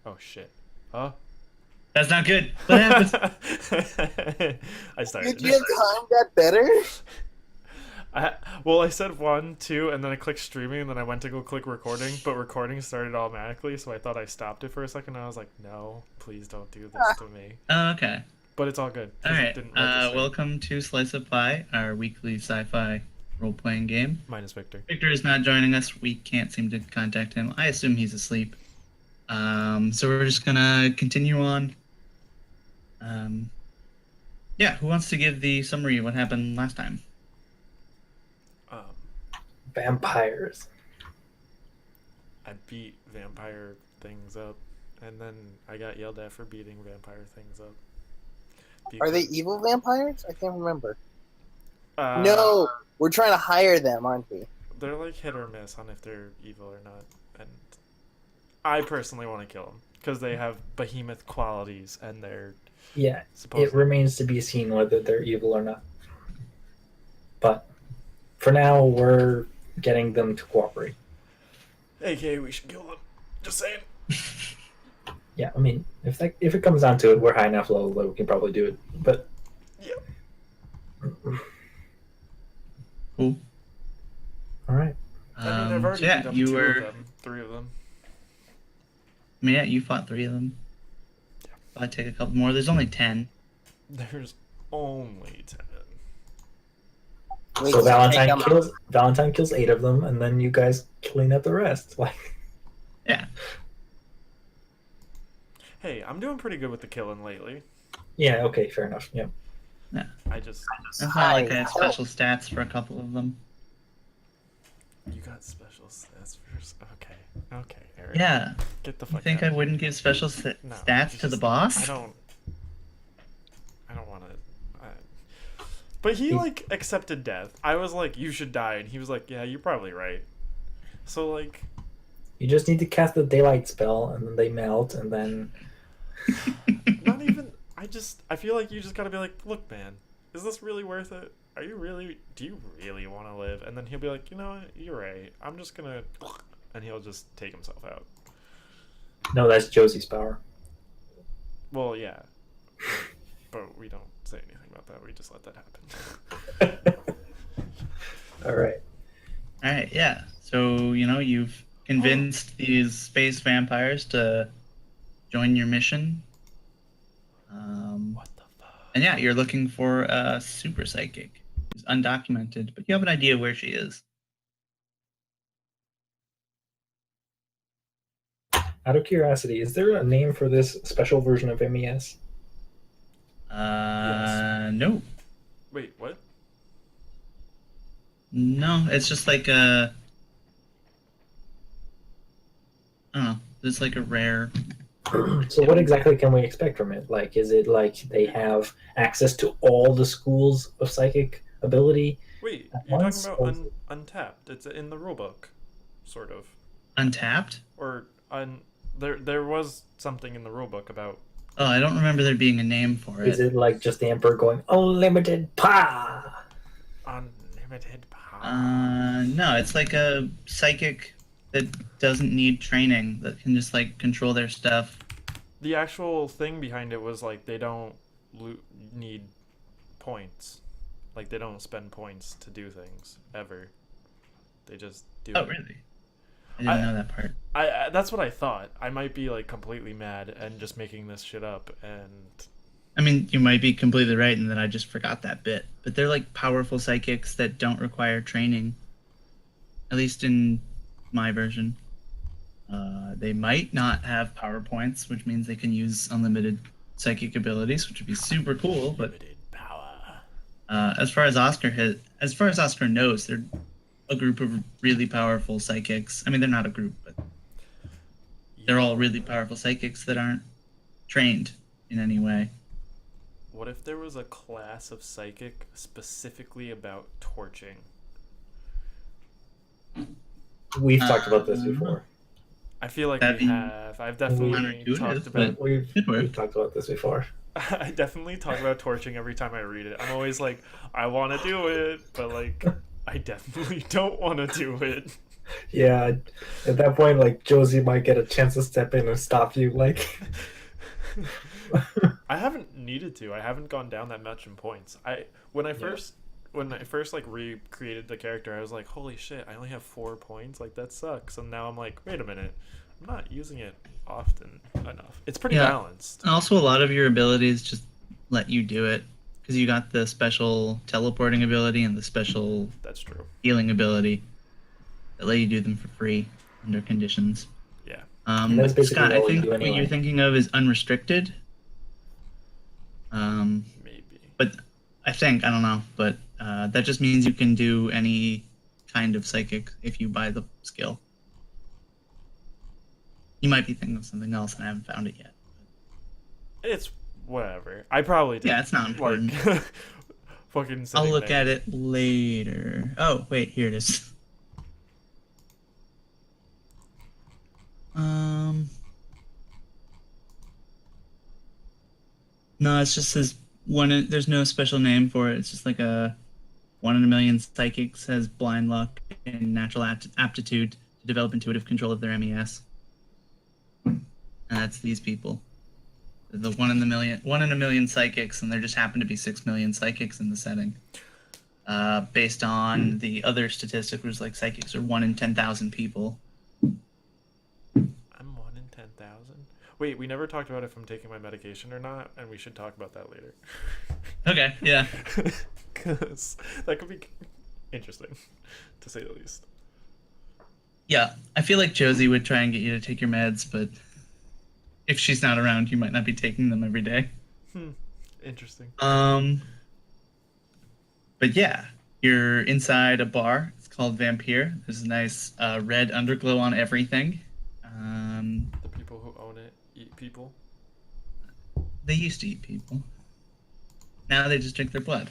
Oh shit. Huh? That's not good. What happened? I Did started. you time that better? Well, I said 1, 2, and then I clicked streaming, and then I went to go click recording, but recording started automatically, so I thought I stopped it for a second, and I was like, no, please don't do this to me. Oh, okay. But it's all good, All because it right. didn't register. Welcome to Slice of Pie, our weekly sci-fi role-playing game. Minus Victor. Victor is not joining us. We can't seem to contact him. I assume he's asleep. So we're just gonna continue on. Yeah, who wants to give the summary of what happened last time? Vampires. I beat vampire things up, and then I got yelled at for beating vampire things up. Are they evil vampires? I can't remember. Uh, No, we're trying to hire them, aren't we? They're like hit or miss on if they're evil or not, and I personally want to kill them because they have behemoth qualities, and they're Yeah, supposed. it remains to be seen whether they're evil or not. But for now, we're getting them to cooperate. AKA, we should kill them. Just saying. Yeah, I mean, if it comes down to it, we're high enough level that we can probably do it. But Yep. Cool. all right. I mean, I've already so yeah, beat up you 2 were. of them, 3 of them. I mean, yeah, you fought 3 of them. I'll take a couple more. There's only 10. There's only 10. Wait, So take Valentine them kills 8 of them, and then you guys clean up the rest. Like, Yeah. Hey, I'm doing pretty good with the killing lately. yeah, okay, fair enough. Yeah. I just That's why I like I have special stats for a couple of them. you got special stats first. Okay, Eric. Yeah. Get the You fuck think out. I wouldn't give special No, stats you to the just- boss? I don't want to. But he like accepted death. I was like, you should die, and he was like, yeah, you're probably right. So like, You just need to cast the daylight spell, and then they melt, and then not even. I feel like you just gotta be like, look, man, is this really worth it? Do you really want to live? And then he'll be like, you know what, you're right. I'm just gonna, and he'll just take himself out. no, that's Josie's power. Well, yeah, but we don't say anything about that. We just let that happen. All right. All right, yeah. So, you've convinced these space vampires to join your mission. What the fuck? And yeah, you're looking for a super psychic who's undocumented, but you have an idea where she is. Out of curiosity, is there a name for this special version of MES? No. Wait, what? No, it's just like a... I don't know. It's like a rare... So what exactly can we expect from it? Like, is it like they have access to all the schools of psychic ability? Wait, At you're once, talking or about is it- Untapped. It's in the rulebook, sort of. Untapped? Or there was something in the rulebook about. Oh, I don't remember there being a name for Is it. it like just the Emperor going unlimited power? Unlimited power. No, it's like a psychic that doesn't need training, that can just like control their stuff. The actual thing behind it was like they don't need points. Like they don't spend points to do things ever. They just do Oh, it. really? I didn't know that part. I that's what I thought. I might be like completely mad and just making this shit up, and I mean, you might be completely right, and then I just forgot that bit. But they're like powerful psychics that don't require training. At least in my version. They might not have power points, which means they can use unlimited psychic abilities, which would be super cool. But limited power. as far as Oscar knows, they're a group of really powerful psychics. I mean, they're not a group, but they're all really powerful psychics that aren't trained in any way. What if there was a class of psychic specifically about torching? We've talked about this before. I feel like That'd we be have. I've definitely counterintuitive, talked but- about. We've talked about this before. I definitely talk about torching every time I read it. I'm always like, I want to do it, but like, I definitely don't want to do it. Yeah, at that point, like Josie might get a chance to step in and stop you. Like, I haven't needed to. I haven't gone down that much in points. When I yeah. first like recreated the character, I was like, holy shit, I only have 4 points. Like that sucks. And now I'm like, wait a minute, I'm not using it often enough. It's pretty Yeah. balanced. And also, a lot of your abilities just let you do it because you got the special teleporting ability and the special That's true. healing ability that let you do them for free under conditions. Yeah. And that's But basically Scott, I all you think do what you're anyway. thinking of is unrestricted. Maybe. But I don't know, but that just means you can do any kind of psychic if you buy the skill. You might be thinking of something else, and I haven't found it yet. It's whatever. I probably did Yeah, it's not like important. fucking I'll sitting look there. at it later. Oh, wait, here it is. Um, no, it's just says one. There's no special name for it. It's just like a 1 in a million psychics has blind luck and natural aptitude to develop intuitive control of their MES, and that's these people. The 1 in a million psychics, and there just happen to be 6 million psychics in the setting. Based on the other statistic, which was like psychics are 1 in 10,000 people. I'm 1 in 10,000. Wait, we never talked about if I'm taking my medication or not, and we should talk about that later. Okay, yeah. Because that could be interesting, to say the least. Yeah, I feel like Josie would try and get you to take your meds, but if she's not around, you might not be taking them every day. Hmm. Interesting. Um, but yeah, you're inside a bar. It's called Vampire. There's a nice red underglow on everything. The people who own it eat people. They used to eat people. Now they just drink their blood.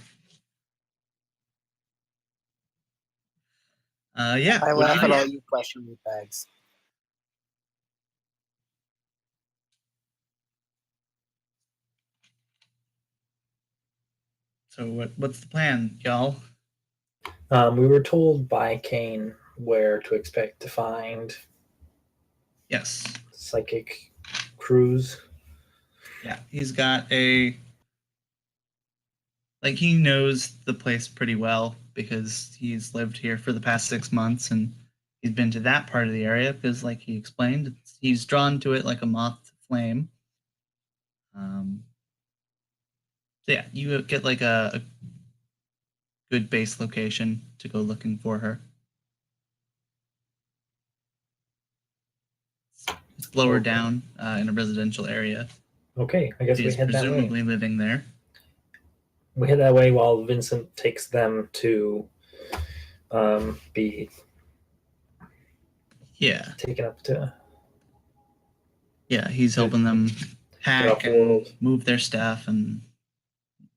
Yeah. I What do you laugh at do? all you flesh and meat bags. So what's the plan, y'all? We were told by Kane where to expect to find Yes. psychic crews. Yeah. He's got a like he knows the place pretty well because he's lived here for the past 6 months and he's been to that part of the area because, like he explained, he's drawn to it like a moth to flame. So yeah, you get like a good base location to go looking for her. It's lower Okay. down in a residential area. Okay, I guess we She's head that way. presumably living there. We head that way while Vincent takes them to be Yeah, taken up to yeah, he's to helping them get hack off and world. move their stuff, and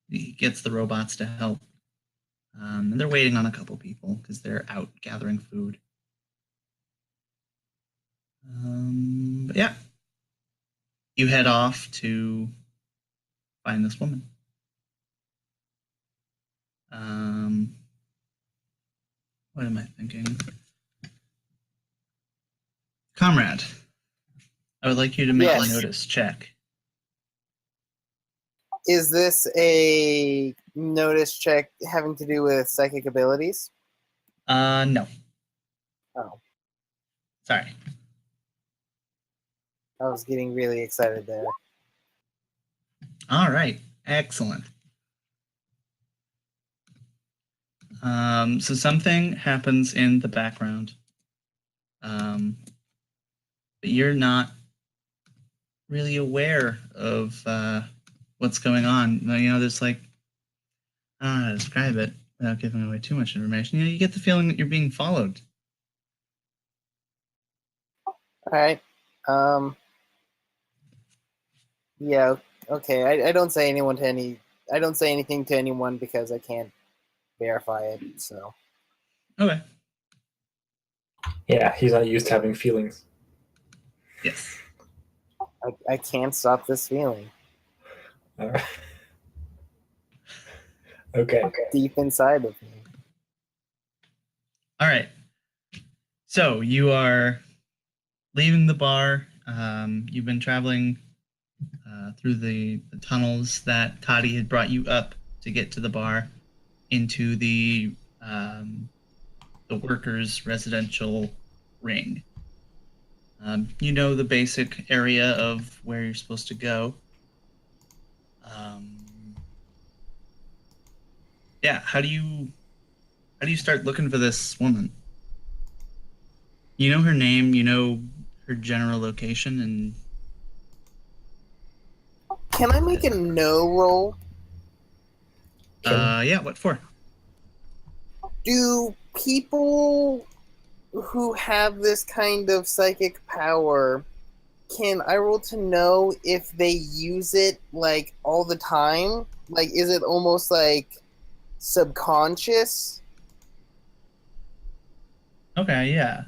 he gets the robots to help. And they're waiting on a couple people because they're out gathering food. But yeah, you head off to find this woman. What am I thinking? Comrade, I would like you to make a Yes. notice check. Is this a notice check having to do with psychic abilities? No. Oh, Sorry. I was getting really excited there. All right. Excellent. So something happens in the background, but you're not really aware of what's going on. You know, there's like, I don't know how to describe it without giving away too much information. You know, you get the feeling that you're being followed. All right. Yeah. Okay. I don't say anyone to any. I don't say anything to anyone because I can't verify it. So. Okay. Yeah, he's not used to having feelings. Yes. I can't stop this feeling All right. Okay. deep inside of me. All right. So you are leaving the bar. You've been traveling through the tunnels that Toddy had brought you up to get to the bar into the workers' residential ring. You know the basic area of where you're supposed to go. Yeah, how do you start looking for this woman? You know her name, you know her general location, and Can I make a no roll? yeah, what for? Do people who have this kind of psychic power, can I roll to know if they use it like all the time? Like, is it almost like subconscious? Okay, yeah.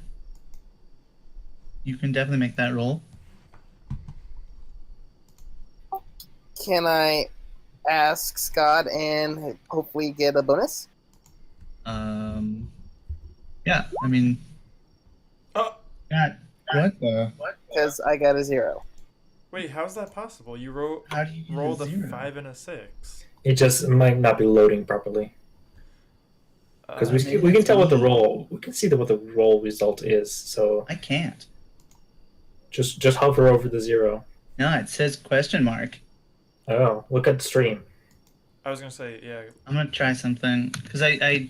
You can definitely make that roll. Can I ask Scott and hopefully get a bonus? Yeah, I mean, Oh, God, what the? Because I got a 0. wait, how's that possible? You How do you get rolled a 0? 5 and a 6. It just might not be loading properly because Maybe we can it's tell what the me. roll. We can see what the roll result is. So I can't. just hover over the 0. No, it says question mark. Oh, look at the stream. I was gonna say, yeah. I'm gonna try something because I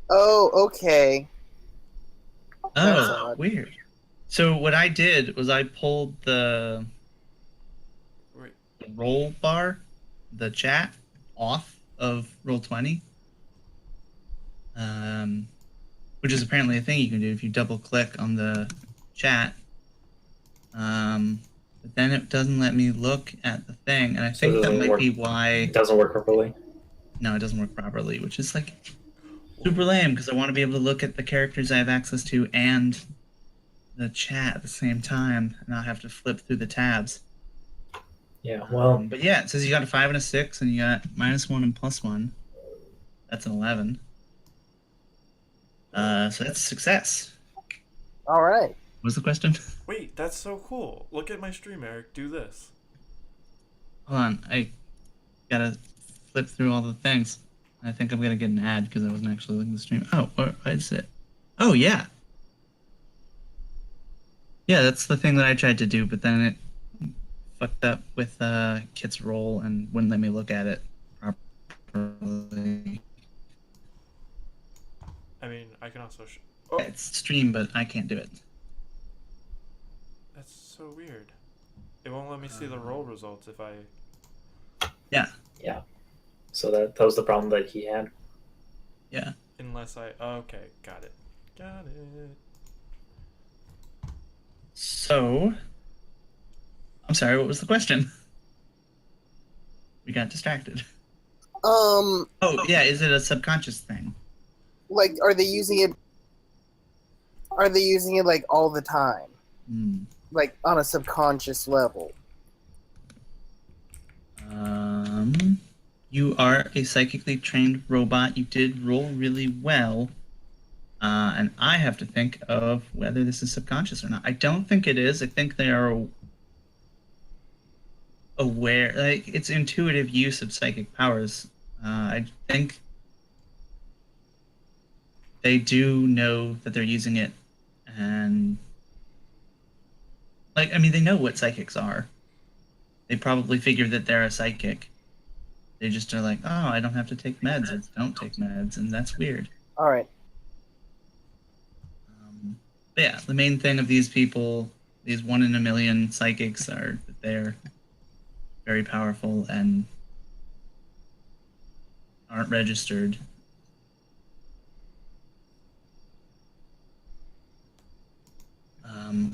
Oh, okay. That's oh, odd. weird. So what I did was I pulled the Wait, roll bar, the chat, off of Roll20, which is apparently a thing you can do if you double click on the chat. But then it doesn't let me look at the thing, and I So it think that doesn't might work. be why. It doesn't work properly. No, it doesn't work properly, which is like super lame because I want to be able to look at the characters I have access to and the chat at the same time and not have to flip through the tabs. Yeah. Well, But yeah, it says you got a 5 and a 6, and you got -1 and +1. That's an 11. So that's a success. All right. What's the question? wait, that's so cool. Look at my stream, Eric. Do this. Hold on, I gotta flip through all the things. I think I'm gonna get an ad because I wasn't actually looking at the stream. Oh, what is it? Oh, yeah. Yeah, that's the thing that I tried to do, but then it fucked up with Kit's roll and wouldn't let me look at it properly. I mean, I can also. It's stream, but I can't do it. That's so weird. It won't let me see the roll results if I. Yeah. yeah. So that was the problem that he had. Yeah. Unless I. Okay, got it. Got it. So, I'm sorry, what was the question? We got distracted. Oh, yeah, is it a subconscious thing? like, are they using it? Are they using it like all the time, like on a subconscious level? You are a psychically trained robot. You did roll really well. And I have to think of whether this is subconscious or not. I don't think it is. I think they are aware, like it's intuitive use of psychic powers. I think they do know that they're using it, and like, I mean, they know what psychics are. They probably figure that they're a psychic. They just are like, oh, I don't have to take meds. I don't take meds, and that's weird. All right. But yeah, the main thing of these people, these 1 in a million psychics, are that they're very powerful and aren't registered.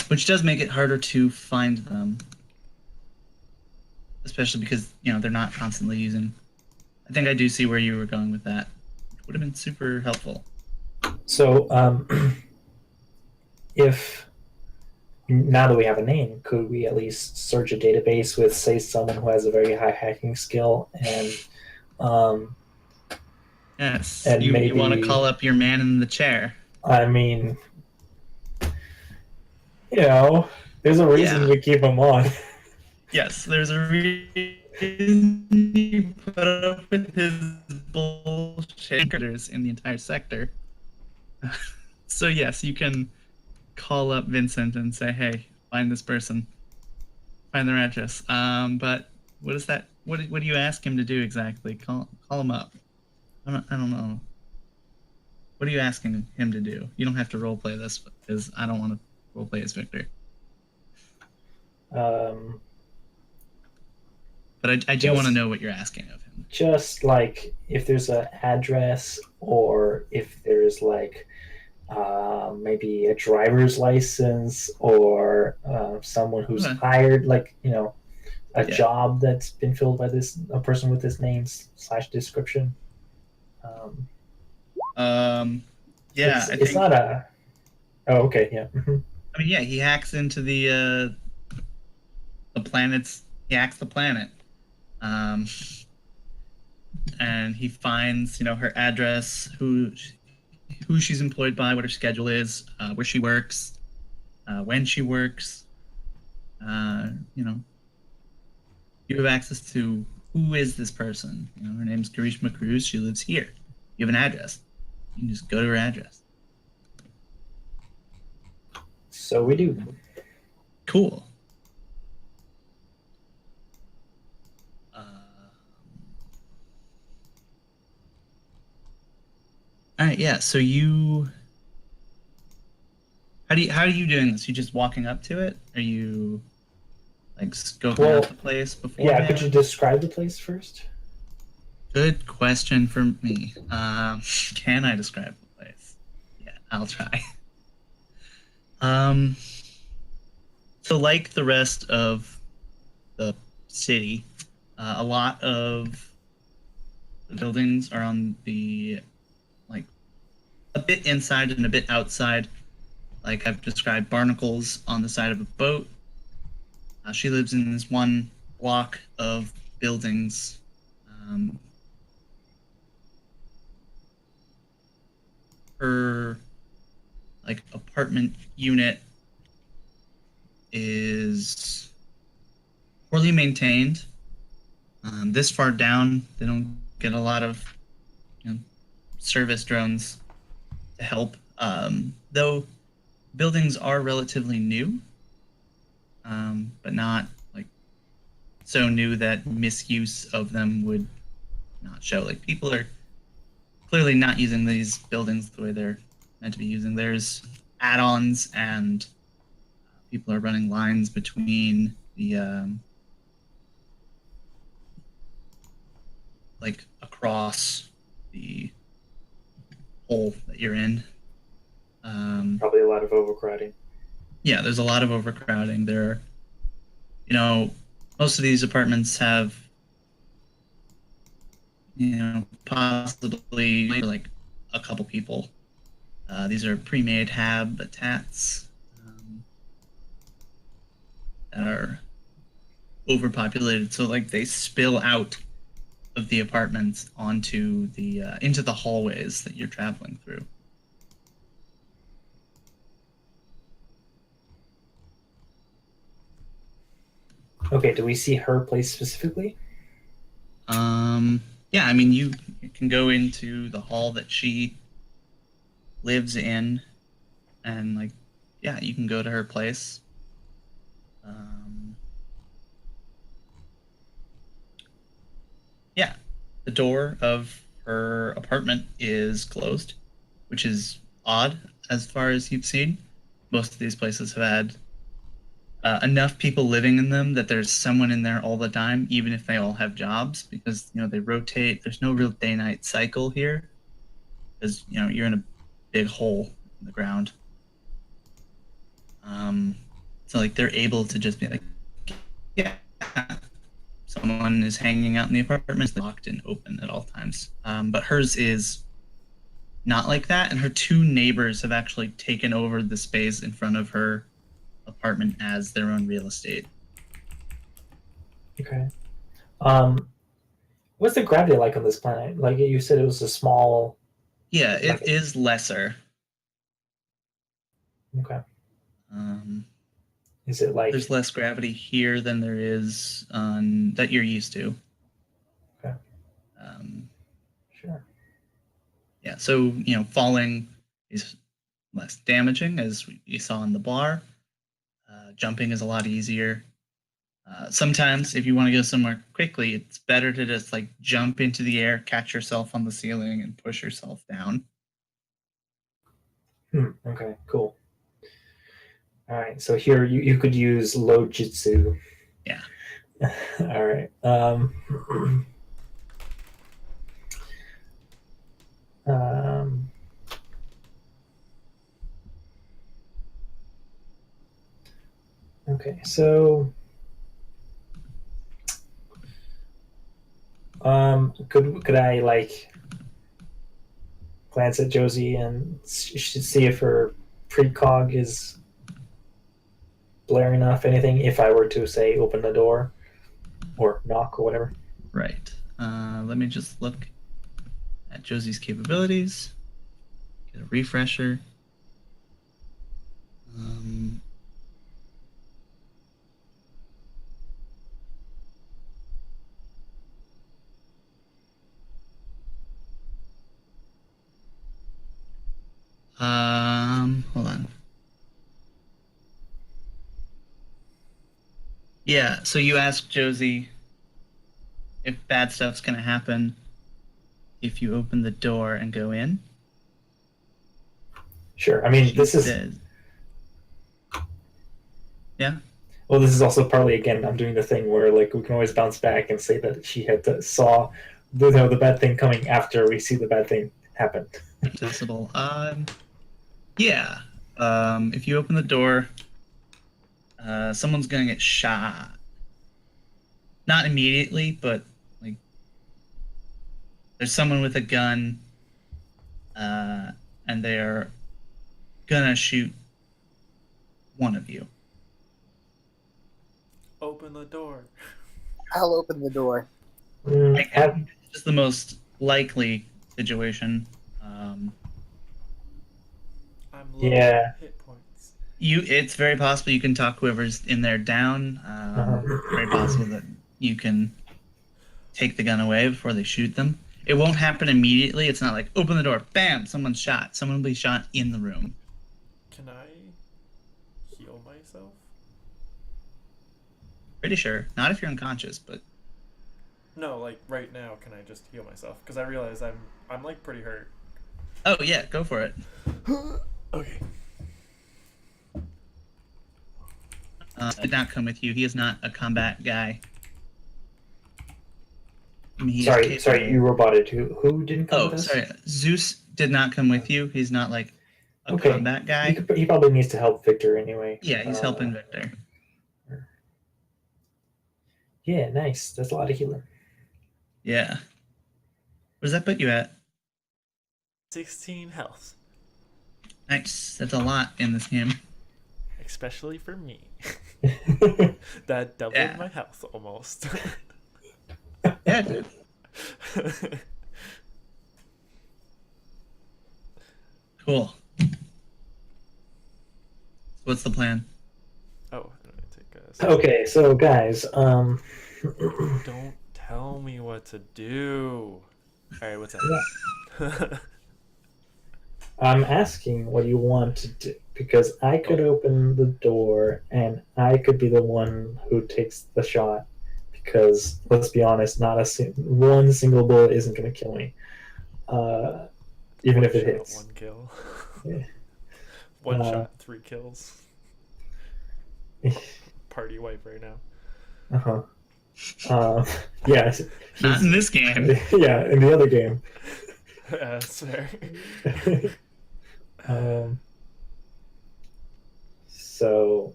Which does make it harder to find them, especially because they're not constantly using. I think I do see where you were going with that. It would have been super helpful. So, if now that we have a name, could we at least search a database with, say, someone who has a very high hacking skill and Yes, and you maybe want to call up your man in the chair. I mean, you know, there's a reason Yeah. we keep him on. Yes, there's a reason you put up with his bullshit in the entire sector. So yes, you can call up Vincent and say, "Hey, find this person, find their address." But what is that? What do you ask him to do exactly? Call him up. I don't know. What are you asking him to do? You don't have to roleplay this because I don't want to roleplay as Victor. Um, But I do want to just know what you're asking of him. just like if there's an address or if there's like maybe a driver's license or someone who's Okay. hired, like a Yeah. job that's been filled by a person with this name / description. Yeah, I It's think. not a. Oh, okay, yeah. I mean, yeah, he hacks into the planet's. He hacks the planet, um, and he finds her address, who she's employed by, what her schedule is, where she works, when she works. You know, you have access to who is this person. Her name's Karishma Cruz. She lives here. You have an address. You can just go to her address. So we do. Cool. All right, yeah. So how are you doing this? You just walking up to it? Are you like scoping out the place beforehand? Yeah, could you describe the place first? Good question for me. Can I describe the place? Yeah, I'll try. So like the rest of the city, a lot of the buildings are on the like a bit inside and a bit outside. Like I've described, barnacles on the side of a boat. She lives in this one block of buildings. Her apartment unit is poorly maintained. This far down, they don't get a lot of service drones to help. Though buildings are relatively new, but not so new that misuse of them would not show. Like people are clearly not using these buildings the way they're meant to be using. There's add-ons and people are running lines between the across the hole that you're in. Probably a lot of overcrowding. Yeah, there's a lot of overcrowding. There are, most of these apartments have, possibly like a couple people. These are pre-made habitats that are overpopulated, so they spill out of the apartments onto the into the hallways that you're traveling through. Okay, do we see her place specifically? Yeah, I mean you can go into the hall that she lives in, and yeah, you can go to her place. Yeah, the door of her apartment is closed, which is odd as far as you've seen. Most of these places have had enough people living in them that there's someone in there all the time, even if they all have jobs, because they rotate. There's no real day-night cycle here, because you're in a big hole in the ground. So they're able to just be like, yeah, someone is hanging out in the apartment, it's locked and open at all times. But hers is not like that, and her two neighbors have actually taken over the space in front of her apartment as their own real estate. Okay. What's the gravity like on this planet? Like you said, it was a small. Yeah, it is lesser. Okay. Um, Is it like there's less gravity here than there is on that you're used to. Okay. Um, Sure. yeah, so falling is less damaging, as you saw in the bar. Jumping is a lot easier. Sometimes, if you want to go somewhere quickly, it's better to just like jump into the air, catch yourself on the ceiling, and push yourself down. Okay, cool. All right, so here you could use low jitsu. Yeah. All right. Um, okay, so could I like glance at Josie and see if her precog is blaring off anything if I were to say open the door or knock or whatever? Right. Let me just look at Josie's capabilities. Get a refresher. Um, hold on. Yeah, so you asked Josie if bad stuff's gonna happen if you open the door and go in. Sure. I mean, She this is said, yeah. well. This is also partly again. I'm doing the thing where like we can always bounce back and say that she had saw the bad thing coming after we see the bad thing happen. Accessible. Yeah. If you open the door, someone's gonna get shot. Not immediately, but like there's someone with a gun, and they're gonna shoot one of you. Open the door. I'll open the door. Like, it's just the most likely situation. I'm low Yeah. hit points. It's very possible you can talk whoever's in there down. Very possible that you can take the gun away before they shoot them. It won't happen immediately. It's not like open the door, bam, someone's shot. Someone will be shot in the room. Can I heal myself? Pretty sure. Not if you're unconscious, but No, like right now, can I just heal myself? Because I realize I'm like pretty hurt. oh yeah, go for it. Okay. Did not come with you. He is not a combat guy. I mean, he is Sorry, capable. you roboted. Who didn't come Oh, with us? sorry. Zeus did not come with you. He's not like a Okay. combat guy. He probably needs to help Victor anyway. Yeah, he's helping Victor. Yeah, nice. That's a lot of healing. Yeah. What does that put you at? 16 health. Nice. That's a lot in this game. Especially for me. That doubled Yeah. my health almost. Yeah, dude. Cool. What's the plan? Oh, I'm gonna take a second. Okay, so guys, Don't tell me what to do. Alright, what's that? I'm asking what you want to do because I could open the door and I could be the one who takes the shot. Because let's be honest, not one single bullet isn't going to kill me, even if it hits. One kill. Yeah. One shot, 3 kills. Party wipe right now. Yeah. Not in this game. Yeah, in the other game. That's fair. So.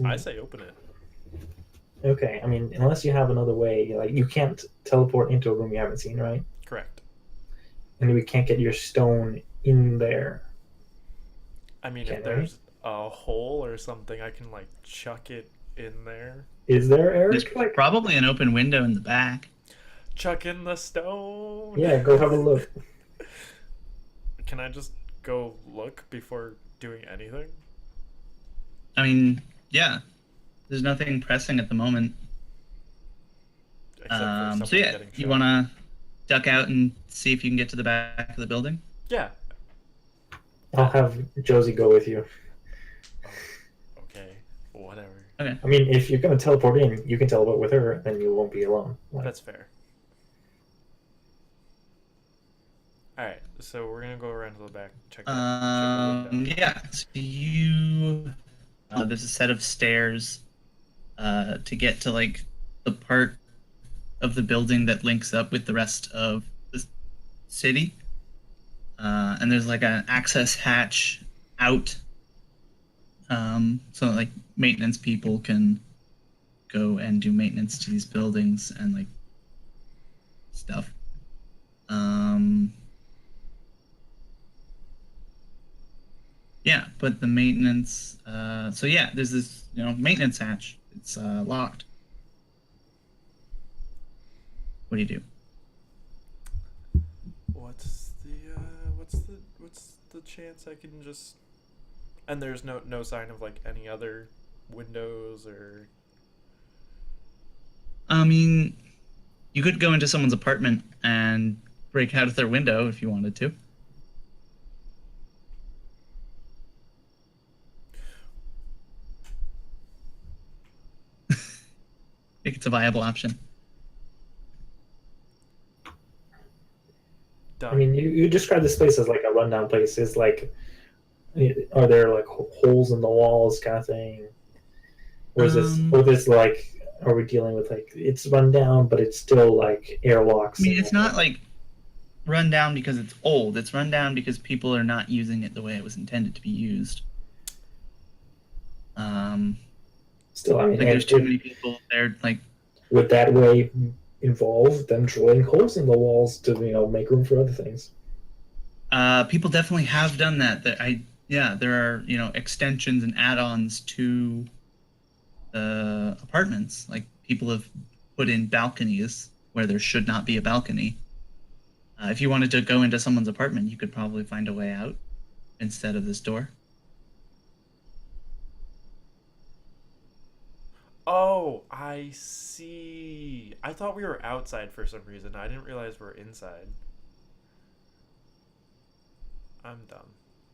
I say open it. Okay, I mean, unless you have another way, like you can't teleport into a room you haven't seen, right? Correct. And we can't get your stone in there. I mean, if there's a hole or something, I can like chuck it in there. Is there, There's Eric? probably an open window in the back. Chuck in the stone. Yeah, go have a look. Can I just go look before doing anything? I mean, yeah, there's nothing pressing at the moment. Except for someone So yeah, getting you shot. want to duck out and see if you can get to the back of the building? Yeah. I'll have Josie go with you. Okay. Whatever. Okay. I mean, if you're gonna teleport in, you can teleport with her, then you won't be alone. Like, That's fair. Alright, so we're gonna go around to the back, check the window. Yeah. So you, there's a set of stairs to get to like the part of the building that links up with the rest of the city. And there's like an access hatch out, so like maintenance people can go and do maintenance to these buildings and like stuff. Yeah, but the maintenance. So yeah, there's this maintenance hatch. It's locked. What do you do? What's the chance I can just? And there's no sign of like any other windows or. I mean, you could go into someone's apartment and break out of their window if you wanted to. I think it's a viable option. Done. I mean, you describe this place as like a rundown place. Is like, are there like holes in the walls, kind of thing, or is this like? Are we dealing with like it's run down, but it's still like airlocks? I mean, it's not like run down because it's old. It's run down because people are not using it the way it was intended to be used. Still, I mean, like there's too many people there. Like, would that way involve them drilling holes in the walls to make room for other things? People definitely have done that. There are extensions and add-ons to the apartments. Like people have put in balconies where there should not be a balcony. If you wanted to go into someone's apartment, you could probably find a way out instead of this door. Oh, I see. I thought we were outside for some reason. I didn't realize we're inside. I'm dumb.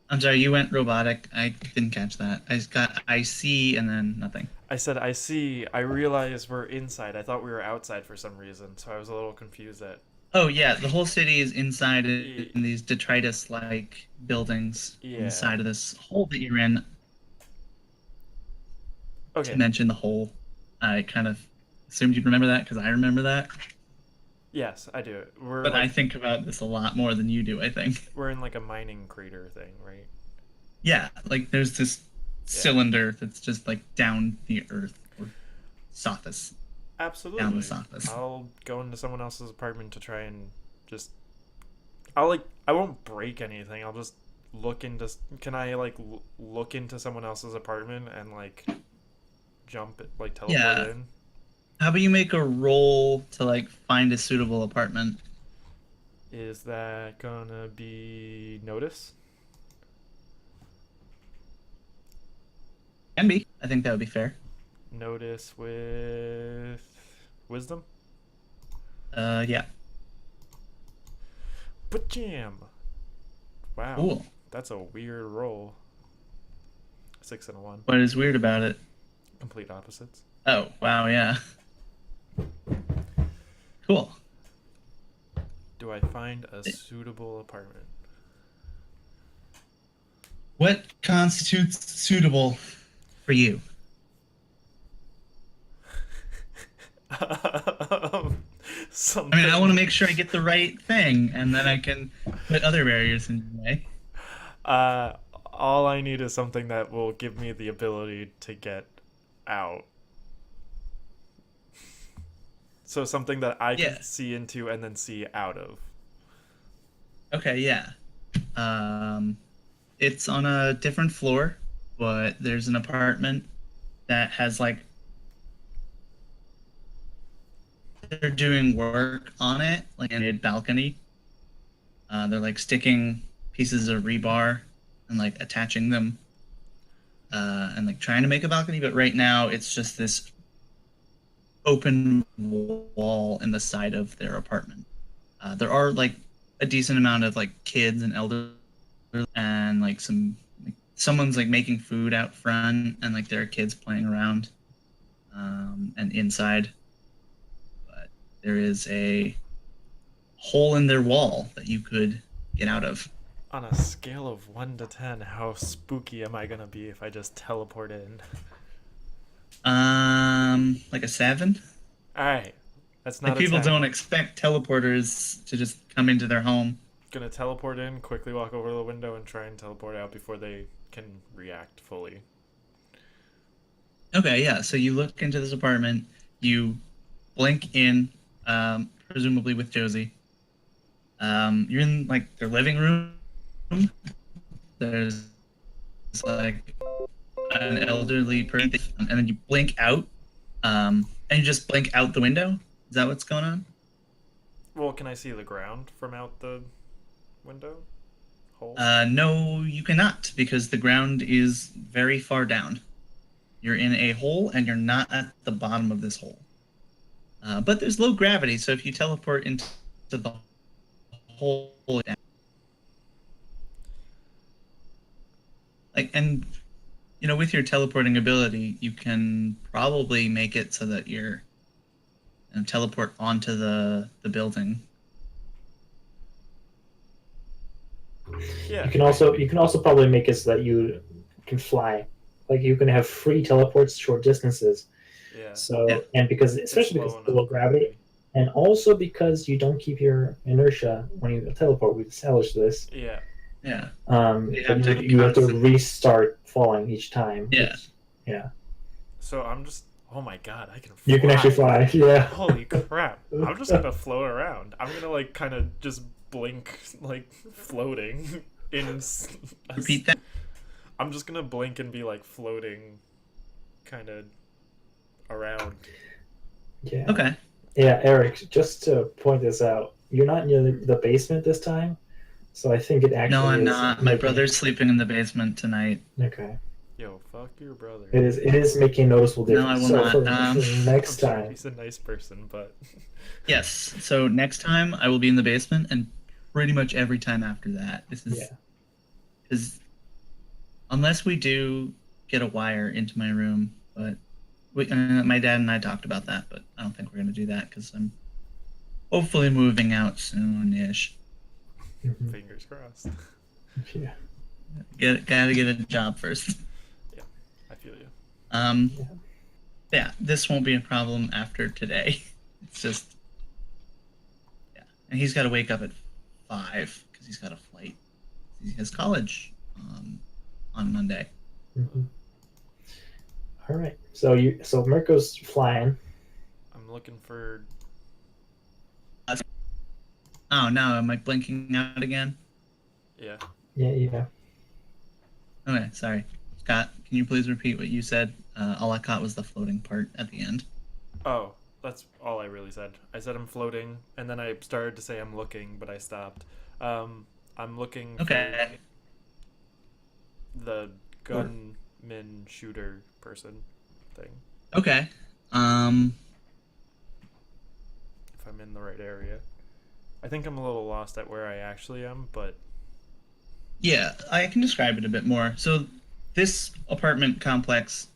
I'm sorry, you went robotic. I didn't catch that. I just got I see and then nothing. I said I see. I realize we're inside. I thought we were outside for some reason, so I was a little confused at. Oh yeah, the whole city is inside in these detritus-like buildings inside of this hole that you're in. Okay. To mention the hole, I kind of assumed you'd remember that because I remember that. Yes, I do. But I think about this a lot more than you do, I think. We're in like a mining crater thing, right? Yeah, like there's this cylinder that's just like down the earth or surface. Absolutely. Down the surface. I'll go into someone else's apartment to try and just. I won't break anything. I'll just look into. Can I look into someone else's apartment and jump it, teleport in? How about you make a roll to find a suitable apartment? Is that gonna be notice? Can be. I think that would be fair. Notice with wisdom? Yeah. But jam. Wow. Cool. That's a weird roll. 6 and a 1. What is weird about it? Complete opposites. Oh, wow, yeah. Cool. Do I find a suitable apartment? What constitutes suitable for you? Something. I mean, I want to make sure I get the right thing, and then I can put other barriers in your way. All I need is something that will give me the ability to get out. So something that I can see into and then see out of. Okay, yeah. It's on a different floor, but there's an apartment that has they're doing work on it, in a balcony. They're sticking pieces of rebar and attaching them and like trying to make a balcony, but right now it's just this open wall in the side of their apartment. There are like a decent amount of like kids and elders, and like someone's like making food out front, and like there are kids playing around, and inside. But there is a hole in their wall that you could get out of. On a scale of 1 to 10, how spooky am I gonna be if I just teleport in? Like a 7. Alright, that's not Like a people 10. don't expect teleporters to just come into their home. Gonna teleport in, quickly walk over to the window, and try and teleport out before they can react fully. Okay, yeah. So you look into this apartment, you blink in, presumably with Josie. You're in like their living room. There's like an elderly person, and then you blink out, and you just blink out the window. Is that what's going on? Well, can I see the ground from out the window? Hole? No, you cannot, because the ground is very far down. You're in a hole, and you're not at the bottom of this hole. But there's low gravity, so if you teleport into the hole, like, and you know, with your teleporting ability, you can probably make it so that you're teleport onto the building. Yeah. You can also probably make it so that you can fly. Like you can have free teleports short distances. Yeah. So Yeah. and because It's especially because slow of the low enough. gravity, and also because you don't keep your inertia when you teleport. We've established this. Yeah. Yeah. You have to have to constantly- restart falling each time. Yeah. Yeah. So I'm just. Oh my god, I can fly. You can actually fly. Yeah. Holy crap. I'm just gonna float around. I'm gonna, like, kind of just blink, like, floating in. Repeat that. I'm just gonna blink and be, like, floating kind of around. Yeah. Okay. Yeah, Eric. Just to point this out, you're not near the basement this time, so I think it actually. No, I'm is not. My making- brother's sleeping in the basement tonight. Okay. Yo, fuck your brother. It is making a noticeable No, I difference. will so not. for I'm next sorry, time, he's a nice person, but. Yes. So next time I will be in the basement, and pretty much every time after that. This is yeah. because unless we do get a wire into my room, but my dad and I talked about that, but I don't think we're gonna do that because I'm hopefully moving out soon-ish. Mhm. Fingers crossed. Yeah. Gotta get a job first. I feel you. Yeah. Yeah, this won't be a problem after today. It's just, yeah, and he's got to wake up at 5 because he's got a flight. He has college on Monday. Mhm. All right. So Mirko's flying. I'm looking for. Oh no, am I blinking out again? Yeah. Yeah. Okay, sorry. Scott, can you please repeat what you said? All I caught was the floating part at the end. Oh, that's all I really said. I said I'm floating, and then I started to say I'm looking, but I stopped. I'm looking Okay. for the gunman shooter person thing. Okay. If I'm in the right area. I think I'm a little lost at where I actually am, but Yeah, I can describe it a bit more. So, this apartment complex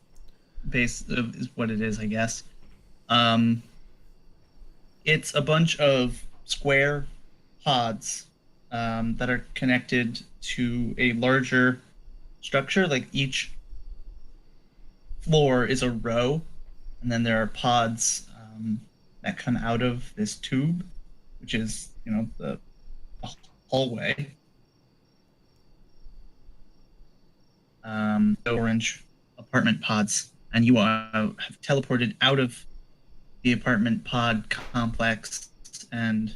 base is what it is, I guess. It's a bunch of square pods that are connected to a larger structure. Like each floor is a row, and then there are pods that come out of this tube, which is, the hallway. Orange apartment pods, and you have teleported out of the apartment pod complex and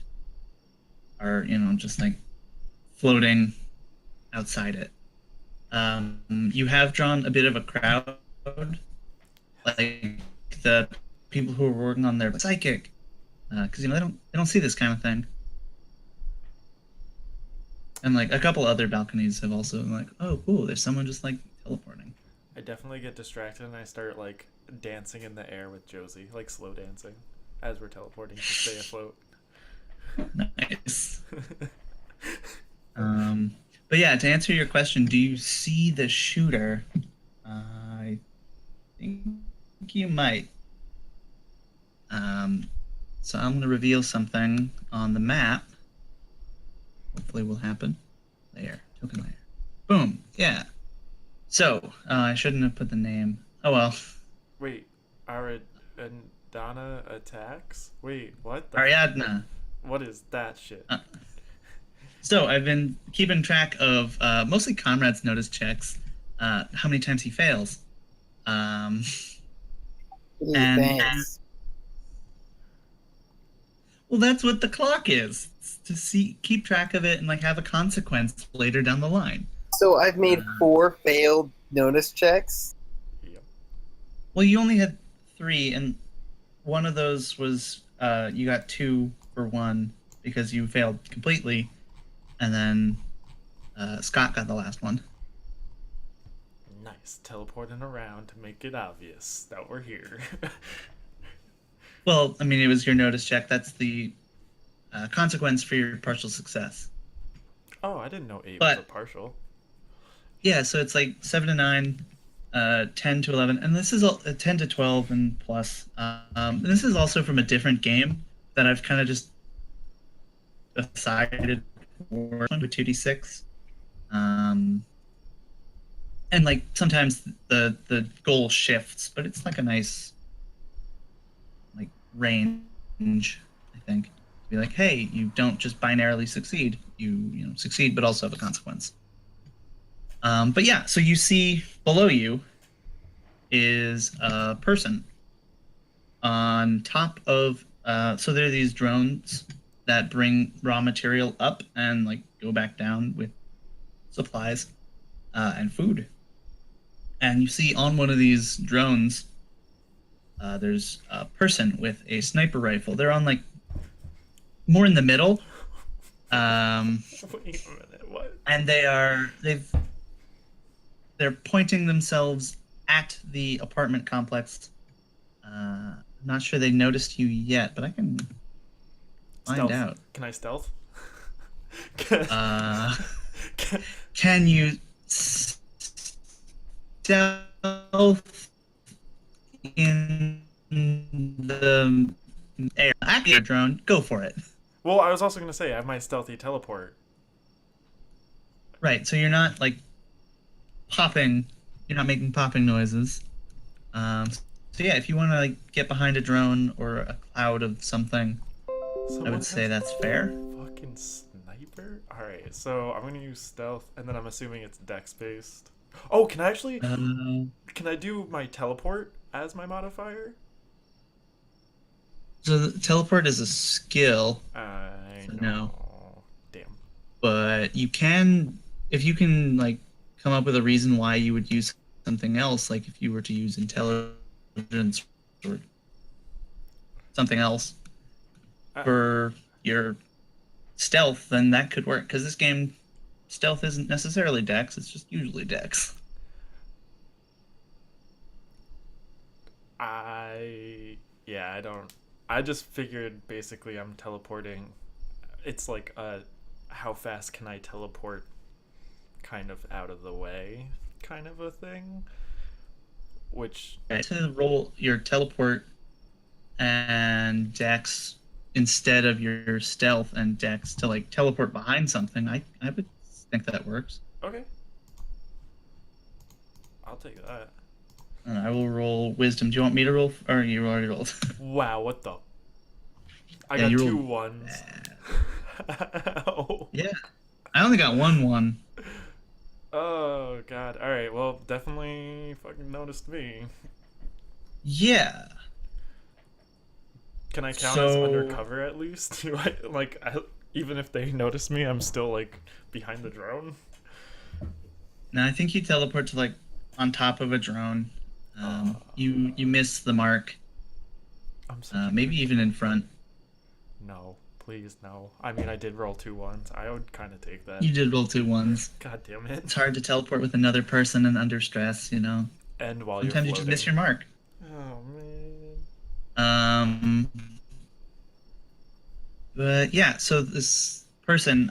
are, just like floating outside it. You have drawn a bit of a crowd, like the people who are working on their psychic, because they don't see this kind of thing. And like a couple other balconies have also been like, oh cool, there's someone just like teleporting. I definitely get distracted and I start like dancing in the air with Josie, like slow dancing, as we're teleporting to stay afloat. Nice. But yeah, to answer your question, do you see the shooter? I think you might. So I'm going to reveal something on the map. Hopefully will happen. Layer, token layer. Boom, yeah. So, I shouldn't have put the name. Oh well. Wait, Donna attacks? Wait, what? Ariadna. What is that shit? So I've been keeping track of mostly Conrad's notice checks, how many times he fails. Ooh, And thanks. well, that's what the clock is. It's to keep track of it and like have a consequence later down the line. So I've made 4 failed notice checks. Yep. Well, you only had 3, and one of those was you got 2 for 1 because you failed completely, and then Scott got the last one. Nice. Teleporting around to make it obvious that we're here. Well, I mean, it was your notice check. That's the consequence for your partial success. Oh, I didn't know 8 was But- a partial. Yeah, so it's like 7 to 9, 10 to 11, and this is 10 to 12 and plus. And this is also from a different game that I've kind of just decided for with 2d6. And like sometimes the goal shifts, but it's like a nice like range, I think. To be like, hey, you don't just binarily succeed. You succeed, but also have a consequence. But yeah, so you see below you is a person on top of. So there are these drones that bring raw material up and like go back down with supplies and food. And you see on one of these drones, there's a person with a sniper rifle. They're on like more in the middle. Wait a minute, what? And they're pointing themselves at the apartment complex. I'm not sure they noticed you yet, but I can find Stealth. out. Can I stealth? Can you stealth in the air? Actually, drone, go for it. Well, I was also going to say, I have my stealthy teleport. Right, so you're not like popping, you're not making popping noises. So yeah, if you want to like get behind a drone or a cloud of something, I would say that's fair. Fucking sniper? Alright, so I'm going to use stealth, and then I'm assuming it's dex based. Oh, can I actually... Can I do my teleport as my modifier? So the teleport is a skill, I So know. Damn. but you can, if you can like come up with a reason why you would use something else, like if you were to use intelligence or something else for your stealth, then that could work. Because this game, stealth isn't necessarily dex; it's just usually dex. I don't... I just figured basically I'm teleporting. It's like a how fast can I teleport kind of out of the way kind of a thing. Which... To roll your teleport and dex instead of your stealth and dex to like teleport behind something, I would think that works. Okay. I'll take that. I will roll wisdom. Do you want me to roll, or you already rolled? Wow, what the... I Yeah, got you 2 rolled ones. Ow. Yeah, I only got 1. Oh god. Alright, well, definitely fucking noticed me. Yeah. Can I count as So- undercover at least? Do I, like, even if they notice me, I'm still, like, behind the drone? Now I think you teleport to like on top of a drone. You miss the mark. I'm such a Maybe good even in kid. front. No, please, no. I mean, I did roll 2 ones. I would kind of take that. You did roll 2 1s. God damn it. It's hard to teleport with another person and under stress, you know. end while Sometimes you you're just floating. miss your mark. Oh man. But yeah, so this person,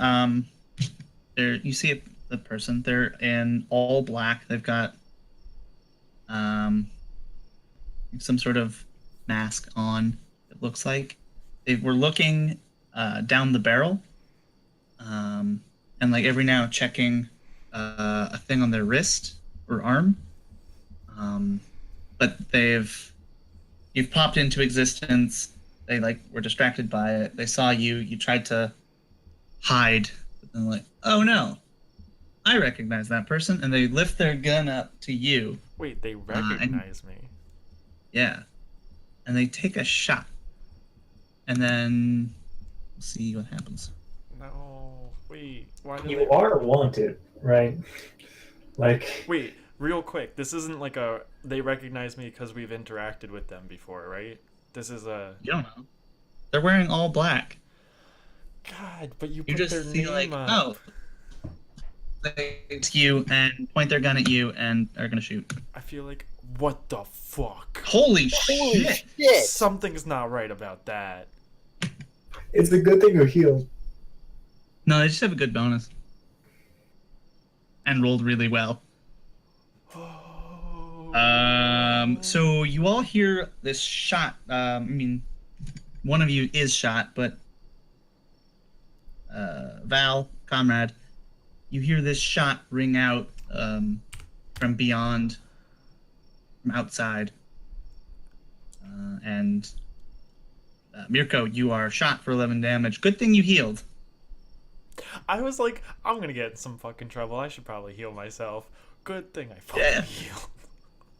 there you see the person. They're in all black. They've got some sort of mask on. It looks like they were looking down the barrel, and like every now checking a thing on their wrist or arm. But you've popped into existence. They like were distracted by it. They saw you. You tried to hide, but then like, oh no, I recognize that person, and they lift their gun up to you. Wait, they and recognize me. yeah, and they take a shot, and then we'll see what happens. No. Wait. Why do You they... are wanted, right? Like, Wait, real quick. This isn't like a they recognize me because we've interacted with them before, right? This is a You don't know. They're wearing all black. God, but you You put their just see name like, up. oh, they see you and point their gun at you and are gonna shoot. I feel like what the fuck? Holy Holy shit! shit! Something's not right about that. it's a good thing you're healed. No, they just have a good bonus. And rolled really well. So you all hear this shot. I mean, one of you is shot, but Val, comrade, you hear this shot ring out from beyond, from outside. And Mirko, you are shot for 11 damage. Good thing you healed. I was like, I'm gonna get in some fucking trouble. I should probably heal myself. Good thing I fucking Yeah. healed.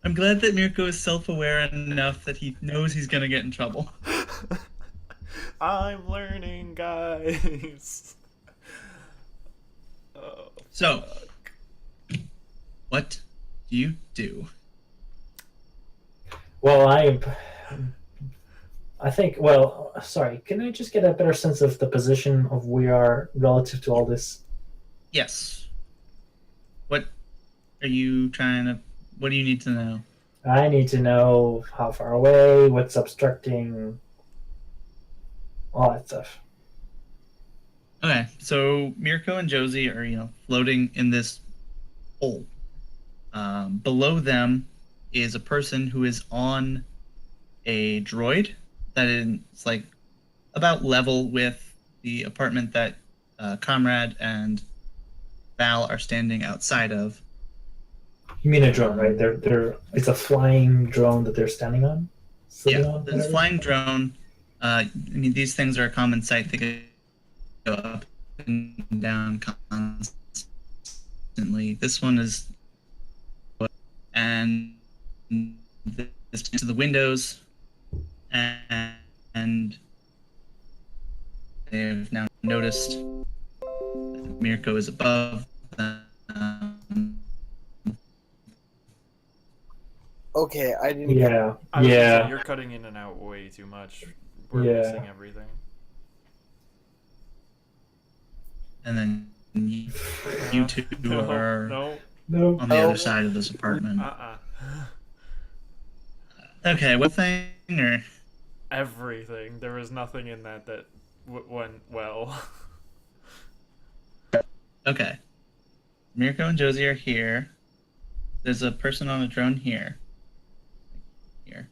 I'm glad that Mirko is self-aware enough that he knows he's gonna get in trouble. I'm learning, guys. Oh, So, fuck. what do you do? Well, I think. Well, sorry. Can I just get a better sense of the position of we are relative to all this? Yes. What are you trying to? What do you need to know? I need to know how far away, what's obstructing, all that stuff. Okay, so Mirko and Josie are floating in this hole. Below them is a person who is on a droid that is like about level with the apartment that Comrade and Val are standing outside of. You mean a drone, right? It's a flying drone that they're standing on. Sitting on, This whatever? flying drone. I mean, these things are a common sight. They can go up and down constantly. This one is, and this to the windows, and they've now noticed that Mirko is above them. Okay, I didn't. Yeah, I was gonna say, yeah. you're cutting in and out way too much. We're Yeah. missing everything. And then you two No, are no. No. on the other side of this apartment. Okay, what thing or? Everything. There was nothing in that went well. Okay. Mirko and Josie are here. There's a person on a drone here. Here.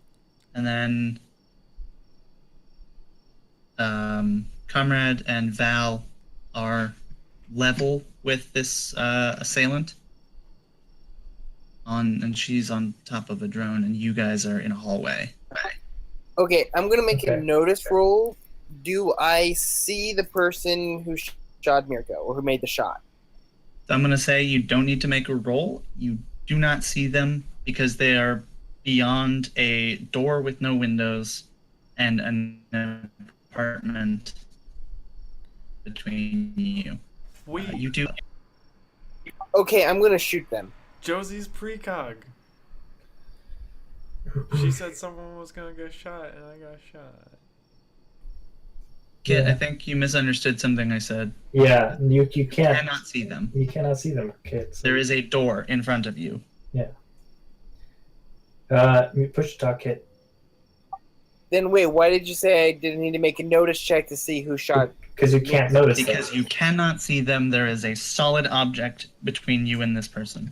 And then Comrade and Val are level with this assailant. And she's on top of a drone, and you guys are in a hallway. Okay, I'm gonna make a Okay. notice roll. Do I see the person who shot Mirko or who made the shot? So I'm going to say you don't need to make a roll. You do not see them because they are beyond a door with no windows and an apartment between you. Wait, You do. Okay, I'm gonna shoot them. Josie's precog. She said someone was gonna get shot, and I got shot. Kit, Yeah. I think you misunderstood something I said. Yeah, you You can't. cannot see them. You cannot see them, kids. There is a door in front of you. Push to talk hit. Then wait, why did you say I didn't need to make a notice check to see who shot? Because you can't notice them. Because you cannot see them. There is a solid object between you and this person.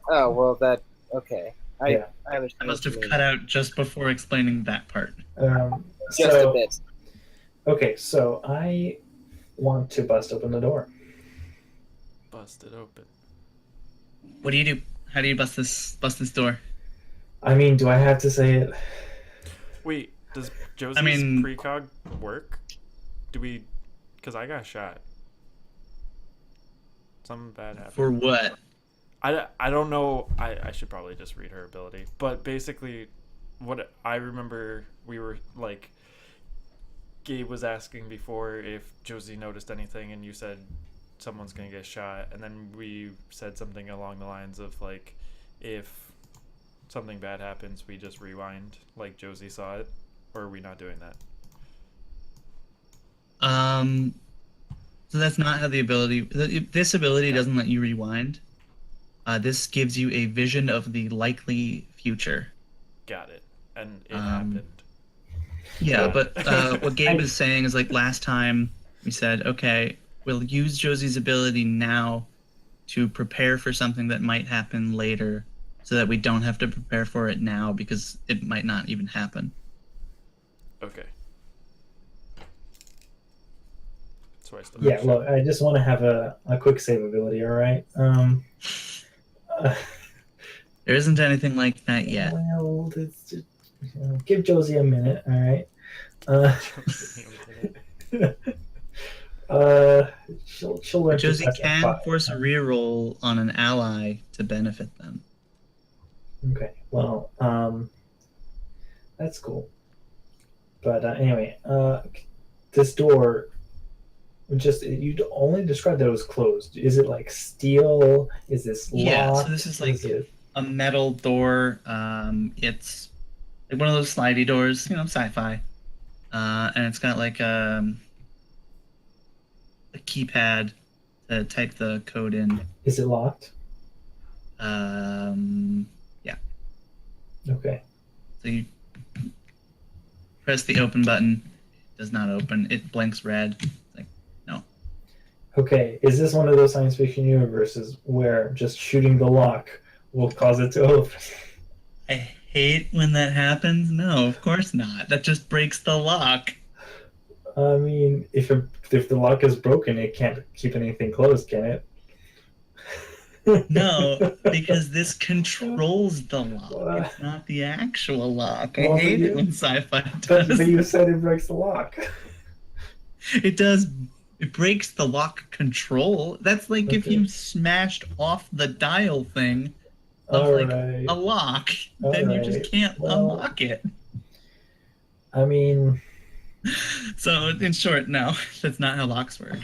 Oh well, that okay. Yeah. I understand. I must what have you cut mean. out just before explaining that part. Just a bit. Okay, so I want to bust open the door. Bust it open. What do you do? How do you bust this door? I mean, do I have to say it? Wait, does Josie's precog work? Do we? Because I got shot. Something bad happened. For what? I don't know. I should probably just read her ability. But basically, what I remember, we were like, Gabe was asking before if Josie noticed anything, and you said someone's gonna get shot, and then we said something along the lines of like, if something bad happens, we just rewind like Josie saw it, or are we not doing that? So that's not how the ability. This ability doesn't let you rewind. This gives you a vision of the likely future. Got it. And it happened. Yeah, but what Gabe is saying is like last time we said, okay, we'll use Josie's ability now to prepare for something that might happen later, so that we don't have to prepare for it now because it might not even happen. Okay. So I still Yeah, look, I just want to have a quick save ability, all right? There isn't anything like that yet. Well, it's just, give Josie a minute, all right? She'll learn. Josie can force a reroll on an ally to benefit them. Okay, well, that's cool. But anyway, this door, you only described that it was closed. Is it like steel? Is this locked? Yeah, so this is like a metal door. It's like one of those slidey doors, sci-fi. And it's got like a keypad to type the code in. Is it locked? Yeah. Okay. So you press the open button. It does not open. It blinks red. It's like, no. Okay. Is this one of those science fiction universes where just shooting the lock will cause it to open? I hate when that happens. No, of course not. That just breaks the lock. I mean, if the lock is broken, it can't keep anything closed, can it? No, because this controls the lock. It's not the actual lock. I hate it when sci-fi does. But you said it breaks the lock. It does. It breaks the lock control. That's like if you smashed off the dial thing of a lock, then you just can't unlock it. I mean... So, in short, no, that's not how locks work.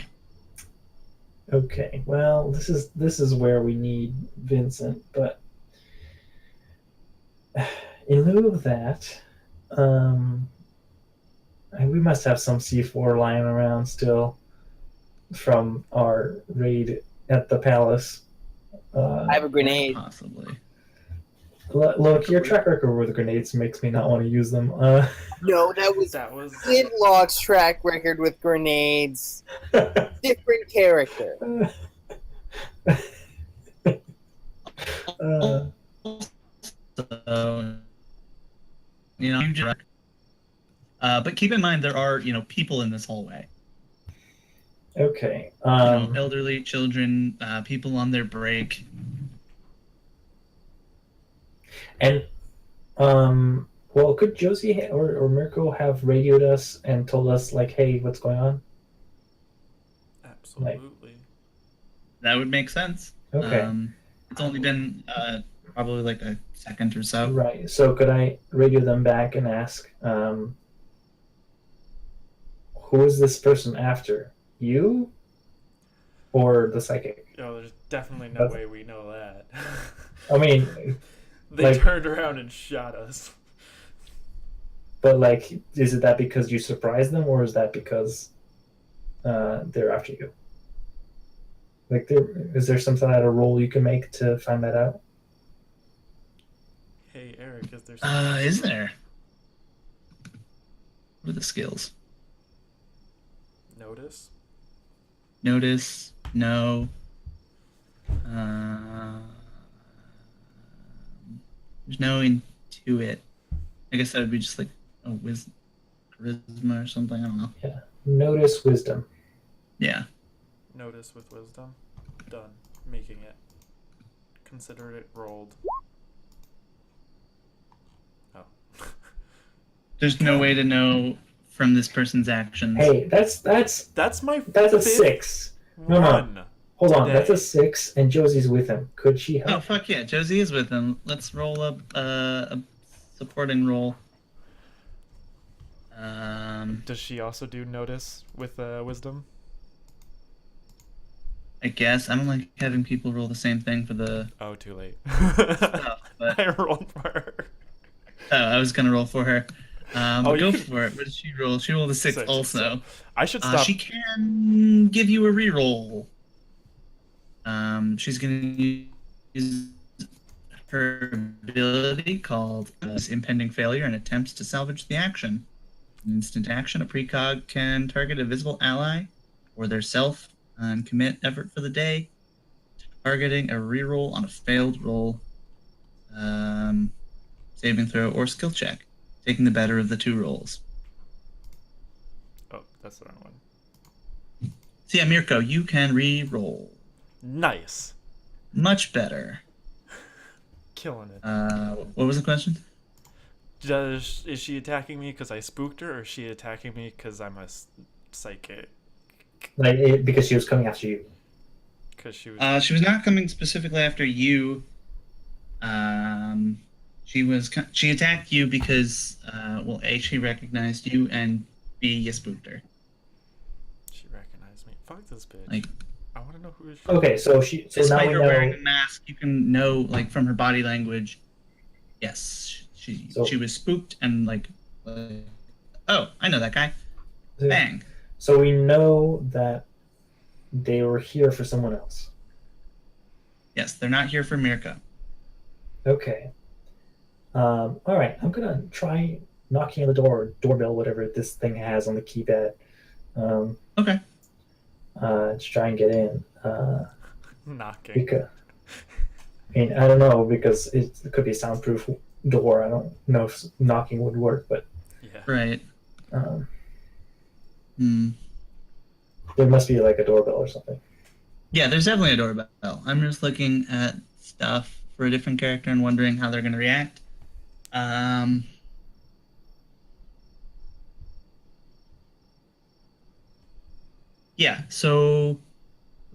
Okay, well, this is where we need Vincent, but in lieu of that, we must have some C4 lying around still from our raid at the palace. I have a grenade. Possibly. Look, your track record with grenades makes me not want to use them. No, that was Flintlock's track record with grenades. Different character. So, but keep in mind there are people in this hallway. Okay. Elderly, children, people on their break. And well, could Josie or Mirko have radioed us and told us like, hey, what's going on? Absolutely. That would make sense. Okay. It's only been probably like a second or so. Right. So could I radio them back and ask, who is this person after? You? Or the psychic? No, there's definitely no way we know that. I mean... They turned around and shot us. But, like, is it that because you surprised them, or is that because they're after you? Like, is there some kind of role you can make to find that out? Hey, Eric. Is there something? Is there? What are the skills? Notice? Notice, no. Uh, there's no intuit. I guess that would be just like a charisma or something. I don't know. Yeah. Notice wisdom. Yeah. Notice with wisdom. Done. Making it. Consider it rolled. Oh. There's no way to know from this person's actions. Hey, that's That's my a fifth 6. No. one. Hold on, Today. that's a 6, and Josie's with him. Could she help? Oh fuck yeah, Josie is with him. Let's roll up a supporting roll. Does she also do notice with wisdom? I guess I don't like having people roll the same thing for the Oh, too late. stuff. But I rolled for her. oh, I was gonna roll for her. Oh, you Go can- for it. What did she roll? She rolled a 6 Six, also. so I should stop. She can give you a reroll. She's gonna use her ability called impending failure and attempts to salvage the action. An instant action, a precog can target a visible ally or their self and commit effort for the day, targeting a reroll on a failed roll, saving throw, or skill check, taking the better of the two rolls. Oh, that's the wrong one. So yeah, Mirko, you can re-roll. Nice. Much better. Killing it. What was the question? Is she attacking me because I spooked her, or is she attacking me because I'm a psychic? Because she was coming after you. Because she was. She was not coming specifically after you. She attacked you because well, A, she recognized you, and B, you spooked her. She recognized me. Fuck this bitch. Like, I want to know who is she. Okay, so now despite we her know. wearing a mask, you can know, like, from her body language. Yes, she was spooked and like, oh, I know that guy. Bang. So we know that they were here for someone else. Yes, they're not here for Mirko. Okay. All right. I'm gonna try knocking on the doorbell, whatever this thing has on the keypad. Okay. To try and get in. Knocking. Because I don't know, because it could be a soundproof door. I don't know if knocking would work, but Yeah. Right. Hmm. there must be like a doorbell or something. Yeah, there's definitely a doorbell. I'm just looking at stuff for a different character and wondering how they're going to react. Yeah, so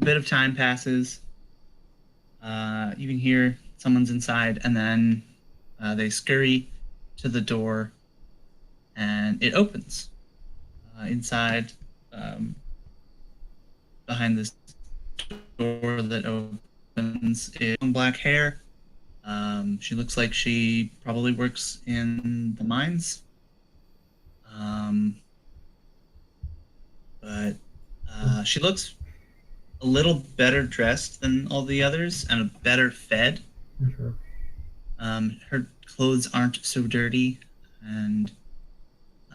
a bit of time passes. You can hear someone's inside, and then they scurry to the door, and it opens. Inside, behind this door that opens, is black hair. She looks like she probably works in the mines. But she looks a little better dressed than all the others and better fed. Mm-hmm. Her clothes aren't so dirty, and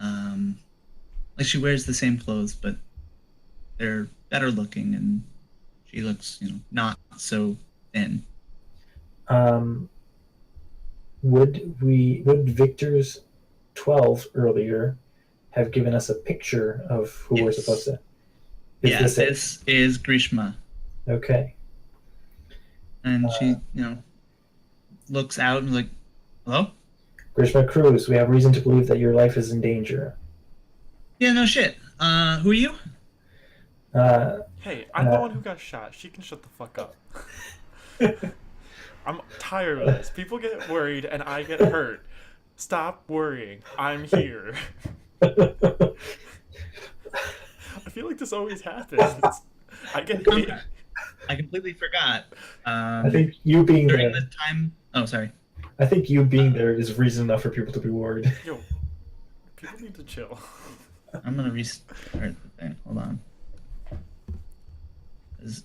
like she wears the same clothes, but they're better looking, and she looks, not so thin. Would Victor's 12 earlier have given us a picture of who we're Yes. supposed to? This is Grishma, Okay. and she, looks out and like, hello? Grishma Cruz, we have reason to believe that your life is in danger. Yeah, no shit. Who are you? Hey, I'm the one who got shot. She can shut the fuck up. I'm tired of this. People get worried and I get hurt. Stop worrying. I'm here. I feel like this always happens. I get hit. I completely forgot. I think you being During there. the time. Oh, sorry. I think you being there is reason enough for people to be worried. Yo, people need to chill. I'm gonna restart the thing. Hold on. This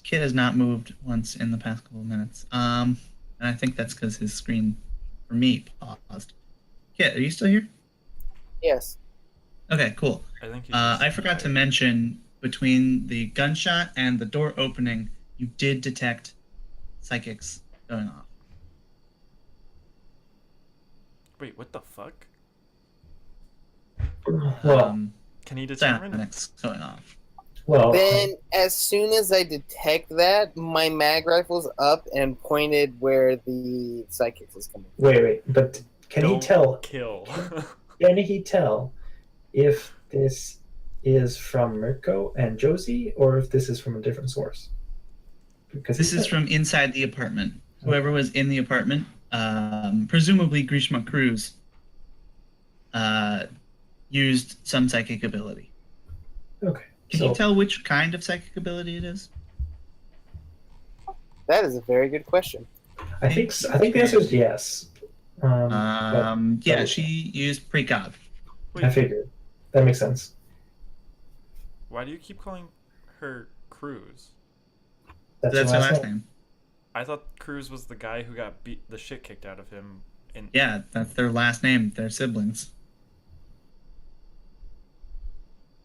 kid has not moved once in the past couple of minutes. And I think that's because his screen for me, paused. Kit, are you still here? Yes. Okay, cool. I think he just I forgot to died. mention between the gunshot and the door opening, you did detect psychics going off. Wait, what the fuck? Well, Can he determine? Psionics going off. well. Then, as soon as I detect that, my mag rifle's up and pointed where the psychic is coming from. Wait. But can he Don't tell? kill. Can he tell if this is from Mirko and Josie, or if this is from a different source? Because This is from inside the apartment. Whoever was in the apartment, presumably Grishma Cruz, used some psychic ability. Okay. Can you tell which kind of psychic ability it is? That is a very good question. I think the answer is yes. Yeah, she used precog. Wait, I figured that makes sense. why do you keep calling her Cruz? That's her last name. I thought Cruz was the guy who got beat the shit kicked out of him. Yeah, that's their last name. They're siblings.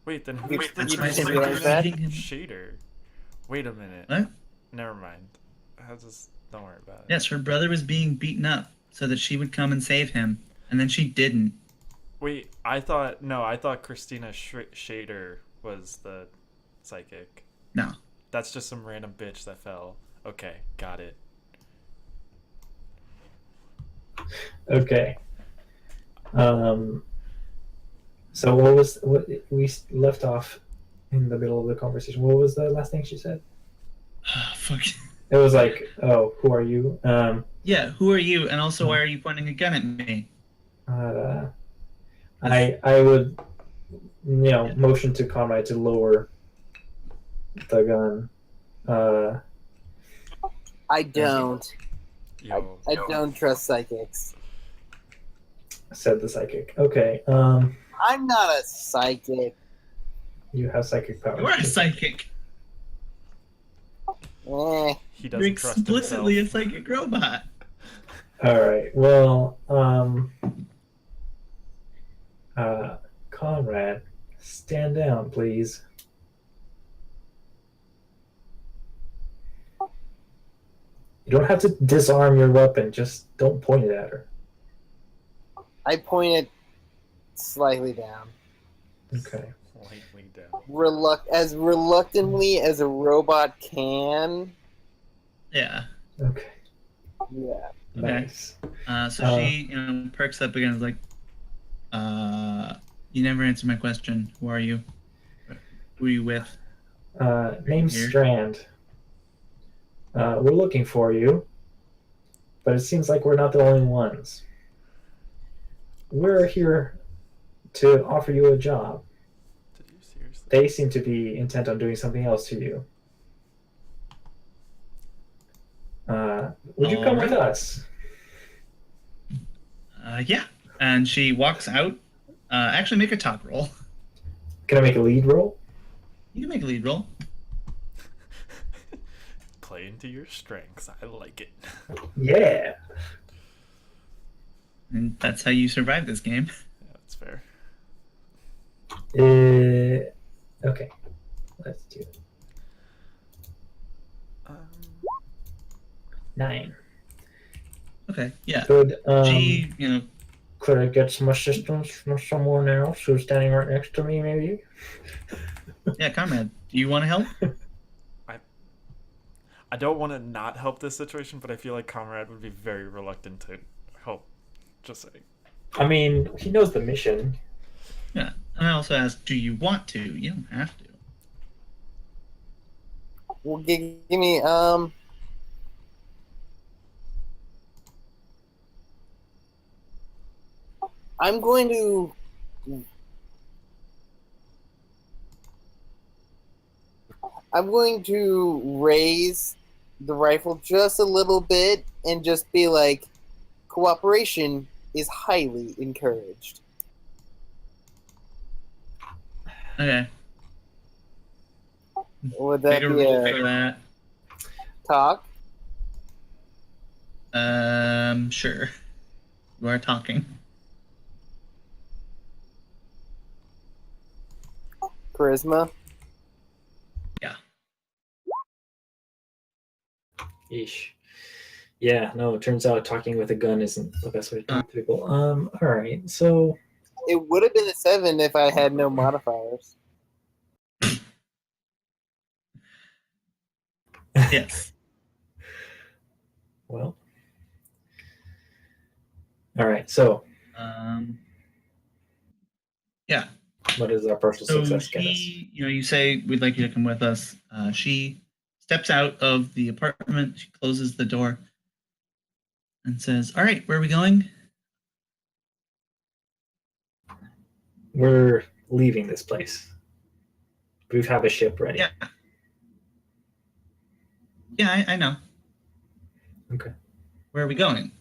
Wait, then You- who's the you Cruz didn't realize that? shader? Wait a minute. What? Never mind. I'll just don't worry about it. Yes, her brother was being beaten up so that she would come and save him, and then she didn't. Wait, I thought Christina Shader was the psychic. No. That's just some random bitch that fell. Okay, got it. Okay. So what we left off in the middle of the conversation? What was the last thing she said? Fuck. It was like, "Oh, who are you?" Yeah, who are you? And also, why are you pointing a gun at me? I would, motion to Conrad to lower the gun. I don't. Yo. I don't trust psychics. Said the psychic. Okay. I'm not a psychic. You have psychic powers. You're a psychic. Eh. He You're doesn't trust explicitly himself. a psychic robot. All right. Well, Conrad, stand down, please. You don't have to disarm your weapon. Just don't point it at her. I pointed slightly down. Okay. Slightly down. As reluctantly as a robot can. Yeah. Okay. Yeah. Okay. Nice. So she, perks up again. And is like, you never answered my question. Who are you? Who are you with? Name's Here. Strand. We're looking for you, but it seems like we're not the only ones. We're here to offer you a job. Did you seriously? They seem to be intent on doing something else to you. Would you come with us? Yeah. And she walks out. Actually, make a talk roll. Can I make a lead roll? You can make a lead roll. Play into your strengths. I like it. Yeah. And that's how you survive this game. Yeah, that's fair. Okay. Let's do it. 9. Okay. Yeah. Good. She, Could I get some assistance from someone else who's standing right next to me, maybe? yeah, comrade. Do you want to help? I don't want to not help this situation, but I feel like Comrade would be very reluctant to help. Just saying. I mean, he knows the mission. Yeah. And I also asked, do you want to? You don't have to. Well, give me I'm going to raise the rifle just a little bit and just be like, cooperation is highly encouraged. Okay. Would that Make a be roll a for that. talk? Sure. You are talking. Charisma. Yeah. Yeesh. Yeah, no, it turns out talking with a gun isn't the best way to talk to people. Alright, so It would have been a 7 if I had no modifiers. Yes. well. Alright, so Yeah. what does our partial So success get us? she, you say we'd like you to come with us. She steps out of the apartment. She closes the door and says, "All right, where are we going?" We're leaving this place. We have a ship ready. Yeah. Yeah, I know. Okay. Where are we going?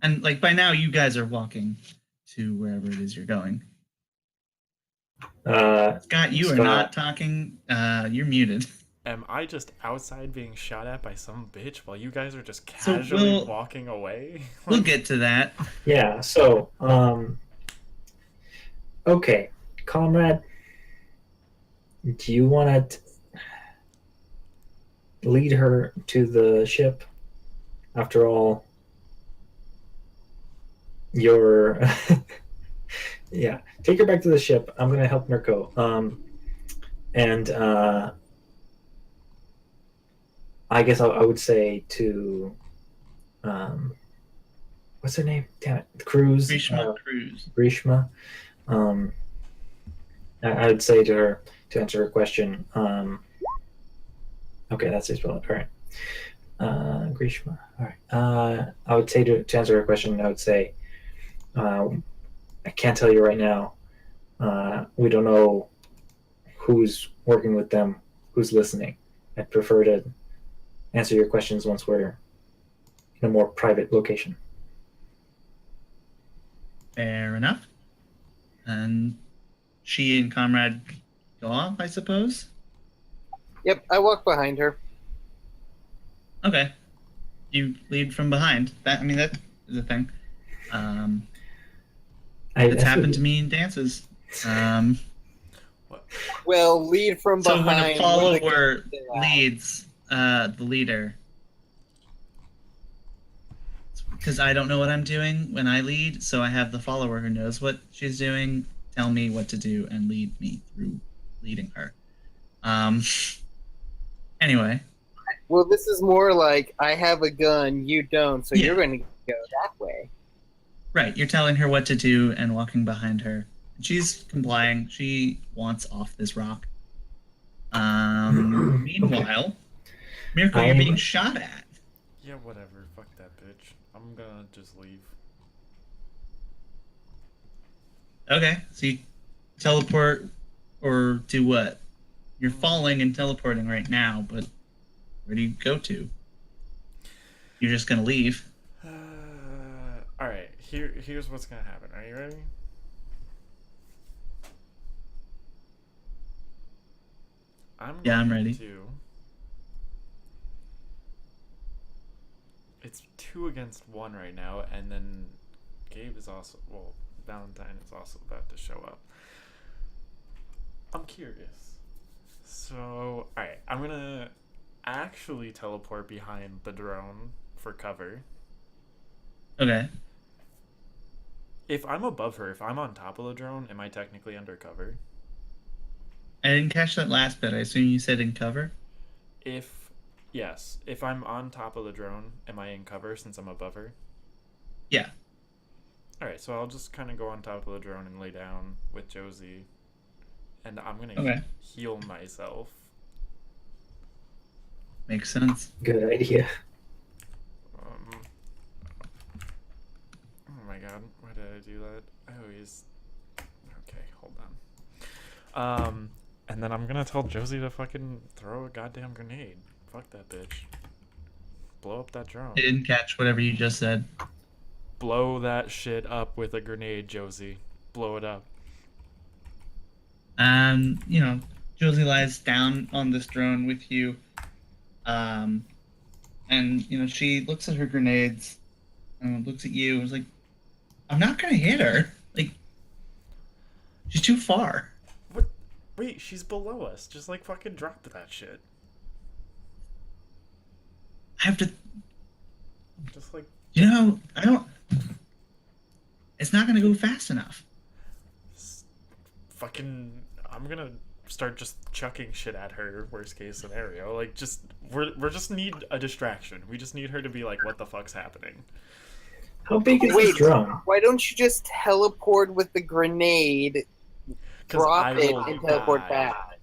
And like by now, you guys are walking to wherever it is you're going. Scott, you are not talking. You're muted. Am I just outside being shot at by some bitch while you guys are just casually walking away? We'll get to that. Yeah, so, okay, comrade, do you want to lead her to the ship? After all, you're... yeah, take her back to the ship. I'm going to help Mirko. I guess I would say to... what's her name? Damn it. Cruz. Cruz. Grishma. I would say to her, to answer her question, okay, that's his spell. All right. Grishma. All right. I would say to answer her question, I would say, I can't tell you right now. We don't know who's working with them, who's listening. I'd prefer to answer your questions once we're in a more private location. Fair enough. And she and Comrade go off, I suppose? Yep, I walk behind her. Okay. You lead from behind. That is a thing. It's happened to me in dances. Well, lead from so behind. So when a follower leads the leader, because I don't know what I'm doing when I lead, so I have the follower who knows what she's doing tell me what to do and lead me through leading her. Anyway. Well, this is more like I have a gun, you don't, so you're going to go that way. Right, you're telling her what to do and walking behind her. She's complying. She wants off this rock. Meanwhile, Mirko, you're being shot at. Yeah, whatever. Fuck that bitch. I'm gonna just leave. Okay, so you teleport or do what? You're falling and teleporting right now, but where do you go to? You're just gonna leave. Alright, here's what's gonna happen. Are you ready? I'm ready. It's 2 against 1 right now, and then Gabe is also... Well, Valentine is also about to show up. I'm curious. So, alright, I'm gonna actually teleport behind the drone for cover. Okay. If I'm above her, if I'm on top of the drone, am I technically undercover? I didn't catch that last bit. I assume you said in cover? Yes. If I'm on top of the drone, am I in cover since I'm above her? Yeah. Alright, so I'll just kind of go on top of the drone and lay down with Josie. And I'm going to heal myself. Makes sense. Good idea. Oh my god, why did I do that? I always... Okay, hold on. And then I'm gonna tell Josie to fucking throw a goddamn grenade. Fuck that bitch. Blow up that drone. I didn't catch whatever you just said. Blow that shit up with a grenade, Josie. Blow it up. Josie lies down on this drone with you. And she looks at her grenades, and looks at you, and is like, "I'm not gonna hit her. Like, she's too far." What? Wait, she's below us. Just like fucking drop that shit. I have to. Just like I don't. It's not gonna go fast enough. fucking. I'm gonna start just chucking shit at her. Worst case scenario. Like just we're just need a distraction. We just need her to be like, what the fuck's happening? How big is Wait, this drone? why don't you just teleport with the grenade, 'Cause drop I it, will and teleport die. back?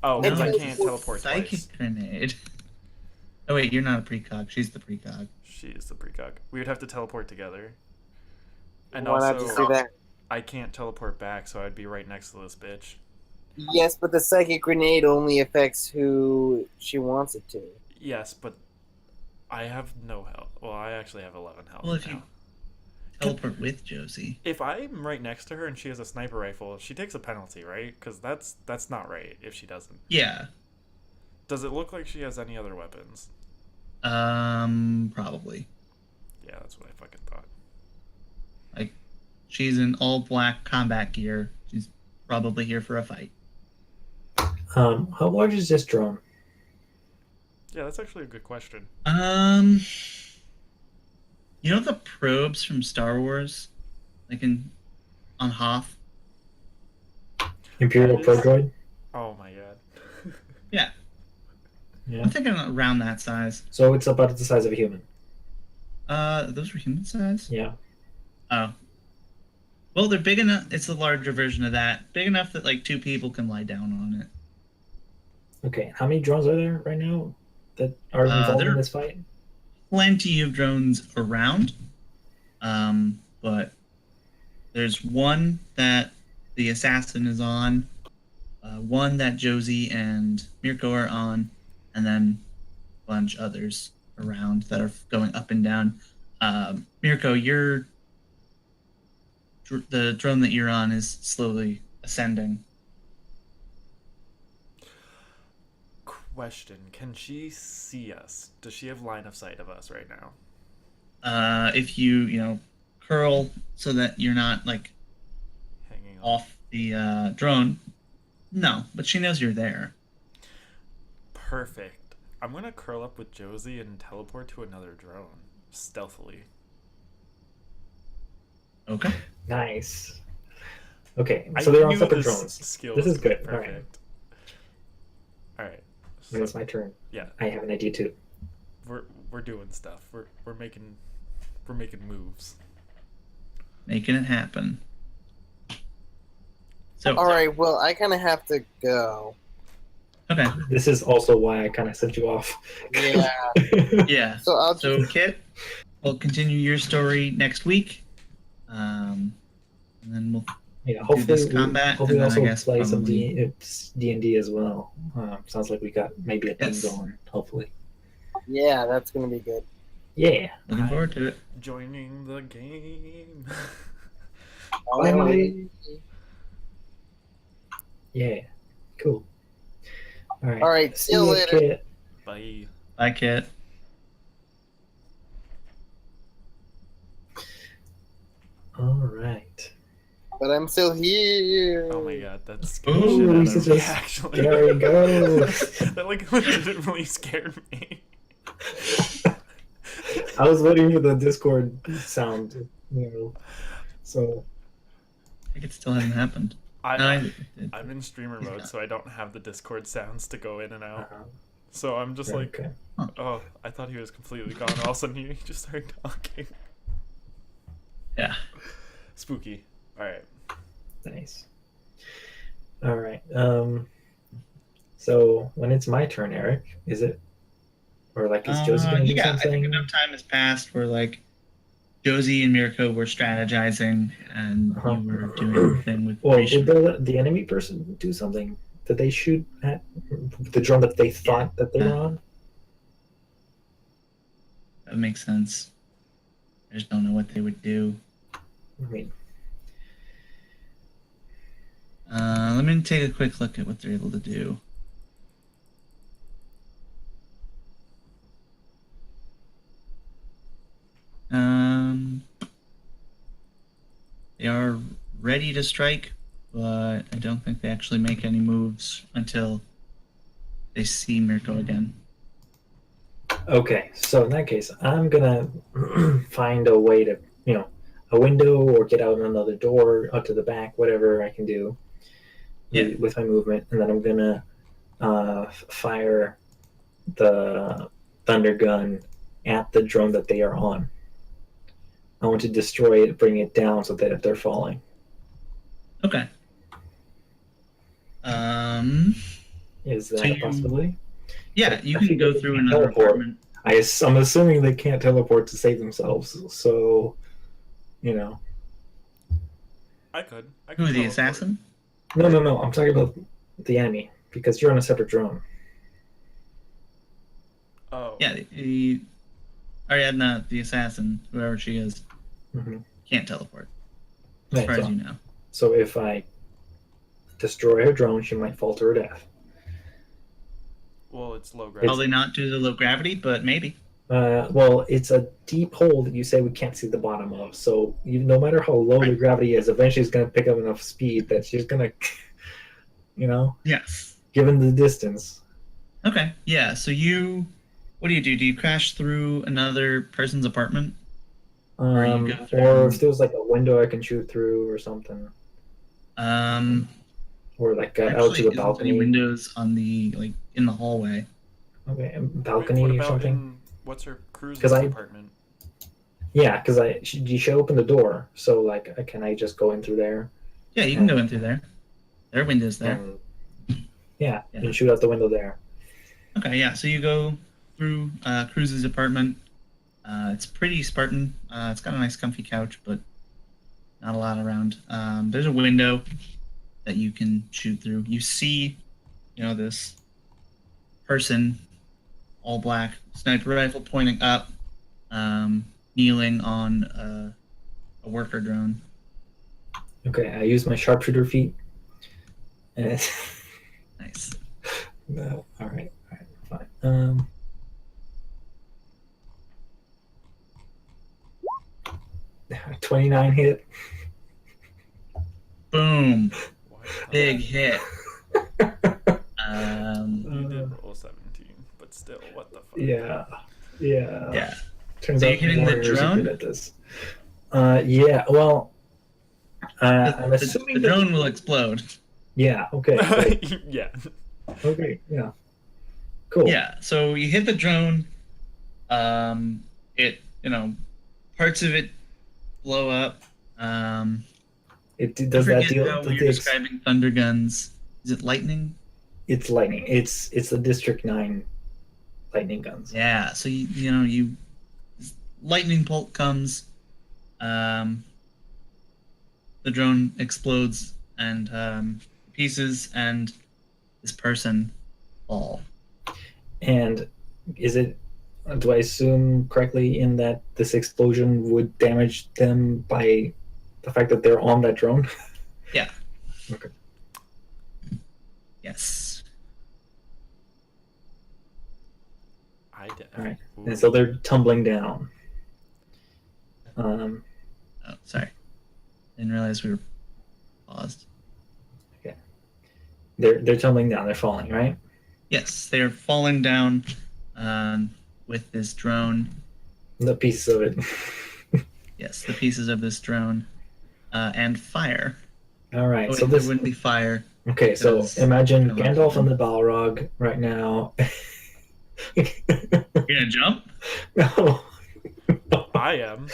Oh, because No, I it's can't a teleport Psychic twice. grenade. Oh wait, you're not a precog. She's the precog. She is the precog. We would have to teleport together. And Why not just do also, that? I can't teleport back, so I'd be right next to this bitch. Yes, but the psychic grenade only affects who she wants it to. Yes, but I have no health. Well, I actually have 11 health Well, if now. you teleport with Josie. If I'm right next to her and she has a sniper rifle, she takes a penalty, right? Because that's not right if she doesn't. Yeah. Does it look like she has any other weapons? Probably. Yeah, that's what I fucking thought. Like, she's in all black combat gear. She's probably here for a fight. How large is this drone? Yeah, that's actually a good question. The probes from Star Wars, like on Hoth. Imperial That Pro is- Droid? Oh my god. Yeah, Yeah. I'm thinking around that size. So it's about the size of a human. Those were human size. Yeah. Oh. Well, they're big enough. It's a larger version of that. Big enough that like 2 people can lie down on it. Okay. How many drones are there right now that are involved there- in this fight? Plenty of drones around. But there's one that the assassin is on, one that Josie and Mirko are on, and then a bunch others around that are going up and down. Mirko, the drone that you're on is slowly ascending. Question: can she see us? Does she have line of sight of us right now? If you curl so that you're not like Hanging on. off the drone, no, but she knows you're there. Perfect. I'm gonna curl up with Josie and teleport to another drone stealthily. Okay. Nice. Okay. I So they're on knew separate this drones. skill This was is gonna be good. All right. Perfect. All right. When it's my turn, Yeah, I have an idea too. we're doing stuff. We're making moves. Making it happen. So All right, well, I kind of have to go. okay, This is also why I kind of sent you off. Yeah. yeah. So I'll just. So Kit, we'll continue your story next week, and then we'll Yeah, do hopefully this we combat, hopefully and then I also guess play some probably- D&D as well. Sounds like we got maybe a team Yes. going. Hopefully, Yeah, that's gonna be good. yeah. looking forward to it. Joining the game. Finally. Yeah, cool. All right. All right, see you ya, later. Kit. Bye. Bye, Kit. All right. But I'm still here. Oh my god, that's Ooh, he's shit just actually. scary ghost. That like legitimately scared me. I was waiting for the Discord sound, So I think it still hasn't happened. No, I'm it- in streamer He's mode, not. so I don't have the Discord sounds to go in and out. uh, So I'm just like, okay. oh, I thought he was completely gone. All of a sudden he just started talking. yeah. Spooky. All right. Nice. All right. So when it's my turn, Eric, is it, or like is Josie gonna do yeah, I something? think enough time has passed where like Josie and Mirko were strategizing, and Uh-huh. you were doing your thing with Well, Risha. did the enemy person do something? Did they shoot at the drone that they thought that they were on? That makes sense. I just don't know what they would do. I mean, Let me take a quick look at what they're able to do. ready to strike, but I don't think they actually make any moves until they see Mirko again. Okay, so in that case, I'm gonna find a way to, a window or get out another door, out to the back, whatever I can do with my movement, and then I'm gonna fire the thunder gun at the drone that they are on. I want to destroy it, bring it down so that if they're falling. Okay. Is that So a possibility? Yeah, you I can think go they through can another teleport. apartment. I'm assuming they can't teleport to save themselves, so, I could. Who, the teleport. assassin? No, I'm talking about the enemy, because you're on a separate drone. Oh. Yeah, Ariadna, the assassin, whoever she is, can't teleport, as Right, far so, as you know. So if I destroy her drone, she might fall to her death. Well, it's low gravity. Probably not due to low gravity, but maybe. Well, it's a deep hole that you say we can't see the bottom of. So no matter how low the gravity is, eventually it's going to pick up enough speed that she's going to, Yes. given the distance. Okay, yeah, so what do? Do you crash through another person's apartment? Or if there's like a window I can shoot through or something. Or like out to the balcony. Any windows on in the hallway. Okay, balcony what or about something. What's her cruiser's apartment? Yeah, because you should open the door. So can I just go in through there? Yeah, you can go in through there. There are windows there. And shoot out the window there. Okay, yeah. So you go through Cruz's apartment. It's pretty Spartan. It's got a nice comfy couch, but not a lot around. There's a window that you can shoot through. You see, this person, all black, sniper rifle pointing up, kneeling on a worker drone. Okay, I use my sharpshooter feat. Nice. No, all right, fine. 29 hit. Boom. Big hit. You did roll 17, but still, what the fuck? Yeah. Turns So out you're hitting the warriors are drone? good at this. Yeah. Well, I'm The assuming drone will explode. Yeah. Okay. Great. Yeah. Okay. Yeah. Cool. Yeah. So you hit the drone. It parts of it blow up. It does that deal. How you're describing thunder guns. Is it lightning? It's lightning. It's the District 9 lightning guns. Yeah. So you lightning bolt comes. The drone explodes and pieces, and this person fall. And do I assume correctly in that this explosion would damage them by the fact that they're on that drone? Yeah. Okay. Yes. I did. All right. And so they're tumbling down. Oh, sorry. Didn't realize we were paused. Okay. They're tumbling down. They're falling, right? Yes, they are falling down with this drone. The pieces of it. Yes, the pieces of this drone and fire. All right. Oh, So there this wouldn't be fire. Okay, so because- imagine Gandalf on the Balrog right now. You're gonna jump? No. I am.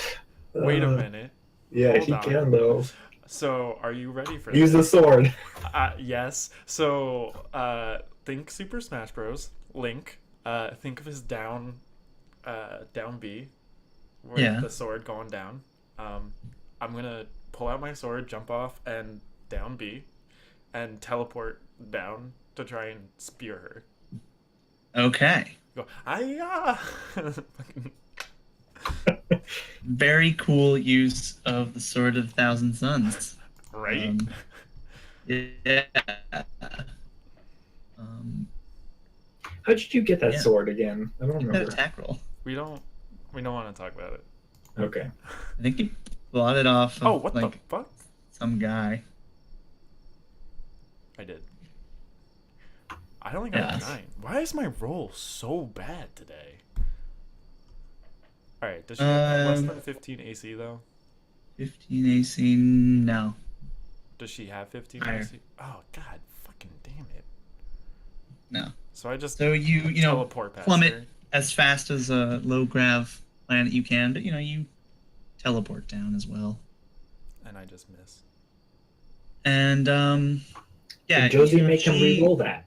Wait a minute. Yeah, Hold he on. can though. So, are you ready for Use the this? sword. Yes. So, think Super Smash Bros. Link. Think of his down B, with the sword going down. I'm gonna pull out my sword, jump off, and down B, and teleport down to try and spear her. Okay. Go, ah! Very cool use of the Sword of Thousand Suns. Right? Yeah. How did you get that sword again? I don't Get that remember. attack roll. We don't want to talk about it. Okay. I think you bought it off of, Oh, what the fuck? some guy. I did. I only got a Yeah. 9. Why is my roll so bad today? Alright, does she have less than 15 AC though? 15 AC. No. Does she have 15 Higher. AC? Oh god, fucking damn it. No. So I just So you teleport past plummet her. as fast as a low grav planet you can, but you teleport down as well. And I just miss. And yeah, Can Josie make him she- re-roll that?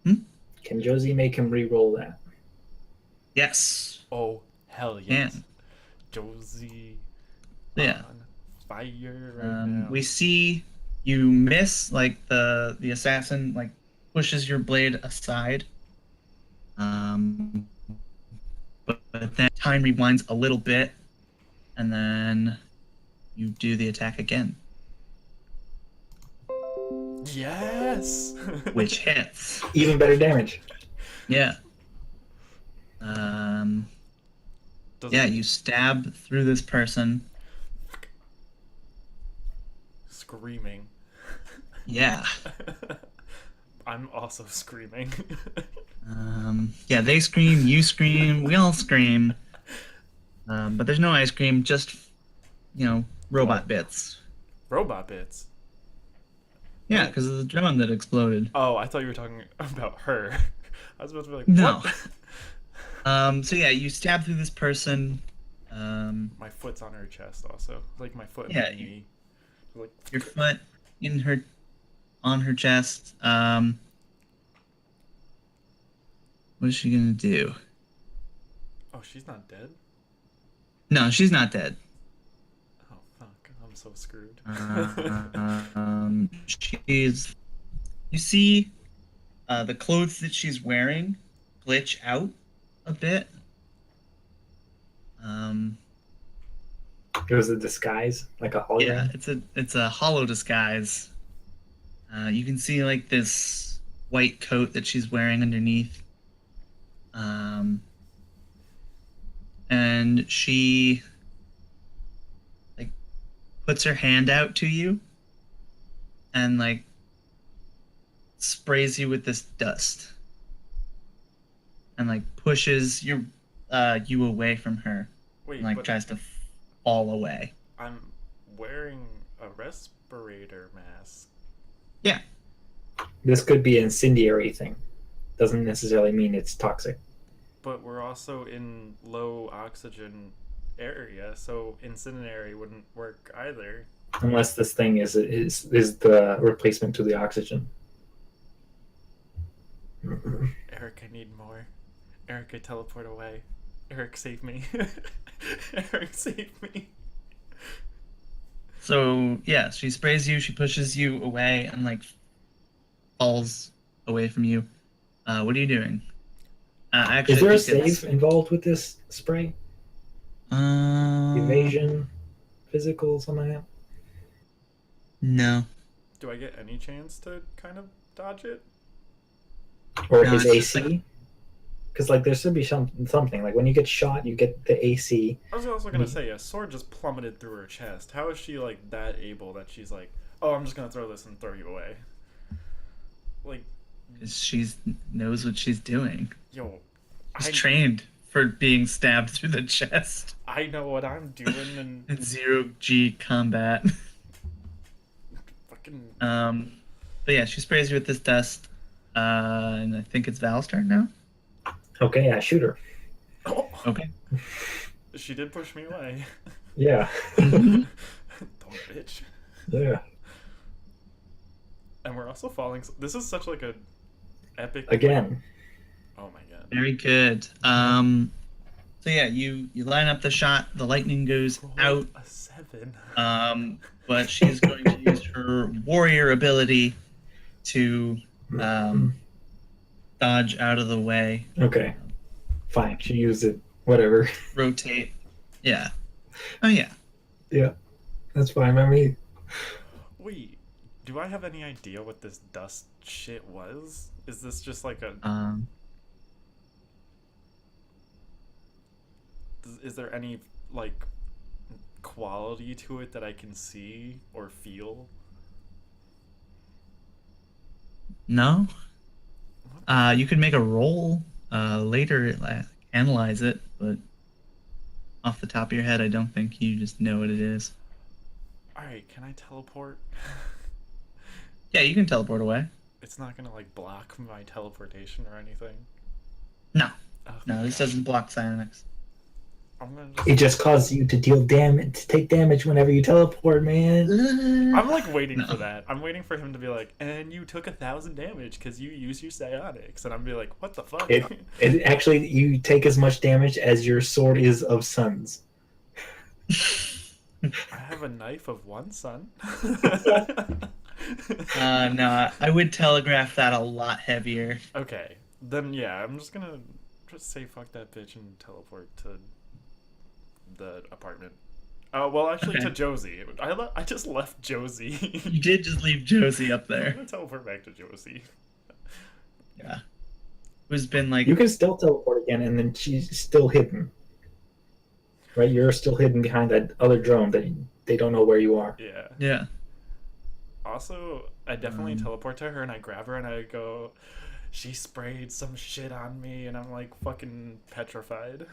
Hmm? Can Josie make him re-roll that? Yes. Oh, hell yes. Can. Josie Yeah. on fire right now. We see you miss, like the assassin like pushes your blade aside. But then time rewinds a little bit, and then you do the attack again, Yes! which hits. Even better damage. Yeah. Does Yeah, it- you stab through this person. Screaming. Yeah. I'm also screaming. Yeah, they scream, you scream, we all scream. But there's no ice cream, just robot What? bits. Robot bits. Yeah, because of the drone that exploded. Oh, I thought you were talking about her. I was about to be like, No. what? So yeah, you stab through this person. My foot's on her chest also. Like my foot and Yeah, my knee. Like, Your foot on her chest. What is she gonna do? oh, she's not dead? No, she's not dead. Oh, fuck. I'm so screwed. She's. You see, the clothes that she's wearing glitch out a bit. It was a disguise, like a Yeah, hologram. it's a hollow disguise. You can see like this white coat that she's wearing underneath. And she like puts her hand out to you and like sprays you with this dust and like pushes you away from her Wait, and like but tries to fall away. I'm wearing a respirator mask. Yeah. This could be an incendiary thing. Doesn't necessarily mean it's toxic. But we're also in low oxygen area, so incendiary wouldn't work either. Unless this thing is the replacement to the oxygen. Eric, I need more. Eric, I teleport away. Eric, save me. Eric, save me. So yeah, she sprays you, she pushes you away and like falls away from you. What are you doing? Actually, Is there a I think it's- save involved with this spray? Evasion, physical, something like that? No. Do I get any chance to kind of dodge it? Or No, his it's just AC? Because like there should be something like when you get shot, you get the AC. I was also gonna say a sword just plummeted through her chest. How is she like that able that she's like, oh, I'm just gonna throw this and throw you away? Like, 'Cause she's knows what she's doing. yo, She's I trained for being stabbed through the chest I know what I'm doing and in 0G combat. fucking But yeah, she sprays you with this dust. And I think it's Val's turn now. Okay, yeah, shoot her. oh, Okay. she did push me away. Yeah, Don't bitch. yeah. And we're also falling. This is such like a epic. Again, Oh my god. Very good. So yeah, you line up the shot. The lightning goes Roll out. a 7. But she's going to use her warrior ability to dodge out of the way, okay, fine. She used it. Whatever. rotate. Yeah. Oh yeah. Yeah, that's fine by me. Wait, do I have any idea what this dust shit was? Is this just like a? Is there any like quality to it that I can see or feel? No. You could make a roll later, analyze it, but off the top of your head, I don't think you just know what it is. Alright, can I teleport? Yeah, you can teleport away. It's not gonna like block my teleportation or anything. No, Oh, no, this doesn't block psionics. I'm gonna It just causes you to deal damage, to take damage whenever you teleport, man. I'm like waiting No. for that. I'm waiting for him to be like, and you took 1,000 damage because you use your psionics, and I'm be like, what the fuck? It actually, you take as much damage as your sword is of suns. I have a knife of one son. No, I would telegraph that a lot heavier. Okay, then yeah, I'm just gonna just say fuck that bitch and teleport to the apartment. Well, actually, Okay. to Josie. I just left Josie. You did just leave Josie up I'm there. gonna teleport back to Josie. Yeah. Who's been like, You can still teleport again, and then she's still hidden. Right? You're still hidden behind that other drone that they don't know where you are. Yeah. yeah. Also, I definitely teleport to her and I grab her and I go, she sprayed some shit on me, and I'm like fucking petrified.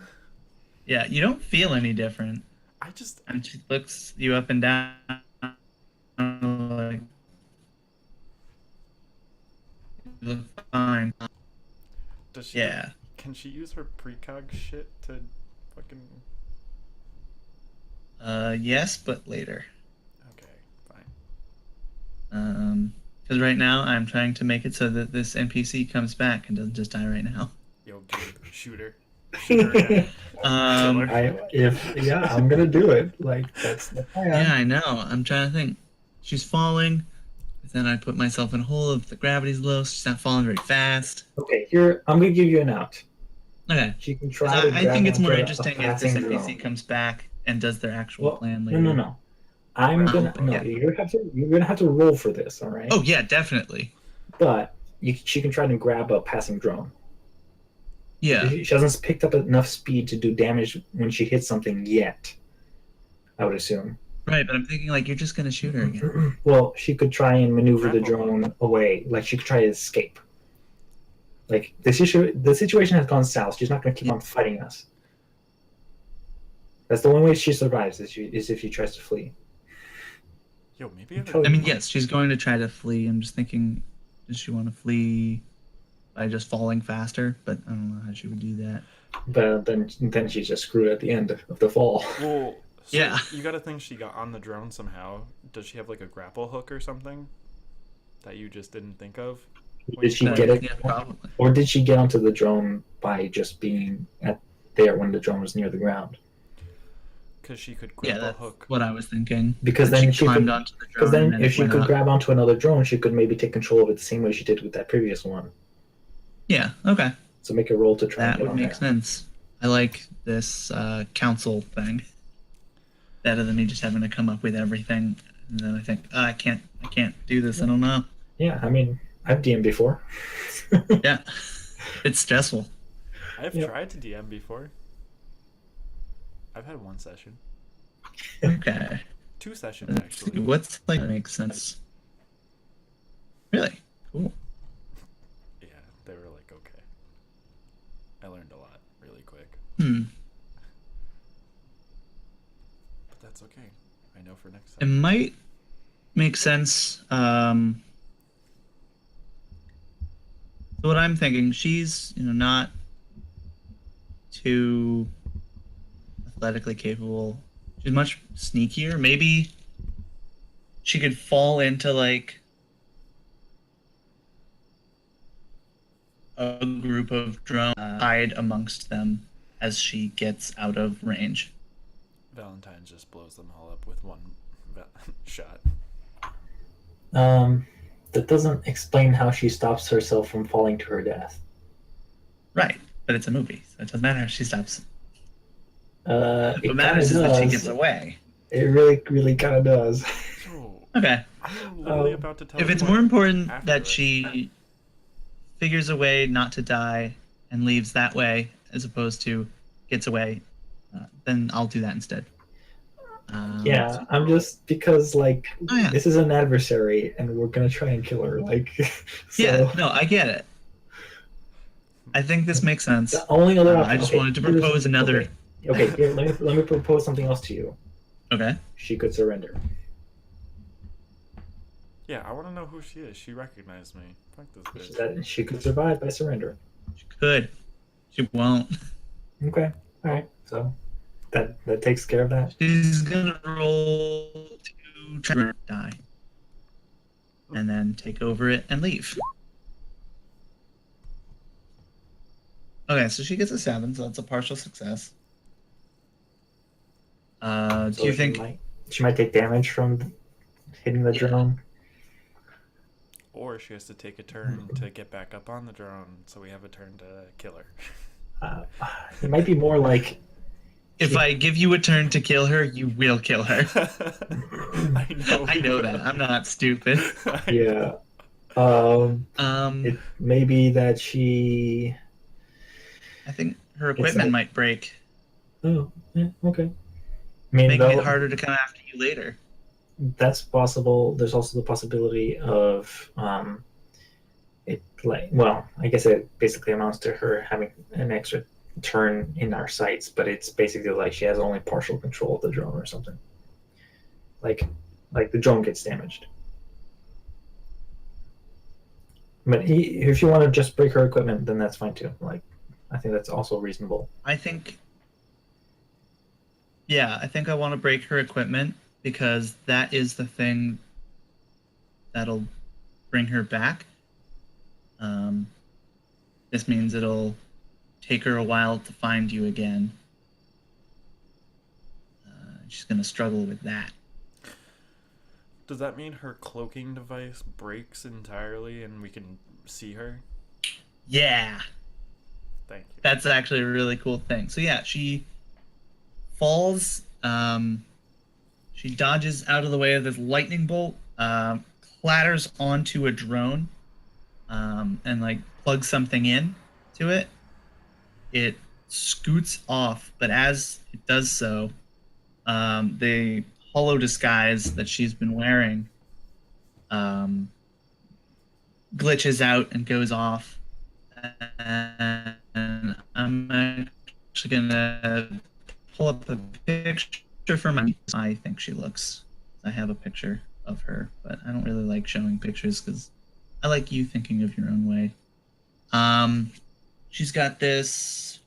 Yeah, you don't feel any different. I just And she looks you up and down like, you look fine. does she Yeah. can she use her precog shit to fucking Yes, but later. okay, fine. Because right now I'm trying to make it so that this NPC comes back and doesn't just die right now. Yo, Gabe, shoot her. Shoot her again. Um, I'm gonna do it. Like, that's the plan. yeah, I know. I'm trying to think. She's falling, but then I put myself in a hole if the gravity's low, so she's not falling very fast. Okay, here, I'm gonna give you an out. Okay. She can 'Cause try to I think it's more grab interesting a if this passing NPC drone. comes back and does their actual Well, plan later. no. I'm Or gonna hoping, no. yeah. You're gonna have to roll for this, all right? Oh yeah, definitely. But she can try to grab a passing drone. Yeah. She hasn't picked up enough speed to do damage when she hits something yet. I would assume. Right, but I'm thinking like you're just gonna shoot her again. Well, she could try and maneuver the Grapple. drone away. Like she could try to escape. Like the situation has gone south. She's not going to keep on fighting us. That's the only way she survives is if she tries to flee. Yo, maybe I mean, yes, she's going to try to flee. I'm just thinking, does she want to flee by just falling faster? But I don't know how she would do that. But then she's just screwed at the end of the fall. Well, so Yeah. you gotta think she got on the drone somehow. Does she have like a grapple hook or something that you just didn't think of? Did she get it? Yeah, probably. Or did she get onto the drone by just being there when the drone was near the ground? Because she could Yeah, grapple that's hook. what I was thinking. Because That then she she climbed could, onto the drone. because then and if she went could up. grab onto another drone, she could maybe take control of it the same way she did with that previous one. Yeah, okay. So make a roll to try and That get would on make there. sense. I like this council thing. Better than me just having to come up with everything. And then I think, I can't do this. I don't know. Yeah, I mean, I've DM'd before. Yeah. It's stressful. I've Yep. tried to DM before. I've had one session. Okay. 2 sessions, Let's see, actually. what's like that makes sense? Really? Cool. Yeah, they were like, okay. I learned a lot really quick. Hmm. But that's okay. I know for next It time. might make sense. So what I'm thinking, she's not too athletically capable. She's much sneakier. Maybe she could fall into like a group of drones, hide amongst them as she gets out of range. Valentine just blows them all up with one shot. That doesn't explain how she stops herself from falling to her death. Right, but it's a movie, so it doesn't matter if she stops. It What matters is that she does. gets away. It really, really kind of does. So, Okay. I'm literally about to tell If it's you more what- important after that it. she figures a way not to die and leaves that way as opposed to gets away, then I'll do that instead. Yeah, I'm just because like Oh yeah. this is an adversary and we're gonna try and kill her. Like, so Yeah, no, I get it. I think this makes sense. the only other option. I just Okay, wanted to here's- propose another. Okay, okay, here let me propose something else to you. Okay. She could surrender. Yeah, I want to know who she is. She recognized me. Fuck this bitch. That she could survive by surrender. She could. She won't. Okay, all right. So that takes care of that. She's gonna roll to try to die, and then take over it and leave. Okay, so she gets a 7, so that's a partial success. So Do you think? she might take damage from hitting the drone? Or she has to take a turn to get back up on the drone, so we have a turn to kill her. It might be more like If I give you a turn to kill her, you will kill her. I know. I know that. I'm not stupid. yeah. It may be that she. I think her equipment might break, Oh, yeah, okay. I mean, making it harder to come after you later. that's possible. There's also the possibility of it like well, I guess it basically amounts to her having an extra turn in our sights, but it's basically like she has only partial control of the drone or something. Like the drone gets damaged. But if you want to just break her equipment, then that's fine too. Like, I think that's also reasonable. I think I want to break her equipment because that is the thing that'll bring her back. This means it'll take her a while to find you again. She's going to struggle with that. Does that mean her cloaking device breaks entirely and we can see her? Yeah. Thank you. That's actually a really cool thing. So yeah, she falls. She dodges out of the way of this lightning bolt, clatters onto a drone, and like plugs something in to it. It scoots off, but as it does so, the hollow disguise that she's been wearing glitches out and goes off. And I'm actually gonna pull up a picture for my. I think she looks. I have a picture of her, but I don't really like showing pictures because I like you thinking of your own way. She's got this.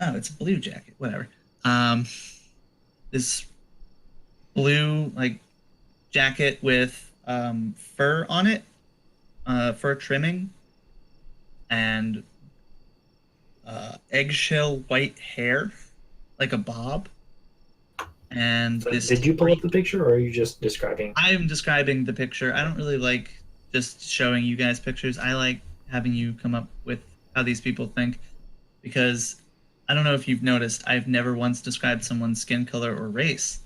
Oh, it's a blue jacket. Whatever. This blue like jacket with fur on it, fur trimming, and eggshell white hair, like a bob. And So this. did you pull up the picture, or are you just describing? I'm describing the picture. I don't really like just showing you guys pictures. I like having you come up with how these people think, because I don't know if you've noticed, I've never once described someone's skin color or race,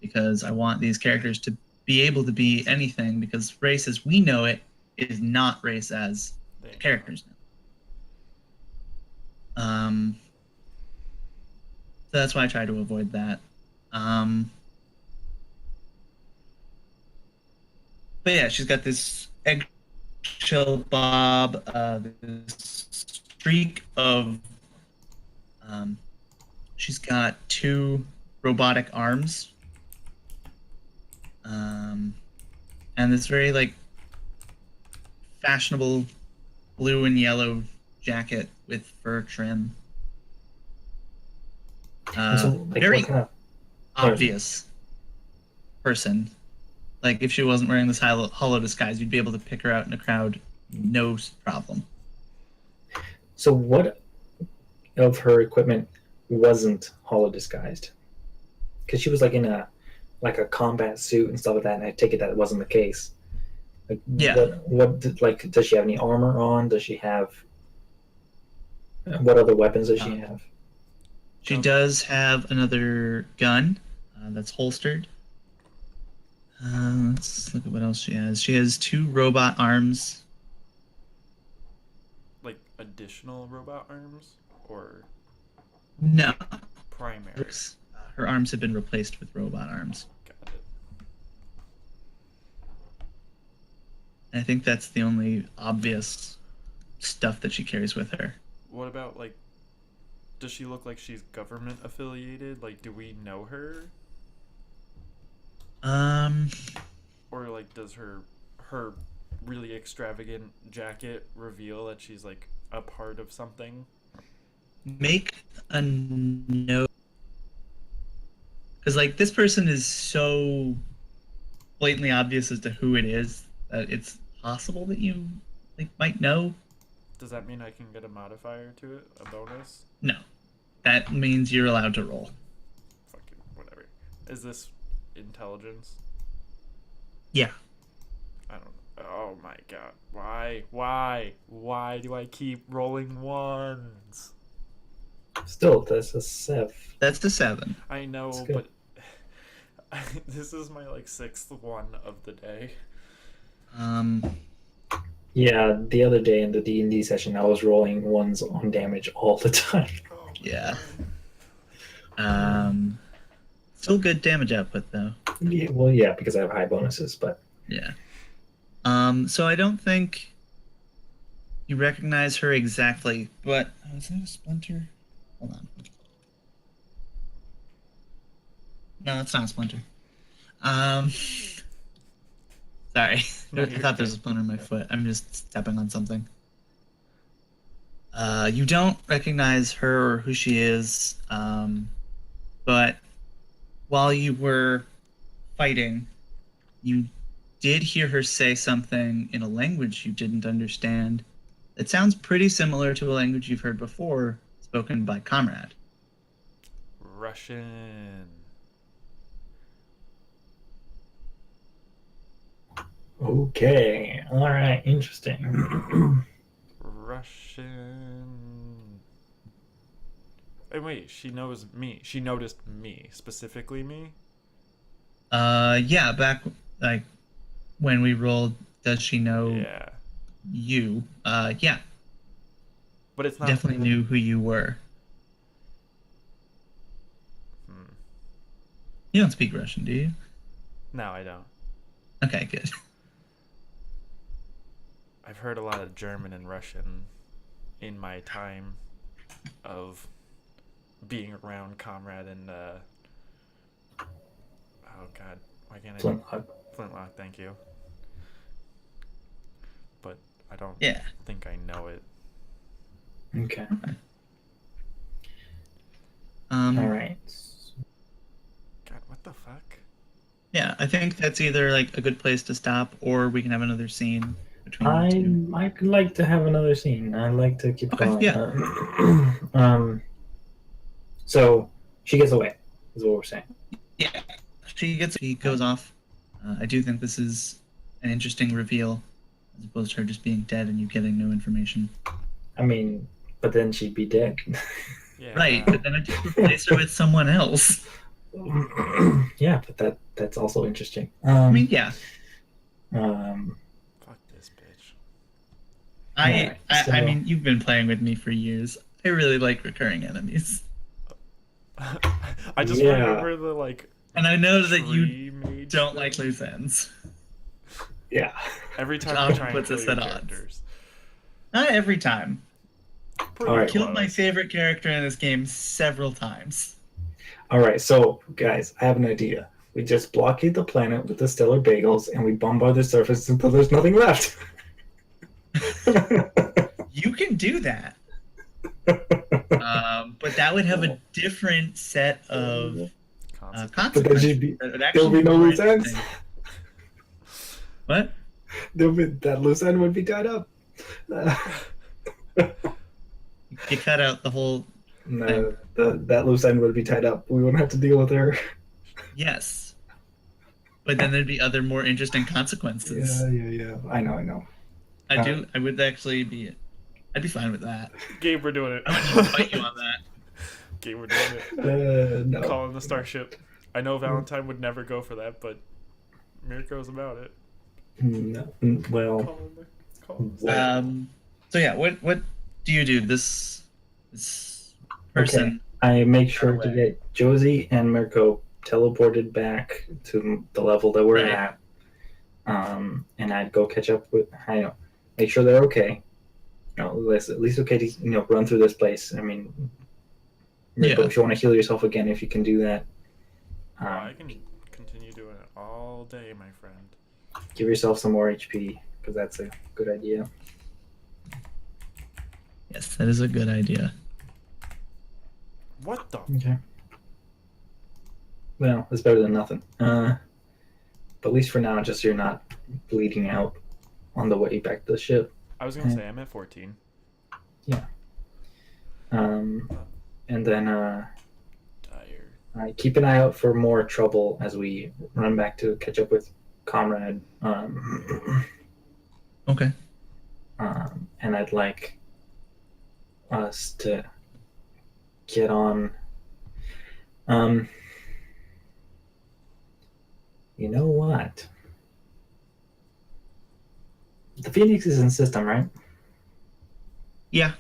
because I want these characters to be able to be anything, because race as we know it is not race as the characters know. So that's why I try to avoid that. But yeah, she's got this eggshell bob, this streak of. She's got 2 robotic arms, and this very like fashionable blue and yellow jacket with fur trim. So, like, Very what kind of obvious person. Like if she wasn't wearing this hollow disguise, you'd be able to pick her out in a crowd, no problem. So what of her equipment wasn't hollow disguised? Because she was like in a combat suit and stuff like that, and I take it that it wasn't the case. Like, Yeah. Like, does she have any armor on? Does she have? What other weapons does she have? She does have another gun that's holstered. Let's look at what else she has. She has 2 robot arms. Like additional robot arms or No. primary? her arms have been replaced with robot arms. Got it. And I think that's the only obvious stuff that she carries with her. What about, like, does she look like she's government affiliated? Like, do we know her? Or, like, does her really extravagant jacket reveal that she's, like, a part of something? Make a note. Because, like, this person is so blatantly obvious as to who it is that it's possible that you, like, might know. Does that mean I can get a modifier to it? A bonus? No. That means you're allowed to roll. Fucking whatever. Is this intelligence? Yeah. I don't know. Oh my god. Why? Why do I keep rolling ones? Still, that's a 7. That's the 7. I know, That's but good. this is my, like, 6th one of the day. Yeah, the other day in the D&D session, I was rolling ones on damage all the time. Oh my Yeah. God. Still good damage output, though. Yeah, well, yeah, because I have high bonuses, but Yeah. So I don't think you recognize her exactly, but is that a splinter? Hold on. No, it's not a splinter. Sorry. No, I you're thought there was a good. splinter in my foot. I'm just stepping on something. You don't recognize her or who she is, but while you were fighting, you did hear her say something in a language you didn't understand. It sounds pretty similar to a language you've heard before, spoken by Comrade. Russian. okay. All right, interesting. Russian. And wait, she knows me. She noticed me, specifically me. Yeah, back like when we rolled, does she know Yeah, you? Yeah, but it's not definitely knew who you were. Hmm. You don't speak Russian, do you? No, I don't. Okay, good. I've heard a lot of German and Russian in my time of being around Comrade and oh god, why can't I Flintlock. Flintlock, thank you. But I don't Yeah. think I know it. Okay. All All right. God, what the fuck? Yeah, I think that's either like a good place to stop, or we can have another scene between you two. I'd like to have another scene. I'd like to keep Okay, going. yeah. So she gets away, is what we're saying. Yeah, he goes off. I do think this is an interesting reveal, as opposed to her just being dead and you getting no information. I mean, but then she'd be dead. Yeah. Right, but then I just replace her with someone else. Yeah, but that's also interesting. I mean, yeah. Fuck this bitch. I so- mean, you've been playing with me for years. I really like recurring enemies. I just Yeah. remember the, like, And I know that you tree mage don't thing. like loose ends. Yeah. Every time Often you try and puts kill us your at odds. characters. Not every time. Pretty All right. Killed my close. favorite character in this game several times. All right, so guys, I have an idea. We just blockade the planet with the stellar bagels, and we bombard the surface until there's nothing left. You can do that. But that would have a different set of Consequence. But then consequences. she'd be, that would there'll actually be no more loose ends. interesting. What? That loose end would be tied up. You cut out the whole. No, that loose end would be tied up. We wouldn't have to deal with her. Yes. But then there'd be other more interesting consequences. Yeah. I know. I would actually be. I'd be fine with that. Gabe, we're doing it. I would fight you on that. Gabe, we're doing it. No. Calling the starship. I know Valentine would never go for that, but Mirko's about it. No. Well, Calling the So yeah, what do you do? This person. I make sure to away. get Josie and Mirko teleported back to the level that we're Right. at. And I'd go catch up with, make sure they're okay. At least okay to run through this place. I mean, Mirko, Yeah. if you want to heal yourself again, if you can do that, Oh, I can continue doing it all day, my friend. give yourself some more HP because that's a good idea. Yes, that is a good idea. What the? Okay. Well, it's better than nothing. But at least for now, just so you're not bleeding out on the way back to the ship. I was gonna say I'm at 14. And then Tired. keep an eye out for more trouble as we run back to catch up with Comrade. Okay. And I'd like us to get on. You know what? The Phoenix is in system, right? Yeah.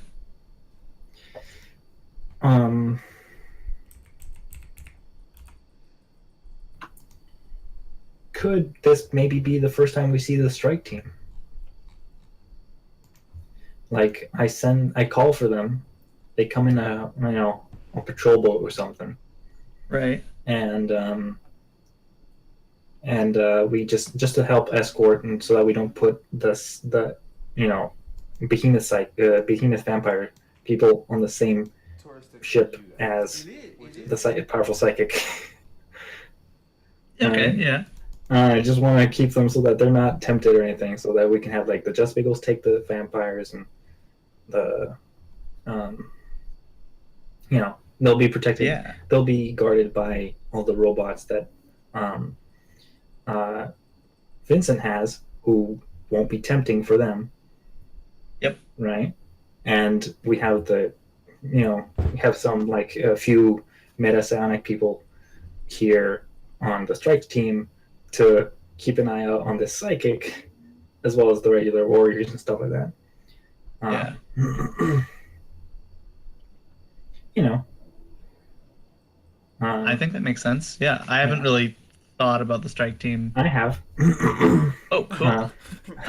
Could this maybe be the first time we see the strike team? Like I call for them, they come in a patrol boat or something, Right. and we just to help escort and so that we don't put the behemoth vampire people on the same ship as the powerful psychic. Okay. Yeah. I just want to keep them so that they're not tempted or anything, so that we can have like the Just Beagles take the vampires and the they'll be protected. Yeah. They'll be guarded by all the robots that Vincent has, who won't be tempting for them. Yep. Right. And we have we have some like a few meta-psionic people here on the strike team to keep an eye out on this psychic, as well as the regular warriors and stuff like that. Yeah. I think that makes sense. Yeah. I haven't really thought about the strike team. I have. Oh, cool. I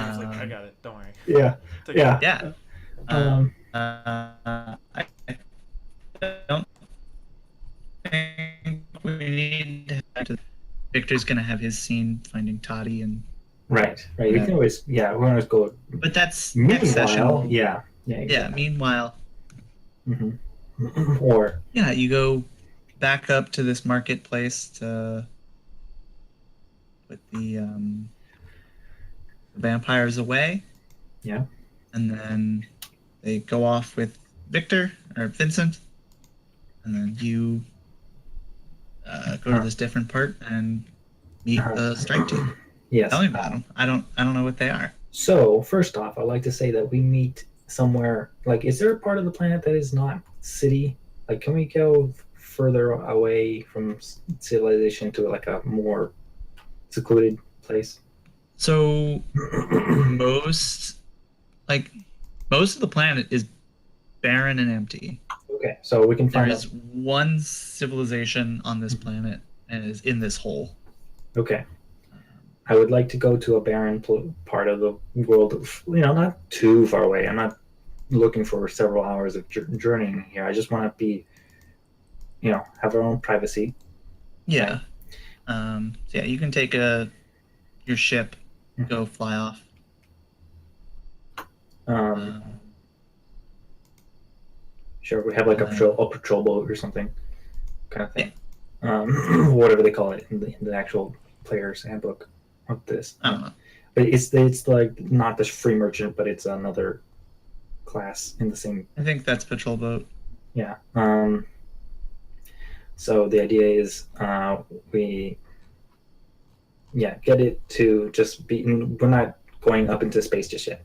was like, I got it. Don't worry. Yeah. Take Yeah. Yeah. I don't think we need to. Victor's gonna have his scene finding Toddy, and Right. We Yeah. can always, we can always go. but that's next Meanwhile, session. yeah. Yeah. Meanwhile, Or yeah, you go back up to this marketplace to put the vampires away. Yeah. And then they go off with Victor or Vincent, and then you go to this different part and meet the strike team. yes. Tell me about them. I don't know what they are. So first off, I'd like to say that we meet somewhere. Like, is there a part of the planet that is not city? Like, can we go further away from civilization to like a more secluded place? So most of the planet is barren and empty. Okay, so we can There find is one civilization on this planet, and it is in this hole. Okay. I would like to go to a barren part of the world, not too far away. I'm not looking for several hours of journeying here. I just want to be, have our own privacy. Yeah. So yeah, you can take your ship, go fly off. Sure, we have like a patrol boat or something, kind of thing. Whatever they call it in the actual player's handbook of this. I don't know. But it's like not the free merchant, but it's another class in the same. I think that's patrol boat. Yeah. So the idea is we get it to just be. We're not going up into space just yet.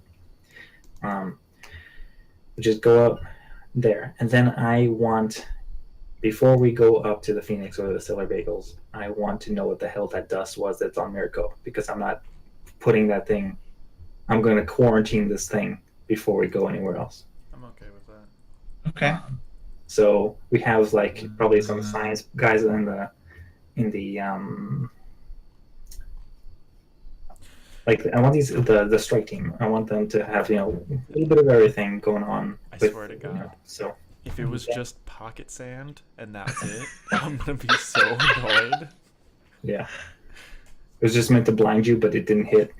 We just go up there, and then I want, before we go up to the Phoenix or the Stellar Bagels, I want to know what the hell that dust was that's on Mirko, because I'm not putting that thing. I'm going to quarantine this thing before we go anywhere else. I'm okay with that. Okay. So we have like probably some science guys in the like I want the strike team. I want them to have a little bit of everything going on. I With, swear to God. So If it was just pocket sand and that's it, I'm gonna be so annoyed. yeah, it was just meant to blind you, but it didn't hit.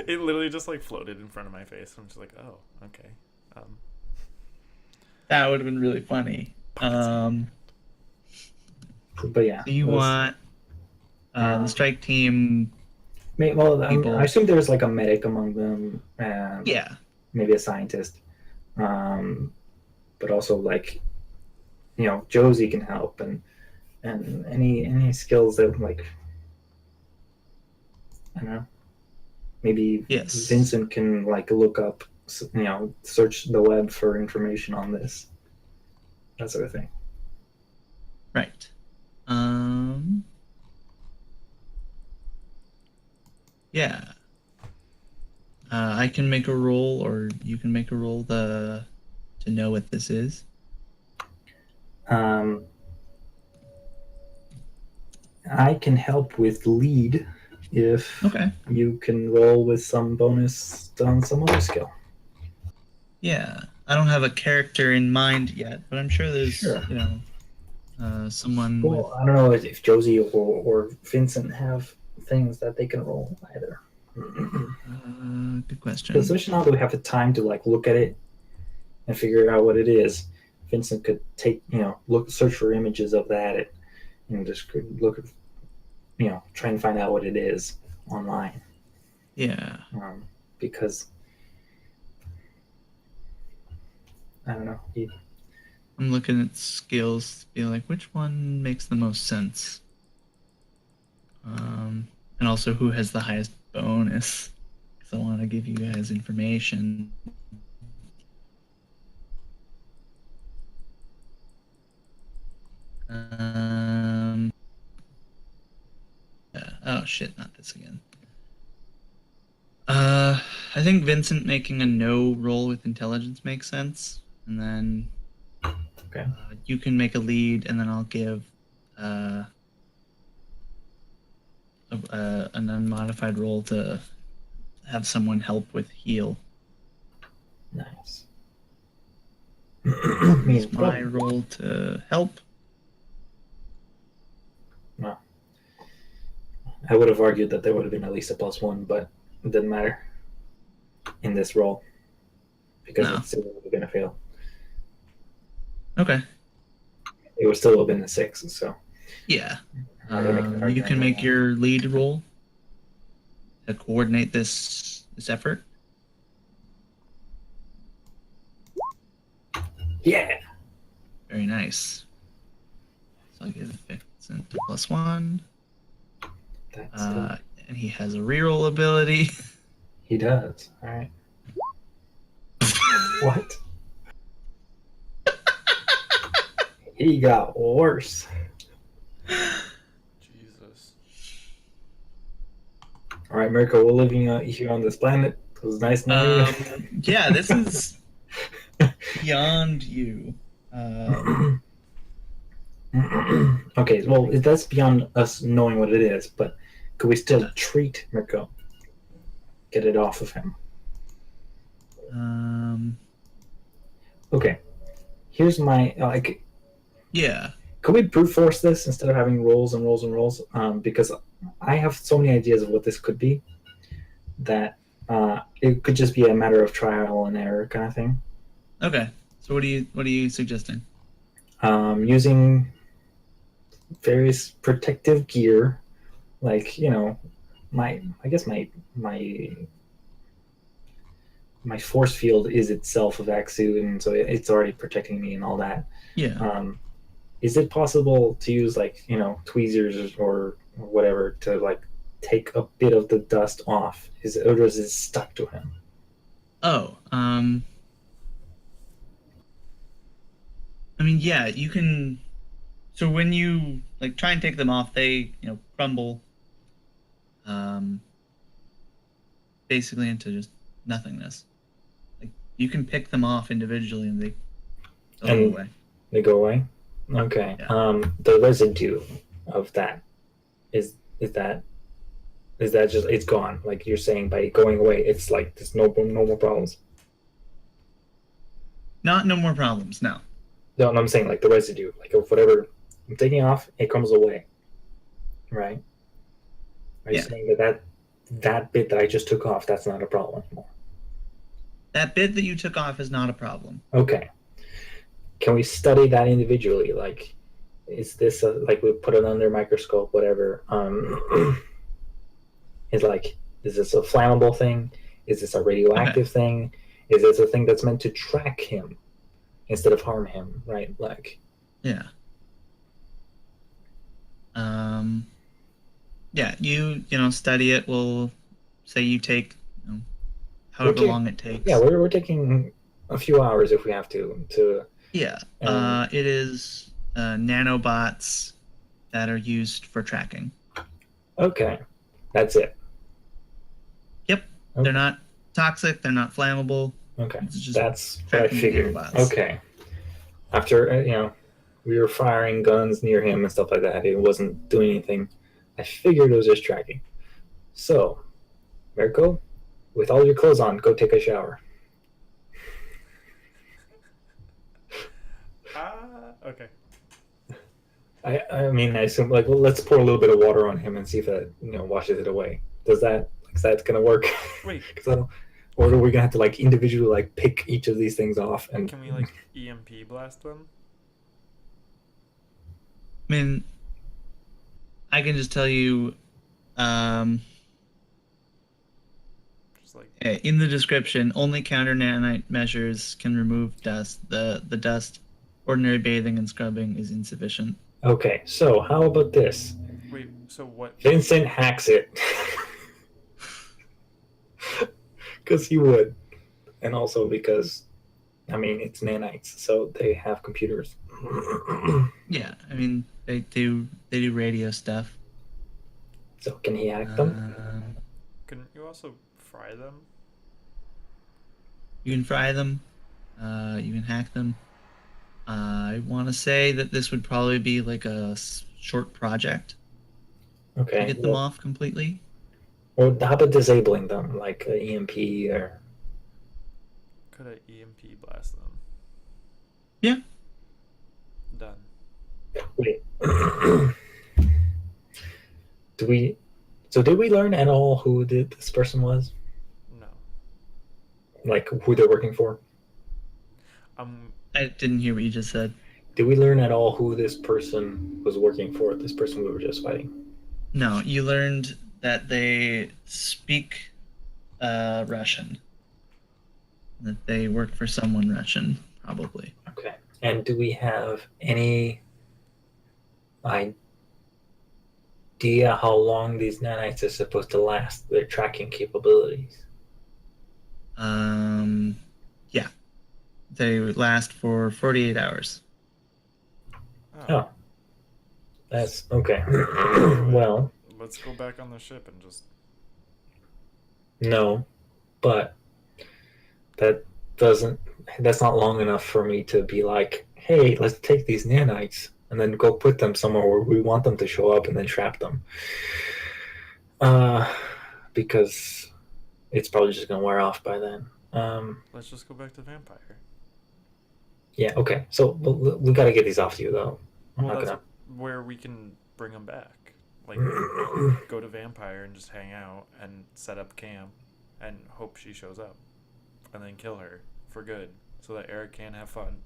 It literally just like floated in front of my face. I'm just like, oh, okay. That would have been really funny. But yeah, So you want the strike team? well, people. I assume there's like a medic among them. Yeah. Maybe a scientist. But also like Josie can help and any skills that like I don't know. Maybe Yes. Vincent can like look up, search the web for information on this, that sort of thing. Right. Yeah. I can make a roll, or you can make a roll to know what this is. I can help with lead if you can roll with some bonus on some other skill. Yeah, I don't have a character in mind yet, but I'm sure there's someone. Well, I don't know if Josie or Vincent have things that they can roll either. Good question. Especially now that we have the time to like look at it and figure out what it is. Vincent could search for images of that and just look at, try and find out what it is online. Yeah. Because I don't know. I'm looking at skills to be like, which one makes the most sense? And also who has the highest bonus? Because I want to give you guys information. Yeah. Oh shit, not this again. I think Vincent making a no roll with intelligence makes sense, and then you can make a lead, and then I'll give an unmodified roll to have someone help with heal. Nice. It's my roll to help. No. I would have argued that there would have been at least a +1, but it didn't matter in this roll because it's still going to fail. Okay. It would still have been a 6, so. Yeah. You can make your lead roll to coordinate this effort. Yeah. Very nice. So I'll give Vincent a +1. And he has a reroll ability. He does. All right. What? He got worse. Jesus. All right, Mirko, we're living here on this planet. It was nice knowing you. Yeah, this is beyond you. Okay, well, that's beyond us knowing what it is, but could we still treat Mirko? Get it off of him. Okay. Here's my yeah. Could we brute force this instead of having rolls and rolls and rolls? Because I have so many ideas of what this could be that it could just be a matter of trial and error kind of thing. Okay. So what are you suggesting? Using various protective gear, like my force field is itself a vac suit, and so it's already protecting me and all that. Yeah. Is it possible to use tweezers or whatever to take a bit of the dust off? Or is it stuck to him? Oh, I mean, yeah, you can. So when you try and take them off, they crumble, basically into just nothingness. You can pick them off individually and they go away. They go away. Okay. Yeah. The residue of that is that just it's gone? Like you're saying, by going away, it's like there's no more problems. Not no more problems. No. No, I'm saying like the residue, like of whatever I'm taking off, it comes away, right? Are you Yeah. saying that bit that I just took off, that's not a problem anymore? That bit that you took off is not a problem. Okay. Can we study that individually? Like, is this like we put it under a microscope, whatever? Is this a flammable thing? Is this a radioactive thing? Is this a thing that's meant to track him instead of harm him? Right? Like, Yeah. Yeah. You study it. We'll say you take however long it takes. Yeah, we're taking a few hours if we have to. Yeah. It is nanobots that are used for tracking. Okay, that's it. Yep. Okay. They're not toxic. They're not flammable. Okay, It's just that's what I tracking figured. nanobots. Okay, after we were firing guns near him and stuff like that. It wasn't doing anything. I figured it was just tracking. So, Mirko, with all your clothes on, go take a shower. Okay. I mean, I assume like, well, let's pour a little bit of water on him and see if that washes it away. Is that gonna work? Wait. Or are we gonna have to like individually like pick each of these things off and? Can we like EMP blast them? I mean, I can just tell you, Just like in the description, only counter nanite measures can remove dust. The dust, ordinary bathing and scrubbing is insufficient. Okay, so how about this? wait. So what? Vincent hacks it. Because he would. And also because, I mean, it's nanites, so they have computers. Yeah, I mean they do radio stuff. So can he hack them? Couldn't you also fry them? You can fry them. You can hack them. I want to say that this would probably be like a short project Okay. to get them off completely. Well, how about disabling them, like an EMP or? Could I EMP blast them? Yeah. Done. Wait. Did we learn at all who this person was? No. Like who they're working for? I didn't hear what you just said. Did we learn at all who this person was working for? This person we were just fighting. No, you learned that they speak Russian. That they work for someone Russian, probably. Okay. And do we have any idea how long these nanites are supposed to last? Their tracking capabilities. Yeah. They would last for 48 hours. Oh. That's okay. Well, let's go back on the ship and just. no, but that's not long enough for me to be like, hey, let's take these nanites and then go put them somewhere where we want them to show up and then trap them. Because it's probably just gonna wear off by then. Let's just go back to vampire. Yeah, okay. So we got to get these off you, though. Well, that's where we can bring them back. Like, go to vampire and just hang out and set up camp and hope she shows up. And then kill her for good so that Eric can have fun.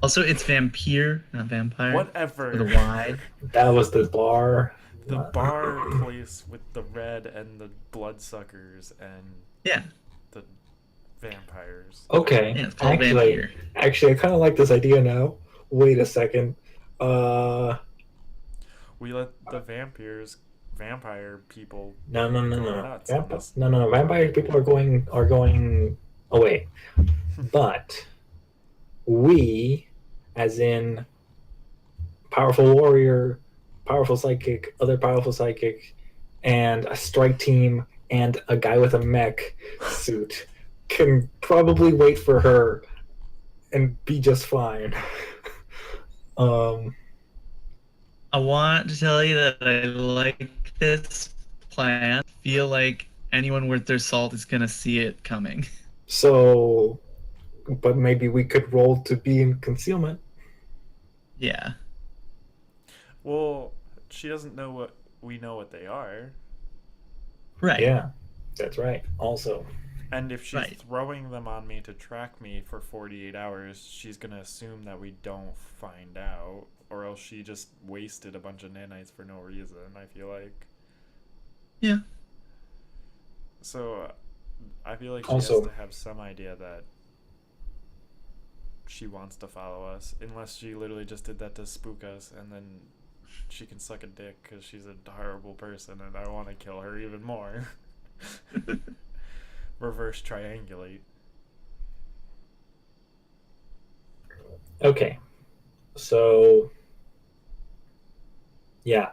Also, it's vampire, not vampire. Whatever. With a Y. That was the bar. The bar place with the red and the bloodsuckers and Yeah. the vampires. Okay. Yeah, it's called vampire. Actually, I kind of like this idea now. Wait a second. We let the vampire people. No. nuts on us. No. Vampire people are going away, but we, as in powerful warrior, powerful psychic, other powerful psychic, and a strike team, and a guy with a mech suit, can probably wait for her and be just fine. um, I want to tell you that I like this plan. Feel like anyone worth their salt is gonna see it coming. so, but maybe we could roll to be in concealment. Yeah. Well, she doesn't know what we know what they are. Right. Yeah, that's right. Also, And if she's Right. throwing them on me to track me for 48 hours, she's going to assume that we don't find out. Or else she just wasted a bunch of nanites for no reason, I feel like. Yeah. So, I feel like she Also- has to have some idea that she wants to follow us. Unless she literally just did that to spook us, and then she can suck a dick because she's a horrible person and I want to kill her even more. Reverse triangulate. okay. So, yeah,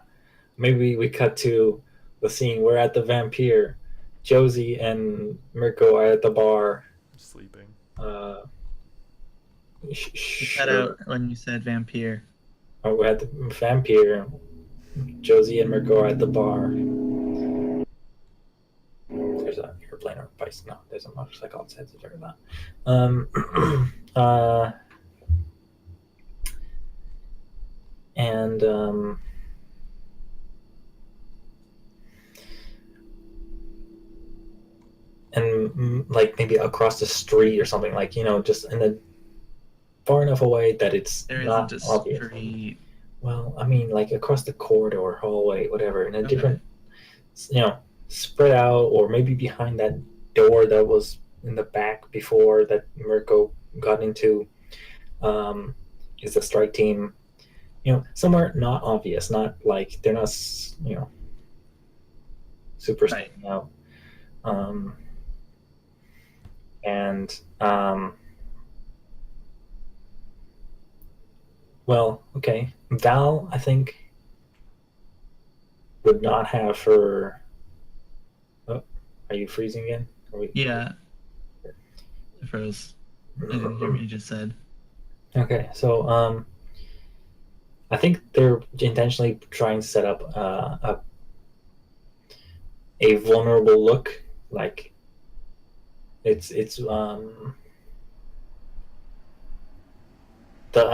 maybe we cut to the scene. We're at the Vampire. Josie and Mirko are at the bar. Sleeping. You Sure. cut out when you said vampire. Oh, we're at the Vampire. Josie and Mirko are at the bar. There's an airplane or a bicycle. No, there's a motorcycle outside the door. And like maybe across the street or something, like, you know, just in the far enough away that it's There not isn't a obvious. street. Well, I mean, like across the corridor, hallway, whatever, in a Okay. different, you know, spread out, or maybe behind that door that was in the back before that Mirko got into. Is the strike team, you know, somewhere not obvious, not like they're not, you know, super Right. standing out. And well, okay, Val, I think, would not have her. Oh, are you freezing again? Are we... Yeah. I froze. I didn't hear what you just said. Okay, so I think they're intentionally trying to set up a vulnerable look, like it's I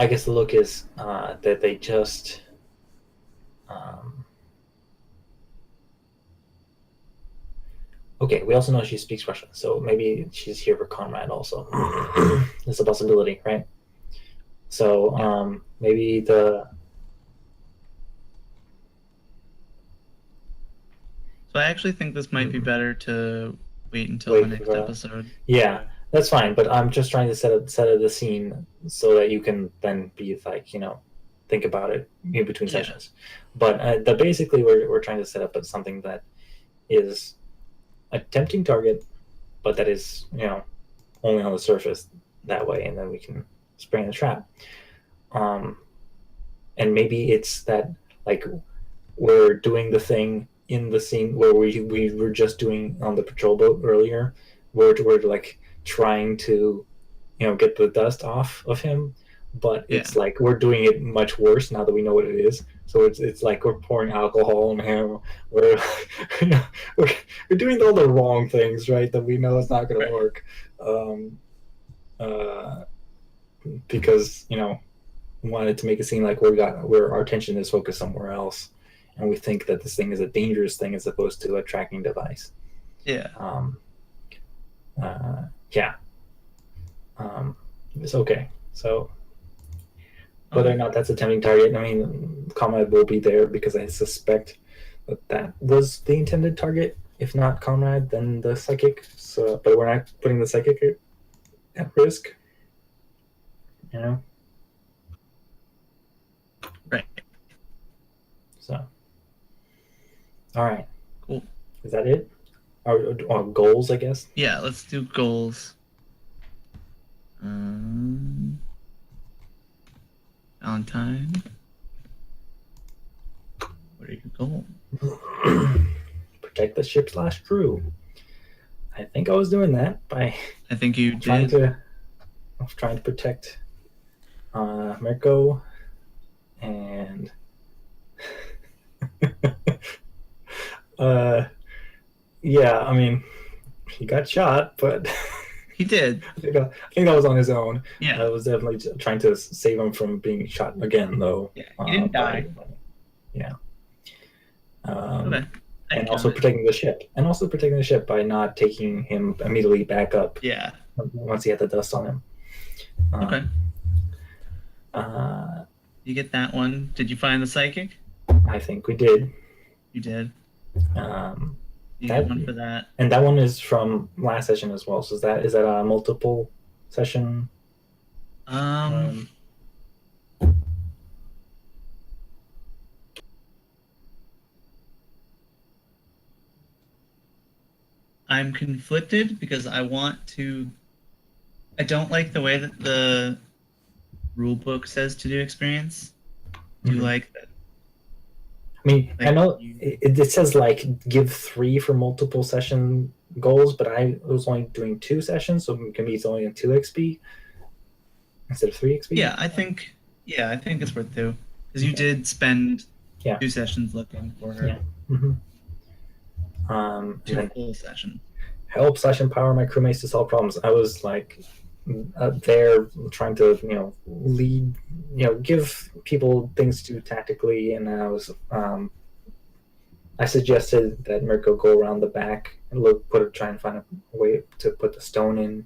guess the look is that they just okay. We also know she speaks Russian, so maybe she's here for Conrad also. It's a possibility, right? So maybe the. So I actually think this might be better to wait until Wait the next for the- episode. Yeah, that's fine, but I'm just trying to set up the scene so that you can then be like, you know, think about it in between Yeah. sessions. But basically we're trying to set up something that is a tempting target, but that is, you know, only on the surface that way, and then we can spring the trap. And maybe it's that, like, we're doing the thing in the scene where we were just doing on the patrol boat earlier, where we're like trying to, you know, get the dust off of him, but it's like we're doing it much worse now that we know what it is. So it's like we're pouring alcohol on him. We're we're doing all the wrong things, right? That we know it's not going to work, because, you know, we wanted to make it seem like where our attention is focused somewhere else, and we think that this thing is a dangerous thing as opposed to a tracking device. Yeah. Yeah. It's okay. So whether or not that's a tempting target, I mean, Conrad will be there because I suspect that was the intended target. If not Conrad, then the psychic. So, but we're not putting the psychic at risk. You know. Right. So. All right. Cool. Is that it? Or goals, I guess. Yeah, let's do goals. Valentine. What are your goals? Protect the ship/crew. I think I was doing that by I think you trying did. to of trying to protect Mirko, and yeah, I mean, he got shot, but He did. I think that was on his own. Yeah. I was definitely trying to save him from being shot again, though. Yeah. He didn't die. Yeah. Okay. And also protecting the ship, by not taking him immediately back up. Yeah. Once he had the dust on him. Okay. Uh, You get that one. Did you find the psychic? I think we did. You did. You That- get one for that. And that one is from last session as well. So is that a multiple session? I'm conflicted because I don't like the way that the rule book says to do experience. Do you Mhm. like that? I mean, I Like, know you- it says like give 3 for multiple session goals, but I was only doing 2 sessions, so maybe it's only in 2 XP instead of 3 XP. Yeah, I think it's worth 2 because you Okay. did spend Yeah. 2 sessions looking for her. Yeah. Mm-hmm. And 2 then full sessions. help / empower my crewmates to solve problems. I was like there trying to lead, give people things to do tactically, and I was I suggested that Mirko go around the back and try and find a way to put the stone in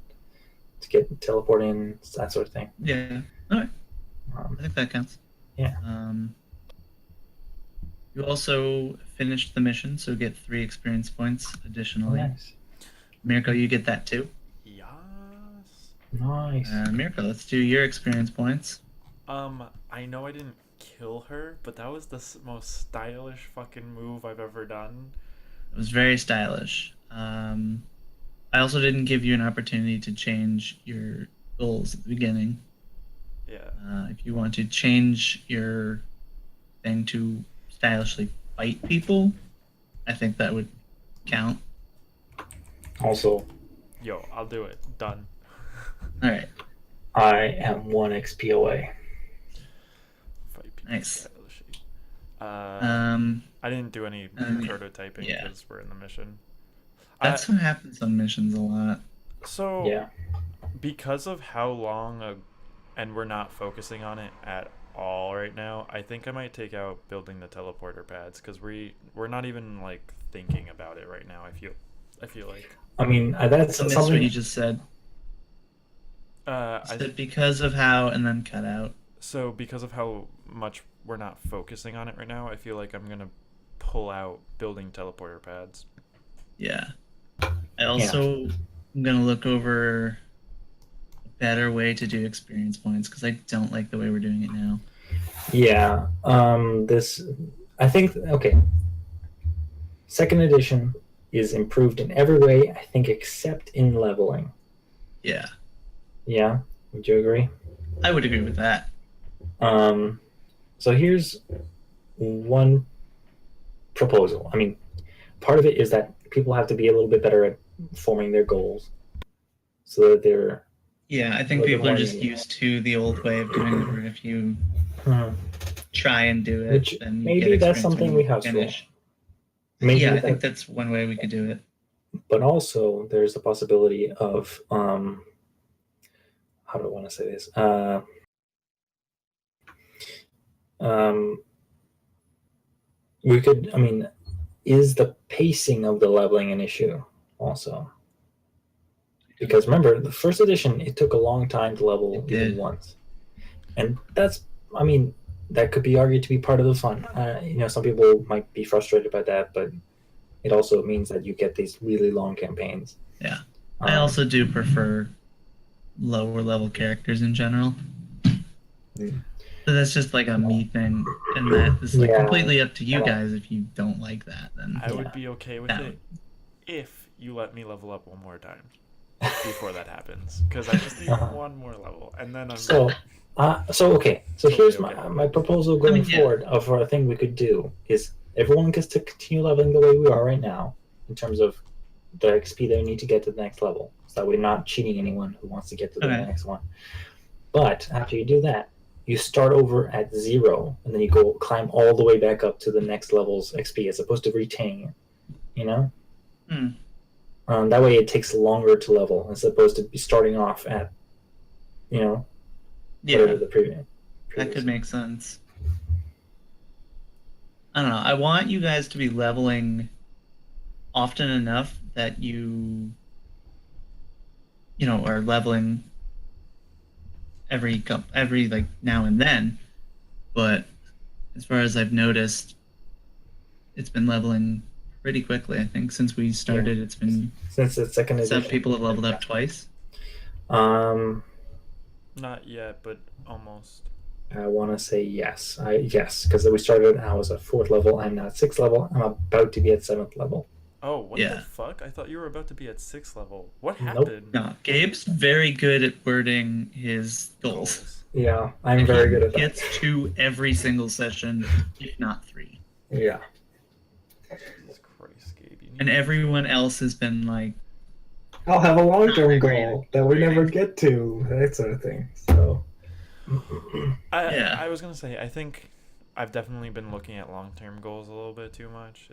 to get teleport in, that sort of thing. Yeah. All right. Um, I think that counts. Yeah. You also finished the mission, so get 3 experience points additionally. nice. Mirko, you get that too. Yes. Nice. Mirko, let's do your experience points. I know I didn't kill her, but that was the most stylish fucking move I've ever done. It was very stylish. I also didn't give you an opportunity to change your goals at the beginning. Yeah. If you want to change your thing to stylishly fight people, I think that would count. Also, Yo, I'll do it. Done. All right. I am 1 XP away. Fight people Nice. stylishly. I I didn't do any yeah. prototyping Yeah. because we're in the mission. That's what happens on missions a lot. So Yeah. because of how long and we're not focusing on it at all right now, I think I might take out building the teleporter pads because we're not even like thinking about it right now. I feel like I mean, that's I missed something. what you just said. I Said because of how, and then cut out. so because of how much we're not focusing on it right now, I feel like I'm gonna pull out building teleporter pads. Yeah. I also am gonna look over a better way to do experience points because I don't like the way we're doing it now. Yeah. I think, okay. Second edition is improved in every way, I think, except in leveling. Yeah, Yeah? Would you agree? I would agree with that. So here's one proposal. I mean, part of it is that people have to be a little bit better at forming their goals so that they're Yeah, I think Like people are one- just used to the old way of doing it, where if you Mhm. try and do it, Which then you maybe get that's experience something when we you have to finish. maybe Yeah, I that- think that's one way we could do it. but also there's the possibility of how do I want to say this? We could, I mean, is the pacing of the leveling an issue also? Because remember, the first edition, it took a long time to level It even did. once. And that's, I mean, that could be argued to be part of the fun. Some people might be frustrated by that, but it also means that you get these really long campaigns. Yeah. I also do prefer lower level characters in general. Mm. So that's just like a me thing, and that is like Yeah. completely up to you Yeah. guys. If you don't like that, then I would Yeah. be okay with That it if you let me level up one more time before that happens, because I just need Uh-huh. one more level, and then I'm So, okay. So Totally here's okay. my proposal going yeah. forward for a thing we could do is everyone gets to continue leveling the way we are right now in terms of the XP they need to get to the next level. So that we're not cheating anyone who wants to get to the Okay. next one. But after you do that, you start over at 0, and then you go climb all the way back up to the next level's XP, as opposed to retaining it. You know? That way it takes longer to level, as opposed to be starting off at, Yeah, whatever the previous. that could make sense. I don't know. I want you guys to be leveling often enough that you are leveling every like now and then. But as far as I've noticed, it's been leveling pretty quickly. I think since we started, it's been Since the second edition. some people have leveled up twice. Um, Not yet, but almost. I want to say yes. Yes, because we started. I was at 4th level. I'm now at 6th level. I'm about to be at 7th level. Oh, what Yeah. the fuck? I thought you were about to be at 6th level. What Nope. happened? No, Gabe's very good at wording his goals. Yeah, I'm very good at that. Gets 2 every single session, if not 3. Yeah. Jesus Christ, Gabe. You need And everyone else has been like, I'll have a long-term Not goal that we never get to, that sort of thing. So, Yeah. I was gonna say, I think I've definitely been looking at long-term goals a little bit too much.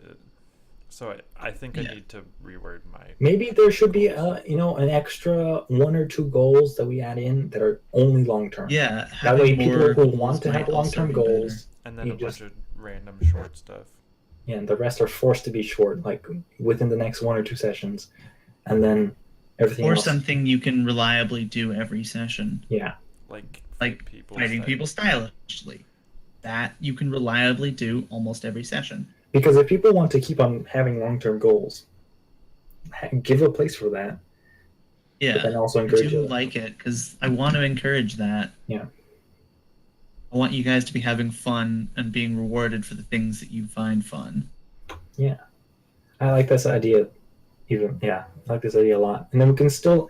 So I think I Yeah. need to reword my. maybe there should be an extra 1 or 2 goals that we add in that are only long-term. yeah, That having way, people more who goals want to might have also long-term be goals, And then you a just bunch of random short stuff. yeah, and the rest are forced to be short, like within the next 1 or 2 sessions, and then everything better. Or else. something you can reliably do every session. Yeah, Like Like fighting people stylishly. That you can reliably do almost every session. because if people want to keep on having long-term goals, give a place for that. But Yeah, then also I encourage do it. like it because I want to encourage that. Yeah. I want you guys to be having fun and being rewarded for the things that you find fun. I like this idea. I like this idea a lot. And then we can still,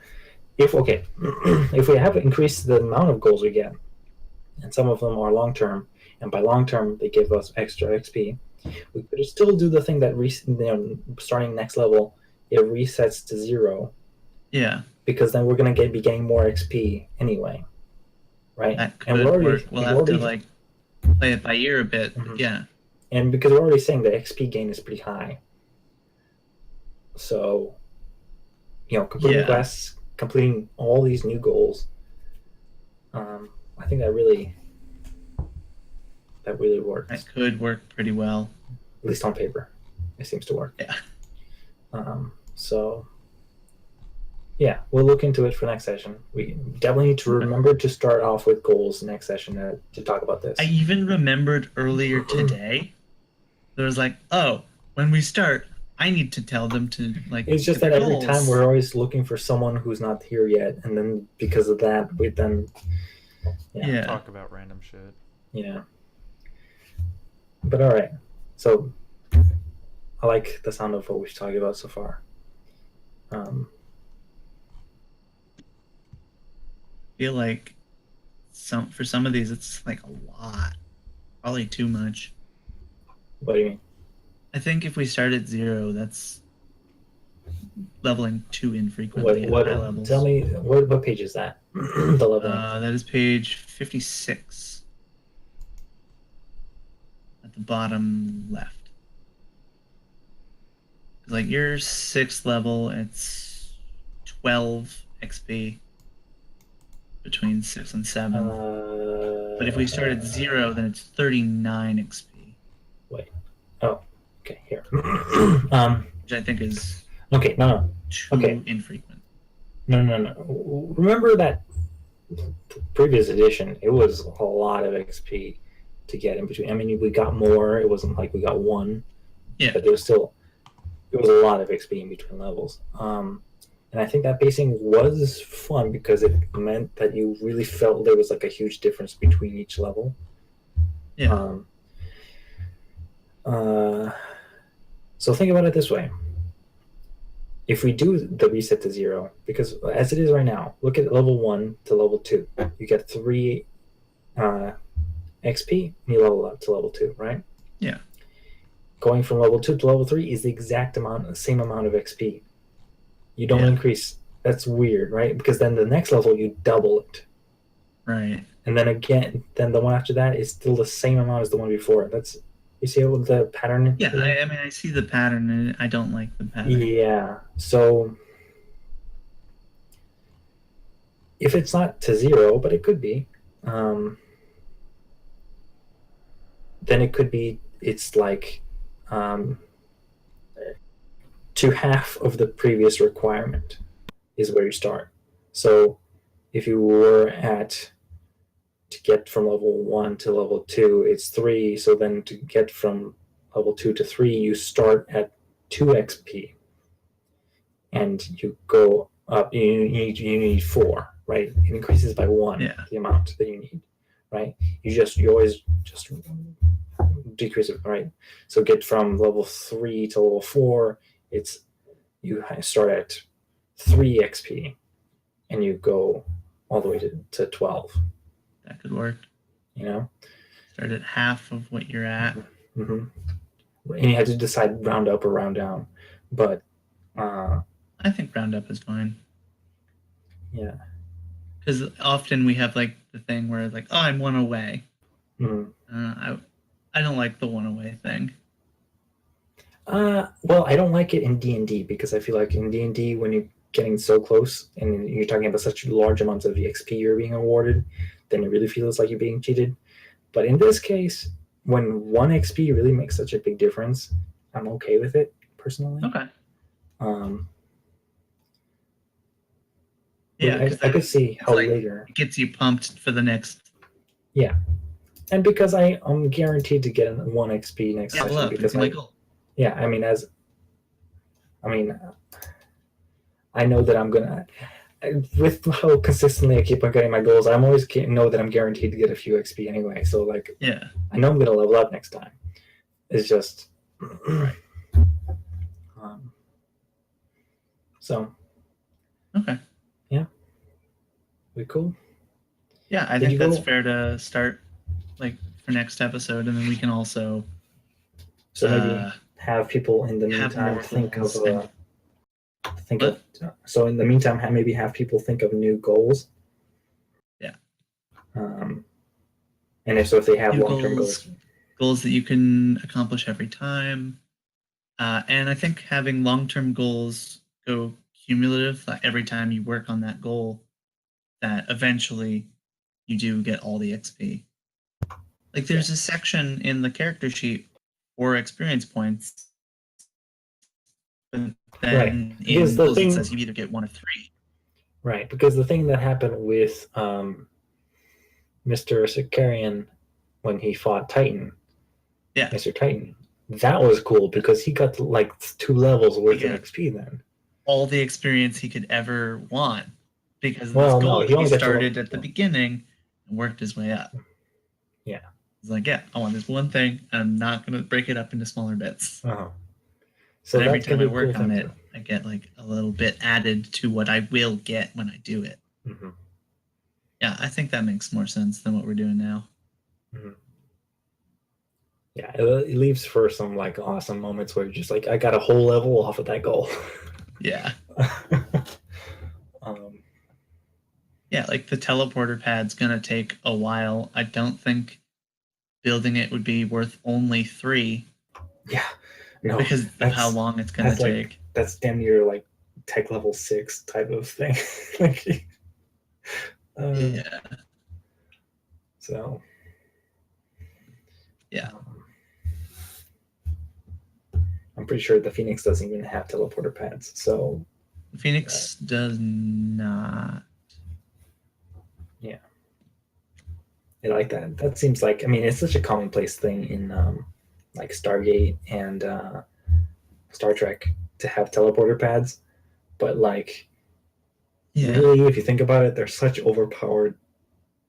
if we have increased the amount of goals we get, and some of them are long term, and by long term they give us extra XP, we could still do the thing that starting next level, it resets to 0, Yeah, because then we're gonna be getting more XP anyway, right? that And could we're already, work. We'll we've have already, to like play it by ear a bit. Mhm. Yeah, and because we're already saying the XP gain is pretty high, so completing Yeah. quests, completing all these new goals, I think that really works. that could work pretty well. At least on paper, it seems to work. Yeah. So yeah, we'll look into it for next session. We definitely need to remember to start off with goals next session to talk about this. I even remembered earlier today. There was like, oh, when we start, I need to tell them to like. It's just do that every goals. time we're always looking for someone who's not here yet, and then because of that, we then Yeah. Talk about random shit. But all right, so I like the sound of what we've talked about so far. Feel like for some of these it's like a lot, probably too much. What do you mean? I think if we start at 0, that's leveling too infrequently at high levels. Tell me what page is that? The leveling. That is page 56 at the bottom left. Like your 6th level, it's 12 XP between 6 and 7. But if we start at 0, then it's 39 XP. Okay, here. Which I think is Okay, no. too Okay. infrequent. No. Remember that previous edition? It was a lot of XP to get in between. I mean, we got more. It wasn't like we got 1. Yeah. But it was a lot of XP in between levels. And I think that pacing was fun because it meant that you really felt there was like a huge difference between each level. Yeah. So think about it this way. If we do the reset to 0, because as it is right now, look at level 1 to level 2. You get 3 XP, and you level up to level 2, right? Yeah. Going from level 2 to level 3 is the same amount of XP. You don't Yeah. increase. That's weird, right? Because then the next level you double it, Right. and then again, then the one after that is still the same amount as the one before. That's you see what the pattern Yeah, is? I mean, I see the pattern, and I don't like the pattern. Yeah. So if it's not to 0, but it could be, then it could be it's like to half of the previous requirement is where you start. So if you were at to get from level 1 to level 2, it's 3. So then to get from level 2 to 3, you start at 2 XP, and you go up. You need 4, right? It increases by 1 Yeah. the amount that you need, right? You always just decrease it, right? So get from level 3 to level 4, it's you start at 3 XP, and you go all the way to 12. That could work. You know, Start at half of what you're at. mm-hmm. And you have to decide round up or round down. But I think round up is fine. Yeah. Because often we have like the thing where like, oh, I'm 1 away. Mm-hmm. I don't like the 1 away thing. Well, I don't like it in D&D because I feel like in D&D when you're getting so close and you're talking about such large amounts of XP you're being awarded, then it really feels like you're being cheated. But in this case, when 1 XP really makes such a big difference, I'm okay with it personally. Okay. Yeah, I could see how later it gets you pumped for the next. Yeah, and because I'm guaranteed to get 1 XP next session because yeah, I know that I'm gonna, with how consistently I keep on getting my goals, I'm always know that I'm guaranteed to get a few XP anyway. So like, yeah, I know I'm gonna level up next time. It's just, right. So. Okay. Yeah. We cool. Yeah, I think that's fair to start like for next episode, and then we can also. So maybe have people in the meantime think of. So in the meantime, maybe have people think of new goals. Yeah. And if they have long-term goals that you can accomplish every time, and I think having long-term goals go cumulative, like every time you work on that goal, that eventually you do get all the XP. Like there's a section in the character sheet for experience points. But then in goals it says you either get 1 or 3. Right, because the thing that happened with Mr. Sicarian when he fought Titan, Mr. Titan, that was cool because he got like 2 levels worth of XP then. All the experience he could ever want because this goal he started at the beginning and worked his way up. Yeah. He's like, yeah, I want this one thing, and I'm not going to break it up into smaller bits. Uh-huh. So and every time I work on it, I get like a little bit added to what I will get when I do it. Mm-hmm. Yeah, I think that makes more sense than what we're doing now. Mm-hmm. Yeah, it leaves for some like awesome moments where you're just like, I got a whole level off of that goal. Yeah. Yeah, like the teleporter pad's gonna take a while. I don't think building it would be worth only 3. Yeah. No, because of how long it's gonna take. That's damn near like tech level 6 type of thing. Yeah. So. Yeah. I'm pretty sure the Phoenix doesn't even have teleporter pads. So. The Phoenix does not. Yeah. I like that. That seems like, I mean, it's such a commonplace thing in like Stargate and Star Trek to have teleporter pads, but like, really, if you think about it, they're such overpowered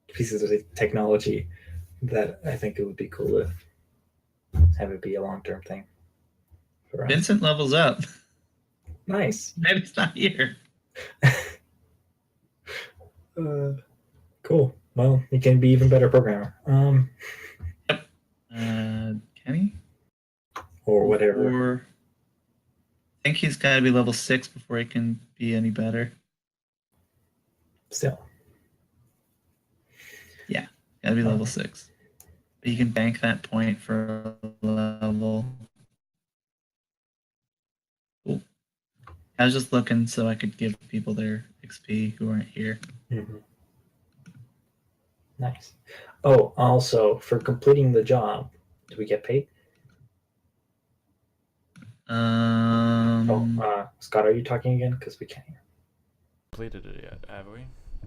pieces of technology that I think it would be cool to have it be a long-term thing. For us. Vincent levels up. Nice. Maybe it's not here. Cool. Well, he can be even better programmer. Yep. Can he? Or whatever. think he's got to be level 6 before he can be any better. Still. Got to be level 6. But you can bank that point for a level. Cool. I was just looking so I could give people their XP who aren't here. Mm-hmm. Nice. Oh, also, for completing the job, do we get paid? Scott, are you talking again? Because we can't hear. Completed it yet, have we?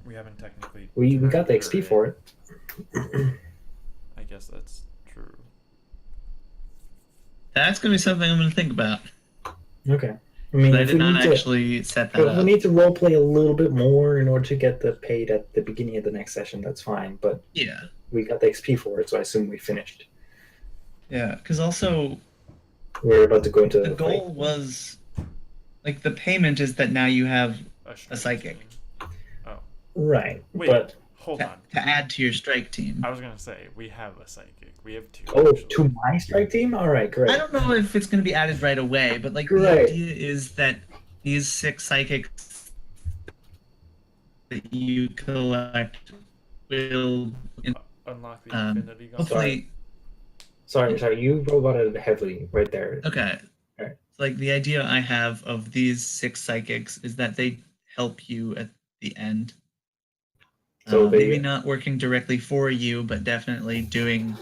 We haven't technically. We got the turned XP her for in. it. I guess that's true. That's going to be something I'm going to think about. Okay. I mean, But I if did we not need to, actually set that but up. we need to roleplay a little bit more in order to get the paid at the beginning of the next session. That's fine. But Yeah. we got the XP for it, so I assume we finished. Yeah, because also We're about to go into the goal was, like, the payment is that now you have a psychic. Team. Oh. Right. Wait, but hold on. To add to your strike team. I was going to say, we have a psychic. We have 2. Oh, actually. to my strike team? All right, great. I don't know if it's going to be added right away, but like the Right. idea is that these 6 psychics that you collect will Unlock the Infinity Gauntlet. hopefully. Sorry, you robot it heavily right there. Okay. Alright. Like the idea I have of these 6 psychics is that they help you at the end. So maybe not working directly for you, but definitely doing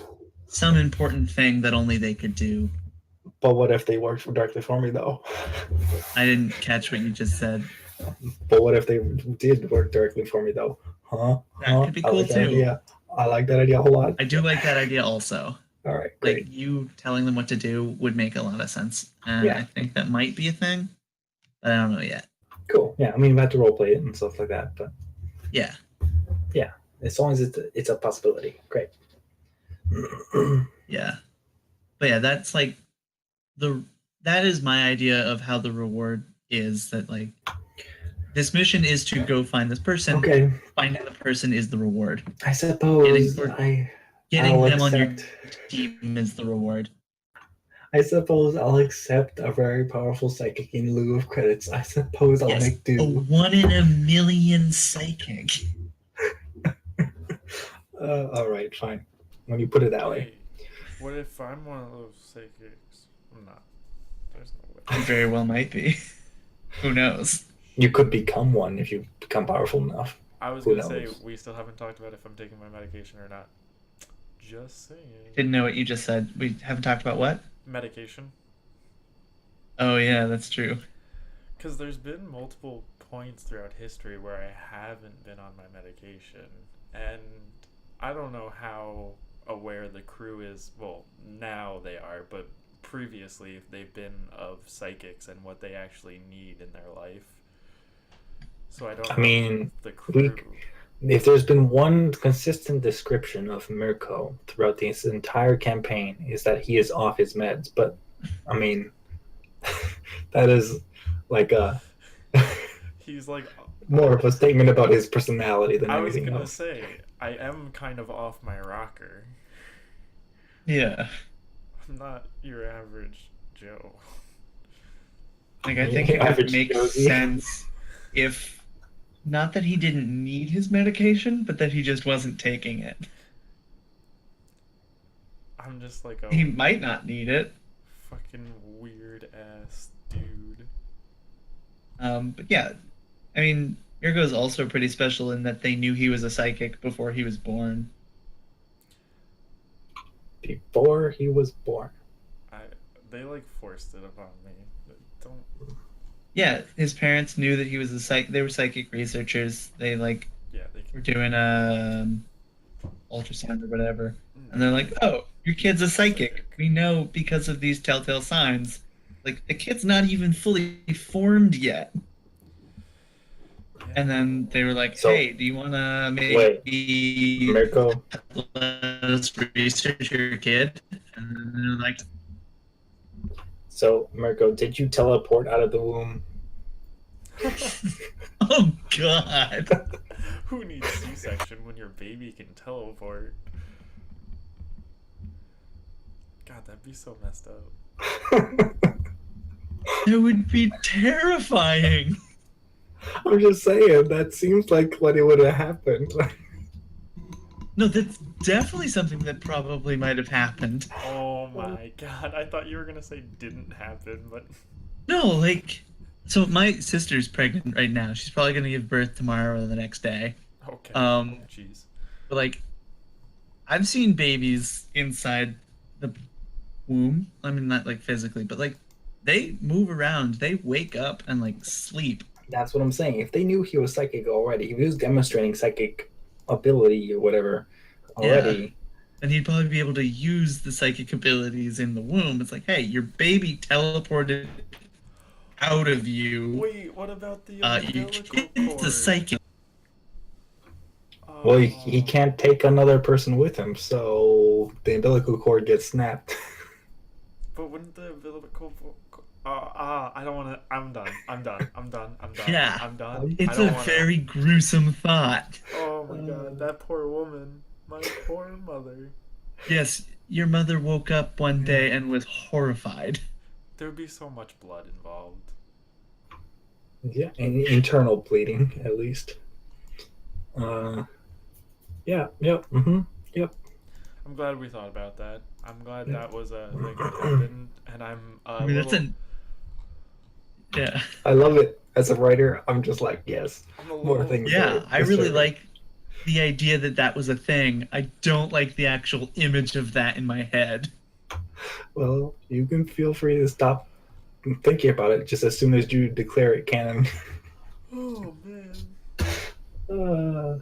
some important thing that only they could do. But what if they worked directly for me, though? I didn't catch what you just said. But what if they did work directly for me, though? That could be cool, I like that too. idea. I like that idea a whole lot. I do like that idea also. All right, great. Like, you telling them what to do would make a lot of sense. And Yeah. I think that might be a thing, but I don't know yet. Cool. Yeah, I mean, we have to roleplay it and stuff like that, but Yeah. as long as it's a possibility. Great. Yeah. But yeah, that's like that is my idea of how the reward is, that like this mission is to go find this person. Okay. Finding the person is the reward. I suppose Getting I'll them on your accept- team is the reward. I suppose I'll accept a very powerful psychic in lieu of credits. I suppose I'll Yes, make do. a 1 in a million psychic. All right, fine. When you put it that way. Hey, what if I'm one of those psychics? I'm not. There's no way. You very well might be. Who knows? You could become one if you become powerful enough. I was Who going to say, knows? we still haven't talked about if I'm taking my medication or not. Just saying. Didn't know what you just said. We haven't talked about what? Medication. Oh yeah, that's true. Because there's been multiple points throughout history where I haven't been on my medication. And I don't know how aware the crew is. Well, now they are, but previously they've been of psychics and what they actually need in their life. So I don't know mean, the crew. If there's been one consistent description of Mirko throughout this entire campaign, is that he is off his meds. But I mean, that is like a He's like more of a statement about his personality than I was anything gonna else. say, I am kind of off my rocker. Yeah. I'm not your average Joe. Like, I think it would Average make Josie. sense if, not that he didn't need his medication, but that he just wasn't taking it. I'm just like He a might not need it. fucking weird ass dude. But yeah, I mean, Mirko's also pretty special in that they knew he was a psychic before he was born. Before he was born. They like forced it upon me. Don't. Yeah, his parents knew that he was a they were psychic researchers. They like Yeah, they were can. doing ultrasound or whatever. And they're like, "Oh, your kid's a psychic. We know because of these telltale signs." Like, the kid's not even fully formed yet. And then they were like, So- "Hey, do you want to maybe Mirko, let us research your kid?" And then they're like, Mirko, did you teleport out of the womb? "Oh God." Who needs C-section when your baby can teleport? God, that'd be so messed up. That would be terrifying. I'm just saying that seems like what it would have happened. No, that's definitely something that probably might have happened. Oh my god, I thought you were gonna say didn't happen, but No, like, so my sister's pregnant right now. She's probably gonna give birth tomorrow or the next day. okay. Um, Jeez. but like, I've seen babies inside the womb. I mean, not like physically, but like, they move around. They wake up and like sleep. That's what I'm saying. If they knew he was psychic already, if he was demonstrating psychic ability or whatever Yeah. already, And he'd probably be able to use the psychic abilities in the womb. It's like, hey, your baby teleported out of you. Wait, what about the Your umbilical kid's a cord? psychic. well, Oh, he can't take another person with him, so the umbilical cord gets snapped. but wouldn't the umbilical I don't want to. I'm done. I'm done. I'm done. I'm done. Yeah. I'm done. I It's don't a want very gruesome thought. Oh my god, that poor woman. My poor mother. Yes, your mother woke up one day and was horrified. There would be so much blood involved. Yeah, and internal bleeding at least. Yeah, yep, yep. I'm glad we thought about that. I'm glad Yeah. that was a thing that happened, and I'm a I mean, little. that's yeah. I love it. As a writer, I'm just like, yes, I'm a more little. things. Yeah, I really disturbing. like the idea that that was a thing. I don't like the actual image of that in my head. Well, you can feel free to stop thinking about it just as soon as you declare it canon. Oh man. Uh,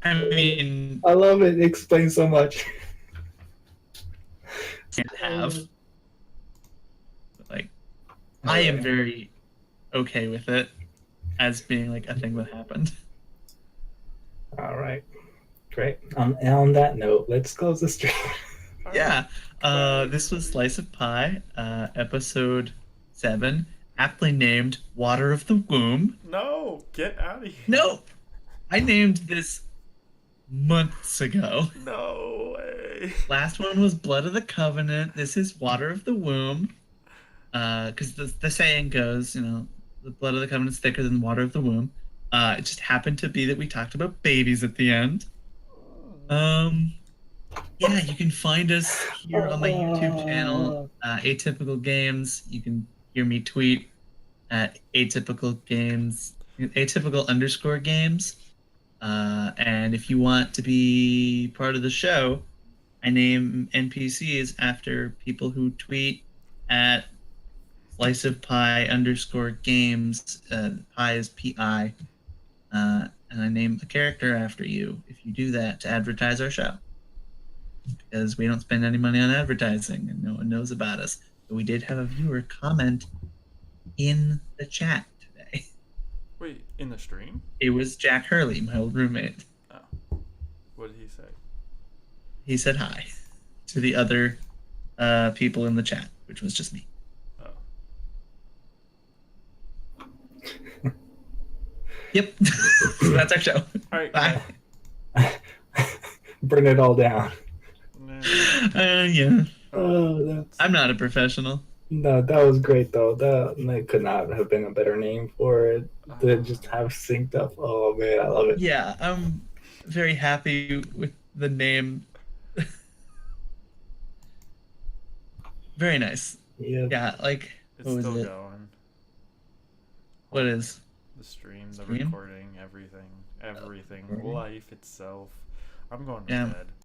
I mean, I love it. It explains so much. can't have. But, like, I am very okay with it as being like a thing that happened. All right, great. On that note, let's close the stream. Yeah. This was Slice of Pie, episode 7, aptly named Water of the Womb. No, get out of here. No, I named this months ago. No way. Last one was Blood of the Covenant. This is Water of the Womb. Because the saying goes, you know, the blood of the covenant is thicker than the water of the womb. It just happened to be that we talked about babies at the end. Yeah, you can find us here on my YouTube channel, Atypical Games. You can hear me tweet at atypical_games. And if you want to be part of the show, I name NPCs after people who tweet at sliceofpie_games. Pi is PI. And I name a character after you if you do that to advertise our show. Because we don't spend any money on advertising and no one knows about us. But we did have a viewer comment in the chat today. Wait, in the stream? It was Jack Hurley, my old roommate. Oh. What did he say? He said hi to the other people in the chat, which was just me. Oh. Yep. So that's our show. Alright, Bye. Burn it all down. Yeah. Oh, I'm not a professional. no, that was great though. That could not have been a better name for it to just have synced up. Oh man, I love it. Yeah, I'm very happy with the name. Very nice. Yeah. Yeah, like, It's what was still it? going. What is? The stream, the Stream? recording, everything. Recording? Life itself. I'm going to Yeah. bed.